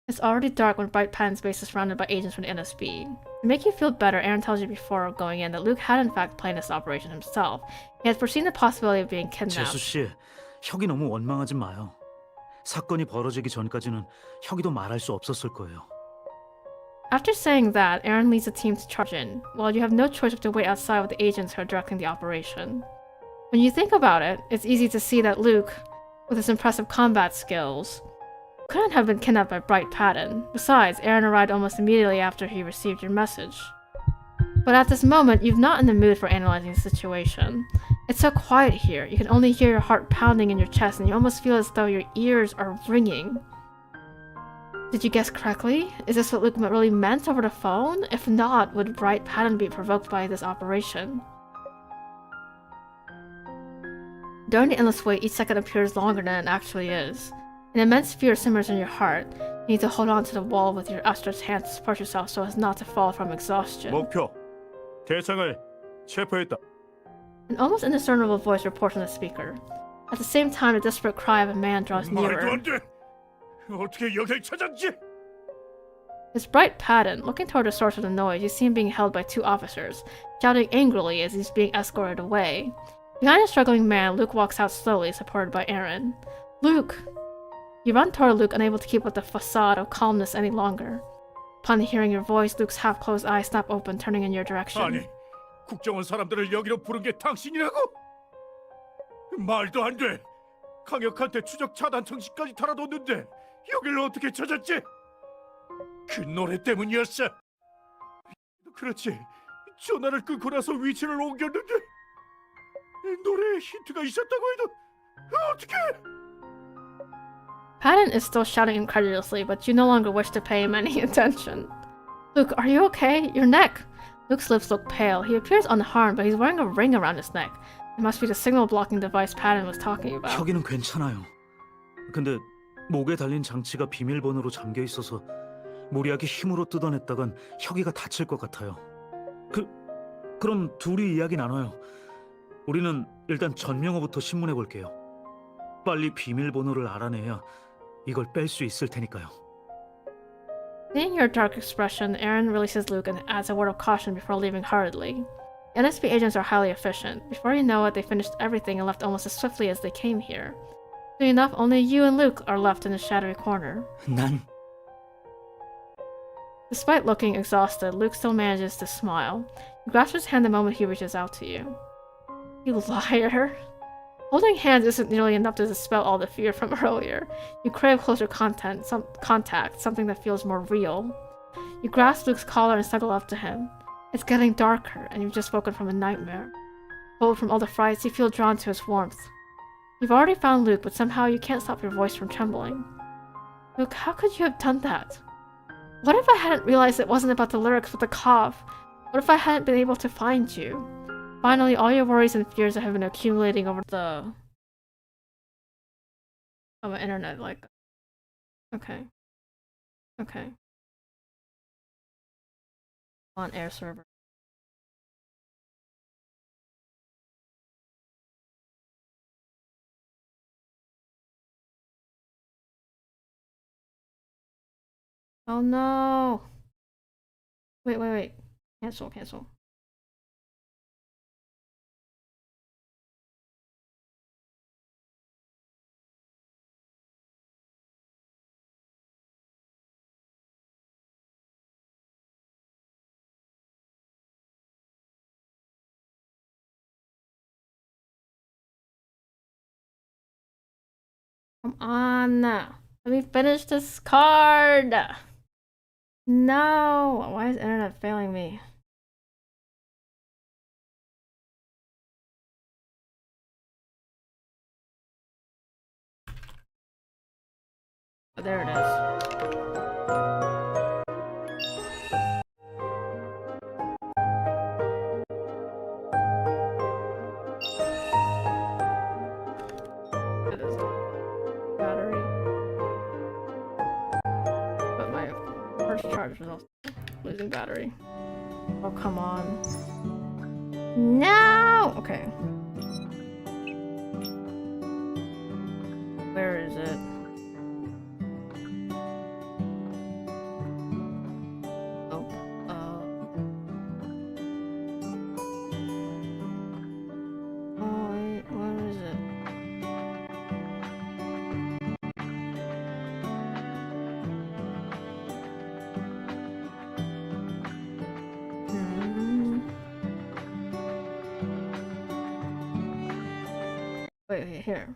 It's already dark when Bright Patton's base is surrounded by agents from the NSB. To make you feel better, Aaron tells you before going in that Luke had in fact planned this operation himself. He has foreseen the possibility of being kidnapped.
재수 씨, 혁이 너무 원망하지 마요. 사건이 벌어지기 전까지는 혁이도 말할 수 없었을 거예요.
After saying that, Aaron leads the team to charge in, while you have no choice but to wait outside with the agents who are directing the operation. When you think about it, it's easy to see that Luke, with his impressive combat skills, couldn't have been kidnapped by Bright Patton. Besides, Aaron arrived almost immediately after he received your message. But at this moment, you're not in the mood for analyzing the situation. It's so quiet here, you can only hear your heart pounding in your chest and you almost feel as though your ears are ringing. Did you guess correctly? Is this what Luke really meant over the phone? If not, would Bright Patton be provoked by this operation? During the endless wait, each second appears longer than it actually is. An immense fear simmers in your heart. You need to hold on to the wall with your outstretched hands to support yourself so as not to fall from exhaustion.
목표, 대상을 체포했다.
An almost indiscernible voice reports from the speaker. At the same time, the desperate cry of a man draws
말도
nearer.
안 돼. 어떻게 여길 찾았지?
His bright pattern, looking toward the source of the noise, you see him being held by two officers, shouting angrily as he's being escorted away. Behind the struggling man, Luke walks out slowly, supported by Aaron. Luke! You run toward Luke, unable to keep up the facade of calmness any longer. Upon hearing your voice, Luke's half-closed eyes snap open, turning in your direction.
아니, 국정원 사람들을 여기로 부른 게 당신이라고? 말도 안 돼. 강혁한테 추적 차단 정신까지 달아뒀는데 여길 어떻게 찾았지? 그 노래 때문이었어. 그렇지. 전화를 끊고 나서 위치를 옮겼는데 노래에 힌트가 있었다고 해도 어떻게?
Patton is still shouting incredulously, but you no longer wish to pay him any attention. Luke, are you okay? Your neck! Luke's lips look pale. He appears unharmed, but he's wearing a ring around his neck. It must be the signal blocking device Patton was talking about.
혁이는 괜찮아요. 근데 목에 달린 장치가 비밀번호로 잠겨 있어서 무리하게 힘으로 뜯어냈다간 혁이가 다칠 것 같아요. 그럼 둘이 이야기 나눠요. 우리는 일단 전명호부터 신문해 볼게요. 빨리 비밀번호를 알아내야 이걸 뺄 수 있을 테니까요.
Seeing your dark expression, Aaron releases Luke and adds a word of caution before leaving hurriedly. The NSP agents are highly efficient. Before you know it, they finished everything and left almost as swiftly as they came here. Soon enough, only you and Luke are left in the shadowy corner.
난
Despite looking exhausted, Luke still manages to smile. You grasp his hand the moment he reaches out to you. You liar! Holding hands isn't nearly enough to dispel all the fear from earlier. You crave closer contact, something that feels more real. You grasp Luke's collar and snuggle up to him. It's getting darker, and you've just woken from a nightmare. Cold from all the frights, you feel drawn to his warmth. You've already found Luke, but somehow you can't stop your voice from trembling. Luke, how could you have done that? What if I hadn't realized it wasn't about the lyrics but the cough? What if I hadn't been able to find you? Finally, all your worries and fears that have been accumulating over the internet, like, okay, on air server. Oh no! Wait. Cancel. Come on! Let me finish this card! No! Why is internet failing me? Oh, there it is. It is battery. But my first charge was also losing battery. Oh, come on. No! Okay. Where is it? Wait, here.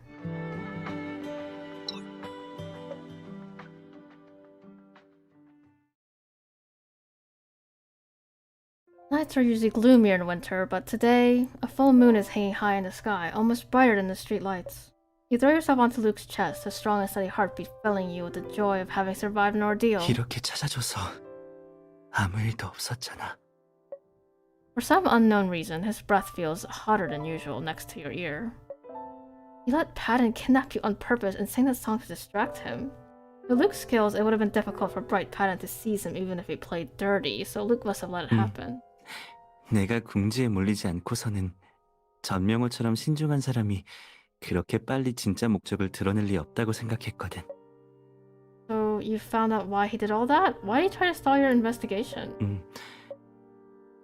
Nights are usually gloomier in winter, but today, a full moon is hanging high in the sky, almost brighter than the street lights. You throw yourself onto Luke's chest, a strong and steady heartbeat filling you with the joy of having survived an ordeal.
이렇게 찾아줘서 아무 일도 없었잖아.
For some unknown reason, his breath feels hotter than usual next to your ear. You let Patton kidnap you on purpose and sing that song to distract him. With Luke's skills, it would have been difficult for Bright Patton to seize him even if he played dirty, so Luke must have let it happen.
내가 궁지에 몰리지 않고서는 전명호처럼 신중한 사람이 그렇게 빨리 진짜 목적을 드러낼 리 없다고 생각했거든.
So you found out why he did all that? Why did he try to stall your investigation?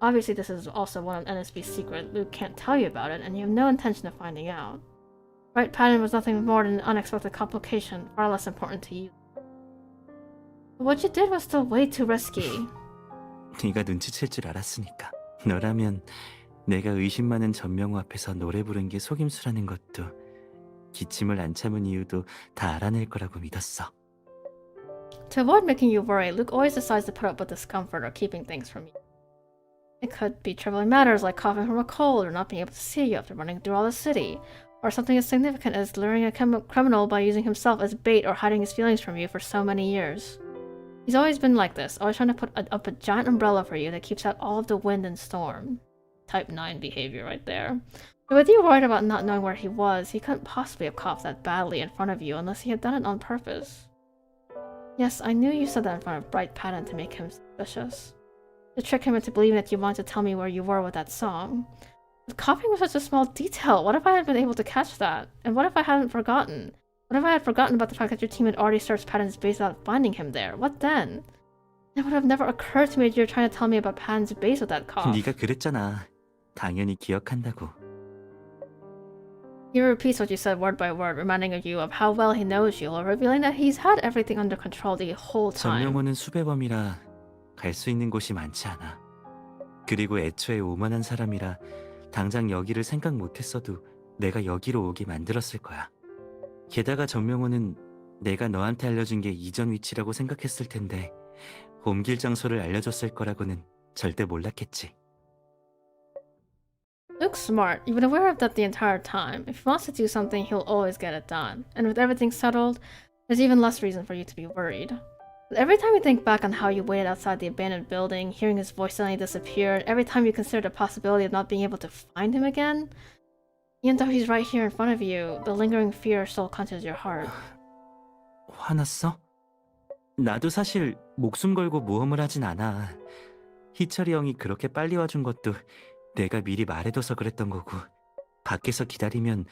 Obviously, this is also one of NSB's secret. Luke can't tell you about it, and you have no intention of finding out. Bright pattern was nothing more than an unexpected complication, far less important to you. But what you did was still way too risky.
네가 눈치챌 줄 알았으니까. 너라면 내가 의심 많은 전명호 앞에서 노래 부른 게 속임수라는 것도 기침을 안 참은 이유도 다 알아낼 거라고 믿었어.
To avoid making you worry, Luke always decides to put up with discomfort or keeping things from you. It could be troubling matters like coughing from a cold or not being able to see you after running through all the city, or something as significant as luring a criminal by using himself as bait or hiding his feelings from you for so many years. He's always been like this, always trying to put up a giant umbrella for you that keeps out all of the wind and storm. Type 9 behavior right there. But with you worried about not knowing where he was, he couldn't possibly have coughed that badly in front of you unless he had done it on purpose. Yes, I knew you said that in front of Bright Pattern to make him suspicious. To trick him into believing that you wanted to tell me where you were with that song. But coughing was such a small detail. What if I had been able to catch that? And what if I hadn't forgotten? What if I had forgotten about the fact that your team had already searched Patton's base without finding him there? What then? It would have never occurred to me that you were trying to tell me about Patton's base with that cough.
네가 그랬잖아. 당연히 기억한다고.
He repeats what you said word by word, reminding you of how well he knows you, or revealing that he's had everything under control the whole time.
전명호는 수배범이라 갈 수 있는 곳이 많지 않아. 그리고 애초에 오만한 사람이라 당장 여기를 생각 못했어도 내가 여기로 오게 만들었을 거야. 게다가 전명호는 내가 너한테 알려준 게 이전 위치라고 생각했을 텐데 옮길 장소를 알려줬을 거라고는 절대 몰랐겠지.
Luke's smart. You've been aware of that the entire time. If he wants to do something, he'll always get it done. And with everything settled, there's even less reason for you to be worried. But every time you think back on how you waited outside the abandoned building, hearing his voice suddenly disappear, and every time you consider the possibility of not being able to find him again, even though he's right here in front of you, the lingering fear still clutches your heart.
화났어? 나도 사실 목숨 걸고 모험을 하진 않아. 희철이 형이 그렇게 빨리 와준 것도 내가 미리 말해둬서 그랬던 거고 밖에서 기다리면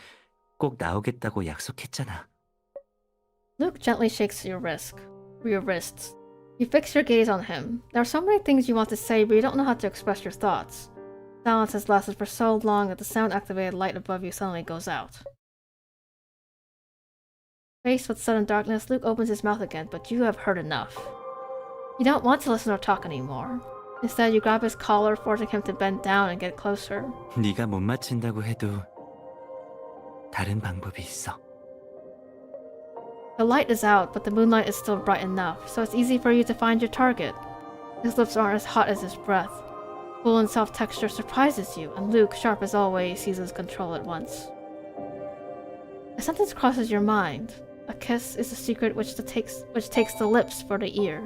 꼭 나오겠다고 약속했잖아.
Luke gently shakes your wrists. You fix your gaze on him. There are so many things you want to say, but you don't know how to express your thoughts. Silence has lasted for so long that the sound-activated light above you suddenly goes out. Faced with sudden darkness, Luke opens his mouth again, but you have heard enough. You don't want to listen or talk anymore. Instead, you grab his collar, forcing him to bend down and get closer.
네가 못 맞힌다고 해도 다른 방법이 있어.
The light is out, but the moonlight is still bright enough, so it's easy for you to find your target. His lips aren't as hot as his breath. Cool and soft texture surprises you, and Luke, sharp as always, seizes control at once. A sentence crosses your mind. A kiss is a secret which takes the lips for the ear.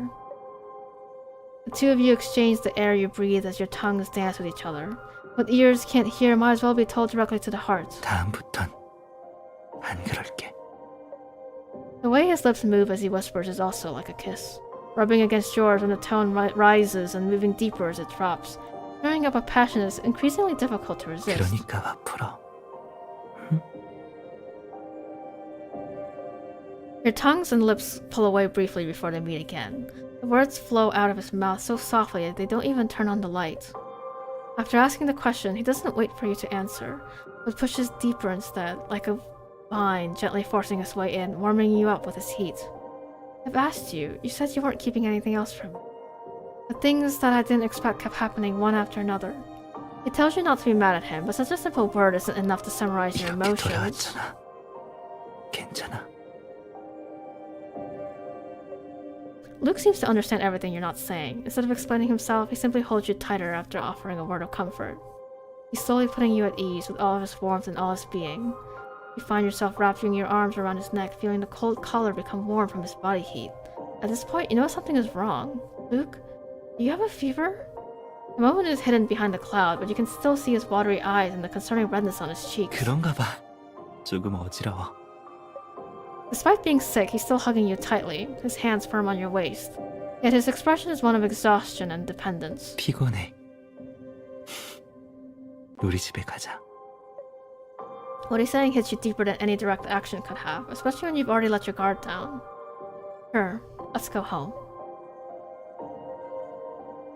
The two of you exchange the air you breathe as your tongues dance with each other. What ears can't hear might as well be told directly to the heart.
다음부턴 안 그럴게.
The way his lips move as he whispers is also like a kiss, rubbing against yours when the tone rises and moving deeper as it drops, stirring up a passion that's increasingly difficult to resist.
그러니까 와 풀어.
Your tongues and lips pull away briefly before they meet again. The words flow out of his mouth so softly that they don't even turn on the light. After asking the question, he doesn't wait for you to answer, but pushes deeper instead, like a vine gently forcing his way in, warming you up with his heat. I've asked you. You said you weren't keeping anything else from me. The things that I didn't expect kept happening one after another. It tells you not to be mad at him, but such a simple word isn't enough to summarize your emotions.
괜찮아.
Luke seems to understand everything you're not saying. Instead of explaining himself, he simply holds you tighter after offering a word of comfort. He's slowly putting you at ease with all of his warmth and all his being. You find yourself wrapping your arms around his neck, feeling the cold collar become warm from his body heat. At this point, you know something is wrong. Luke, do you have a fever? The moment is hidden behind the cloud, but you can still see his watery eyes and the concerning redness on his cheeks.
그런가 봐. 조금 어지러워.
Despite being sick, he's still hugging you tightly, his hands firm on your waist. Yet his expression is one of exhaustion and dependence.
피곤해. 우리 집에 가자.
What he's saying hits you deeper than any direct action could have, especially when you've already let your guard down. Sure, let's go home.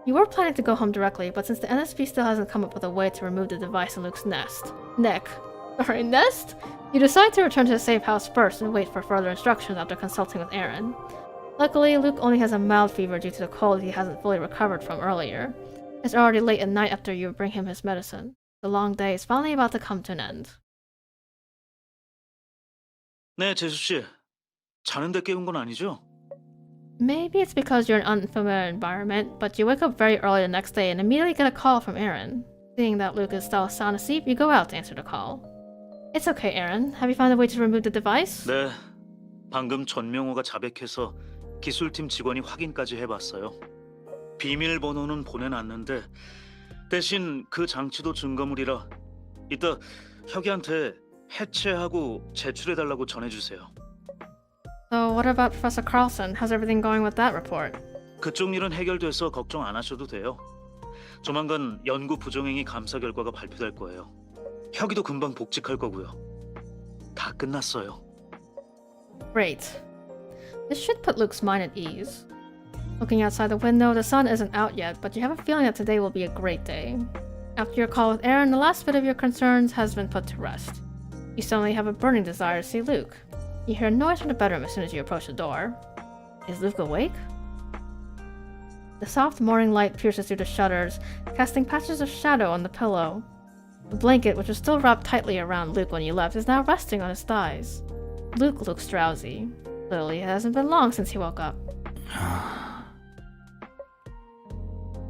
You were planning to go home directly, but since the NSP still hasn't come up with a way to remove the device in Luke's nest, you decide to return to the safe house first and wait for further instructions after consulting with Aaron. Luckily, Luke only has a mild fever due to the cold he hasn't fully recovered from earlier. It's already late at night after you bring him his medicine. The long day is finally about to come to an end.
네, 재수 씨. 자는데 깨운 건 아니죠?
Maybe it's because you're in an unfamiliar environment, but you wake up very early the next day and immediately get a call from Aaron. Seeing that Luke is still sound asleep, you go out to answer the call. It's okay, Aaron. Have you found a way to remove the device?
네. 방금 전명호가 자백해서 기술팀 직원이 확인까지 해봤어요. 비밀번호는 보내놨는데 대신 그 장치도 증거물이라 이따 혁이한테 해체하고 제출해달라고 전해주세요.
So what about Professor Carlson? How's everything going with that report?
그쪽 일은 해결돼서 걱정 안 하셔도 돼요. 조만간 연구 부정행위 감사 결과가 발표될 거예요. 혁이도 금방 복직할 거고요. 다 끝났어요.
Great. This should put Luke's mind at ease. Looking outside the window, the sun isn't out yet, but you have a feeling that today will be a great day. After your call with Aaron, the last bit of your concerns has been put to rest. You suddenly have a burning desire to see Luke. You hear a noise from the bedroom as soon as you approach the door. Is Luke awake? The soft morning light pierces through the shutters, casting patches of shadow on the pillow. The blanket, which was still wrapped tightly around Luke when you left, is now resting on his thighs. Luke looks drowsy. Clearly, it hasn't been long since he woke up.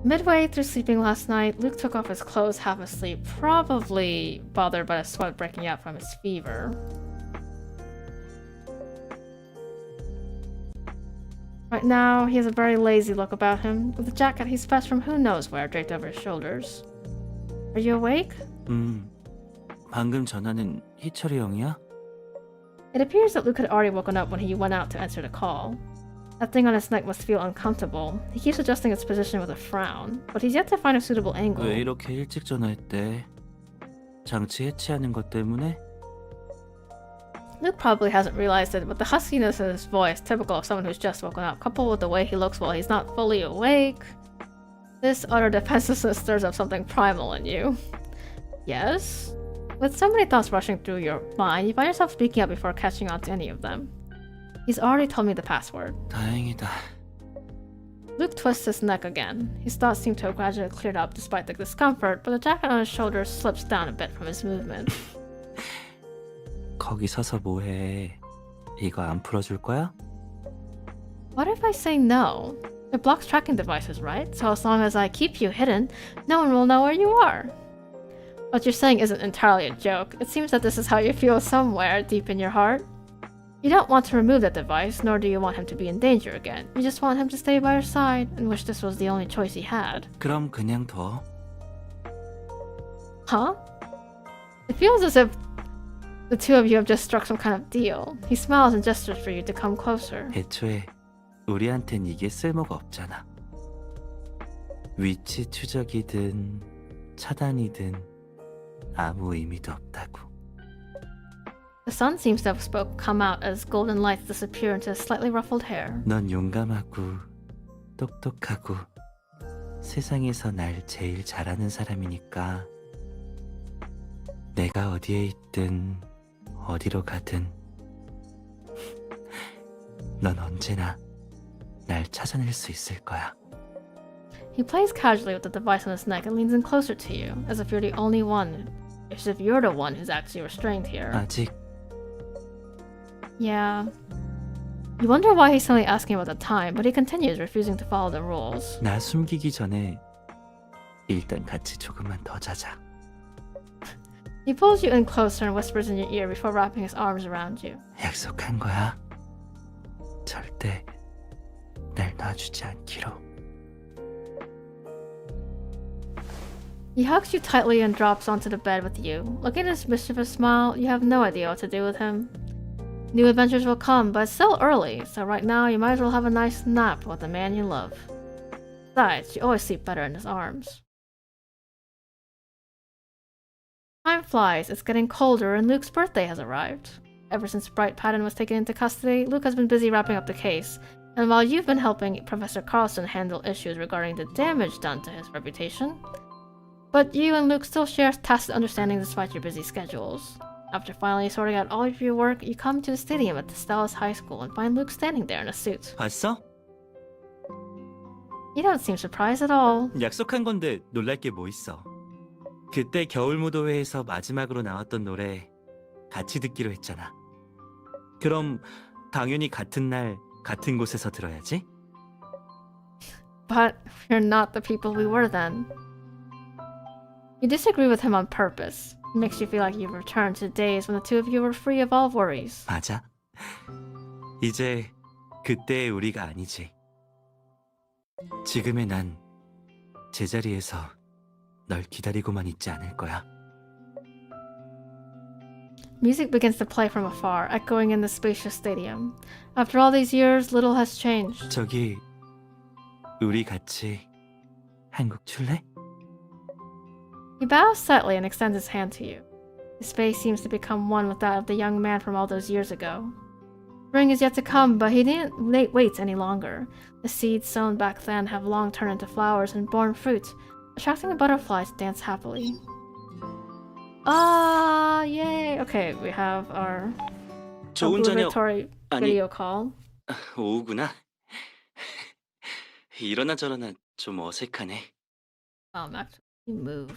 Midway through sleeping last night, Luke took off his clothes half asleep, probably bothered by the sweat breaking out from his fever. Right now, he has a very lazy look about him, with a jacket he's fetched from who knows where draped over his shoulders. Are you awake?
방금 전화는 희철이 형이야?
It appears that Luke had already woken up when he went out to answer the call. That thing on his neck must feel uncomfortable. He keeps adjusting its position with a frown, but he's yet to find a suitable angle.
왜 이렇게 일찍 전화했대? 장치 해체하는 것 때문에?
Luke probably hasn't realized it, but the huskiness in his voice, typical of someone who's just woken up, coupled with the way he looks while he's not fully awake. This utter defenselessness stirs up something primal in you. Yes? With so many thoughts rushing through your mind, you find yourself speaking up before catching on to any of them. He's already told me the password.
다행이다.
Luke twists his neck again. His thoughts seem to have gradually cleared up despite the discomfort, but the jacket on his shoulders slips down a bit from his movement.
거기 서서 뭐해? 이거 안 풀어줄 거야?
What if I say no? It blocks tracking devices, right? So as long as I keep you hidden, no one will know where you are. What you're saying isn't entirely a joke. It seems that this is how you feel somewhere deep in your heart. You don't want to remove that device, nor do you want him to be in danger again. You just want him to stay by your side and wish this was the only choice he had.
그럼 그냥 둬.
Huh? It feels as if the two of you have just struck some kind of deal. He smiles and gestures for you to come closer.
애초에 우리한텐 이게 쓸모가 없잖아. 위치 추적이든 차단이든 아무 의미도 없다고.
The sun seems to have come out as golden lights disappear into his slightly ruffled hair.
넌 용감하고 똑똑하고 세상에서 날 제일 잘하는 사람이니까 내가 어디에 있든 어디로 가든 넌 언제나 날 찾아낼 수 있을 거야.
He plays casually with the device on his neck and leans in closer to you, as if you're the only one, as if you're the one who's actually restrained here.
아직
Yeah. You wonder why he's suddenly asking about the time, but he continues, refusing to follow the rules.
나 숨기기 전에 일단 같이 조금만 더 자자.
He pulls you in closer and whispers in your ear before wrapping his arms around you.
약속한 거야. 절대 날 놔주지 않기로.
He hugs you tightly and drops onto the bed with you. Looking at his mischievous smile, you have no idea what to do with him. New adventures will come, but it's still early, so right now you might as well have a nice nap with the man you love. Besides, you always sleep better in his arms. Time flies, it's getting colder, and Luke's birthday has arrived. Ever since Bright Pattern was taken into custody, Luke has been busy wrapping up the case. And while you've been helping Professor Carlson handle issues regarding the damage done to his reputation, but you and Luke still share tacit understanding despite your busy schedules. After finally sorting out all of your work, you come to the stadium at the Stella's High School and find Luke standing there in a suit.
봤어?
You don't seem surprised at all.
약속한 건데 놀랄 게 뭐 있어. 그때 겨울무도회에서 마지막으로 나왔던 노래 같이 듣기로 했잖아. 그럼 당연히 같은 날 같은 곳에서 들어야지.
But we're not the people we were then. You disagree with him on purpose. It makes you feel like you've returned to days when the two of you were free of all worries.
맞아. 이제 그때의 우리가 아니지. 지금의 난 제자리에서 널 기다리고만 있지 않을 거야.
Music begins to play from afar, echoing in the spacious stadium. After all these years, little has changed.
저기 우리 같이 한국 출래?
He bows slightly and extends his hand to you. His face seems to become one with that of the young man from all those years ago. Spring is yet to come, but he didn't wait any longer. The seeds sown back then have long turned into flowers and borne fruit, attracting the butterflies to dance happily. Ah, yay! Okay, we have our
좋은 저녁.
obligatory video call.
오후구나. 이러나 저러나 좀 어색하네.
Actually, move.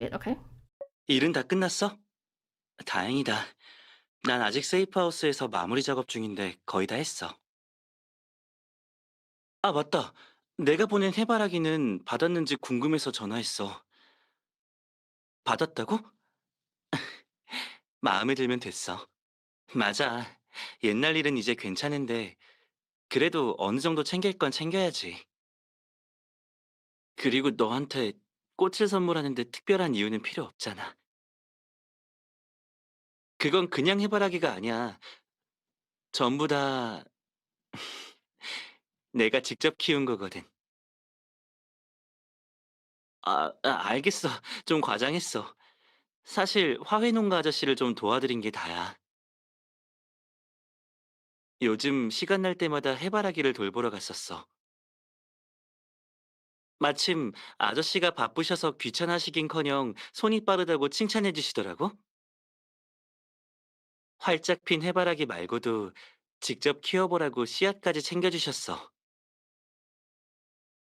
Okay.
일은 다 끝났어? 다행이다. 난 아직 세이프하우스에서 마무리 작업 중인데 거의 다 했어. 아, 맞다. 내가 보낸 해바라기는 받았는지 궁금해서 전화했어. 받았다고? 마음에 들면 됐어. 맞아. 옛날 일은 이제 괜찮은데 그래도 어느 정도 챙길 건 챙겨야지. 그리고 너한테 꽃을 선물하는데 특별한 이유는 필요 없잖아. 그건 그냥 해바라기가 아니야. 전부 다 내가 직접 키운 거거든. 알겠어. 좀 과장했어. 사실 화훼농가 아저씨를 좀 도와드린 게 다야. 요즘 시간 날 때마다 해바라기를 돌보러 갔었어. 마침 아저씨가 바쁘셔서 귀찮아하시긴커녕 손이 빠르다고 칭찬해 주시더라고. 활짝 핀 해바라기 말고도 직접 키워보라고 씨앗까지 챙겨주셨어.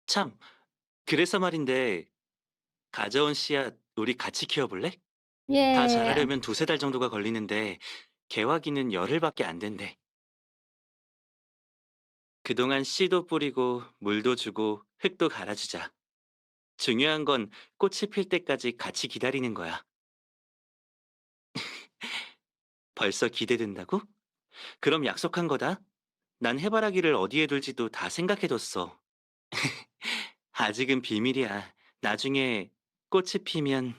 참, 그래서 말인데 가져온 씨앗 우리 같이 키워볼래? 다
Yeah.
자라려면 2~3달 정도가 걸리는데 개화기는 열흘밖에 안 된대. 그동안 씨도 뿌리고 물도 주고 흙도 갈아주자. 중요한 건 꽃이 필 때까지 같이 기다리는 거야. 벌써 기대된다고? 그럼 약속한 거다. 난 해바라기를 어디에 둘지도 다 생각해뒀어. 아직은 비밀이야. 나중에 꽃이 피면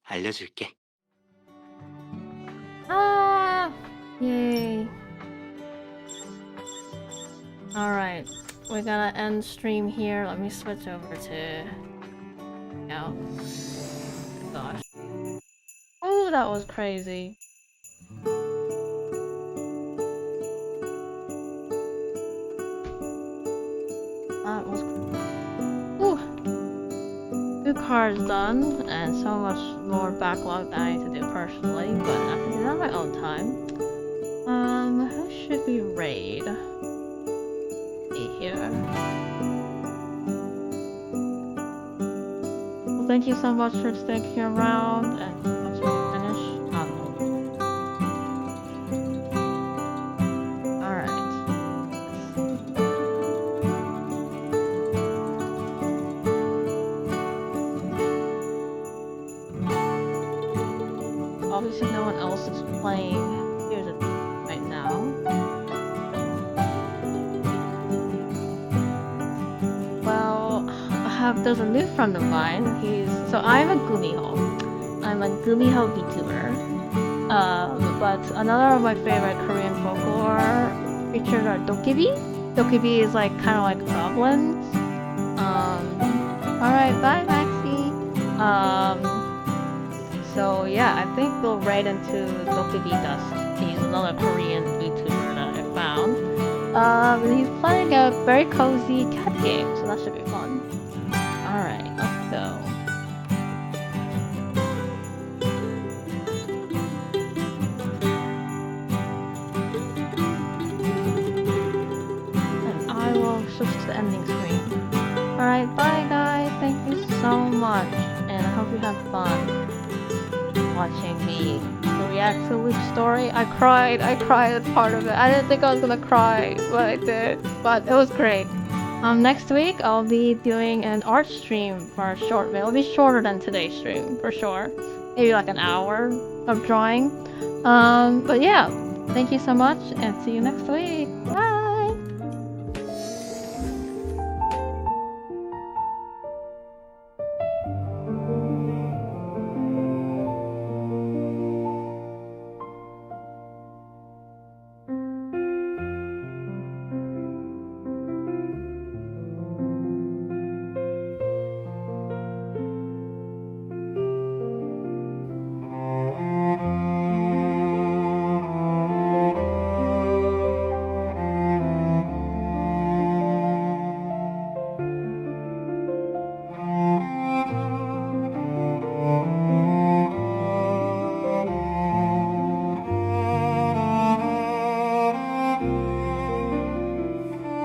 알려줄게.
Ah! Yay. Alright, we're gonna end stream here. Let me switch over to... Oh. Gosh. Oh, that was crazy. That was... Ooh! 2 cards done, and so much more backlog that I need to do personally, but I can do that on my own time. Who should we raid? See here. Well, thank you so much for sticking around, and once we finish, obviously no one else is playing Here's it right now. Well, there's a new friend of mine. I'm a Gumiho. I'm a Gumiho VTuber. But another of my favorite Korean folklore creatures are Dokibi. Dokibi is kind of like goblins. Alright, bye Maxie. So yeah, I think we'll right into Dokidi Dust. He's another Korean VTuber that I found. He's playing a very cozy cat game, so that should be fun. Alright, let's go. And I will switch to the ending screen. Alright, bye guys, thank you so much, and I hope you have fun watching me react to Luke's story. I cried at part of it. I didn't think I was gonna cry, but I did. But it was great. Next week I'll be doing an art stream for a short video. It'll be shorter than today's stream, for sure. Maybe like an hour of drawing. But yeah, thank you so much, and see you next week. Bye!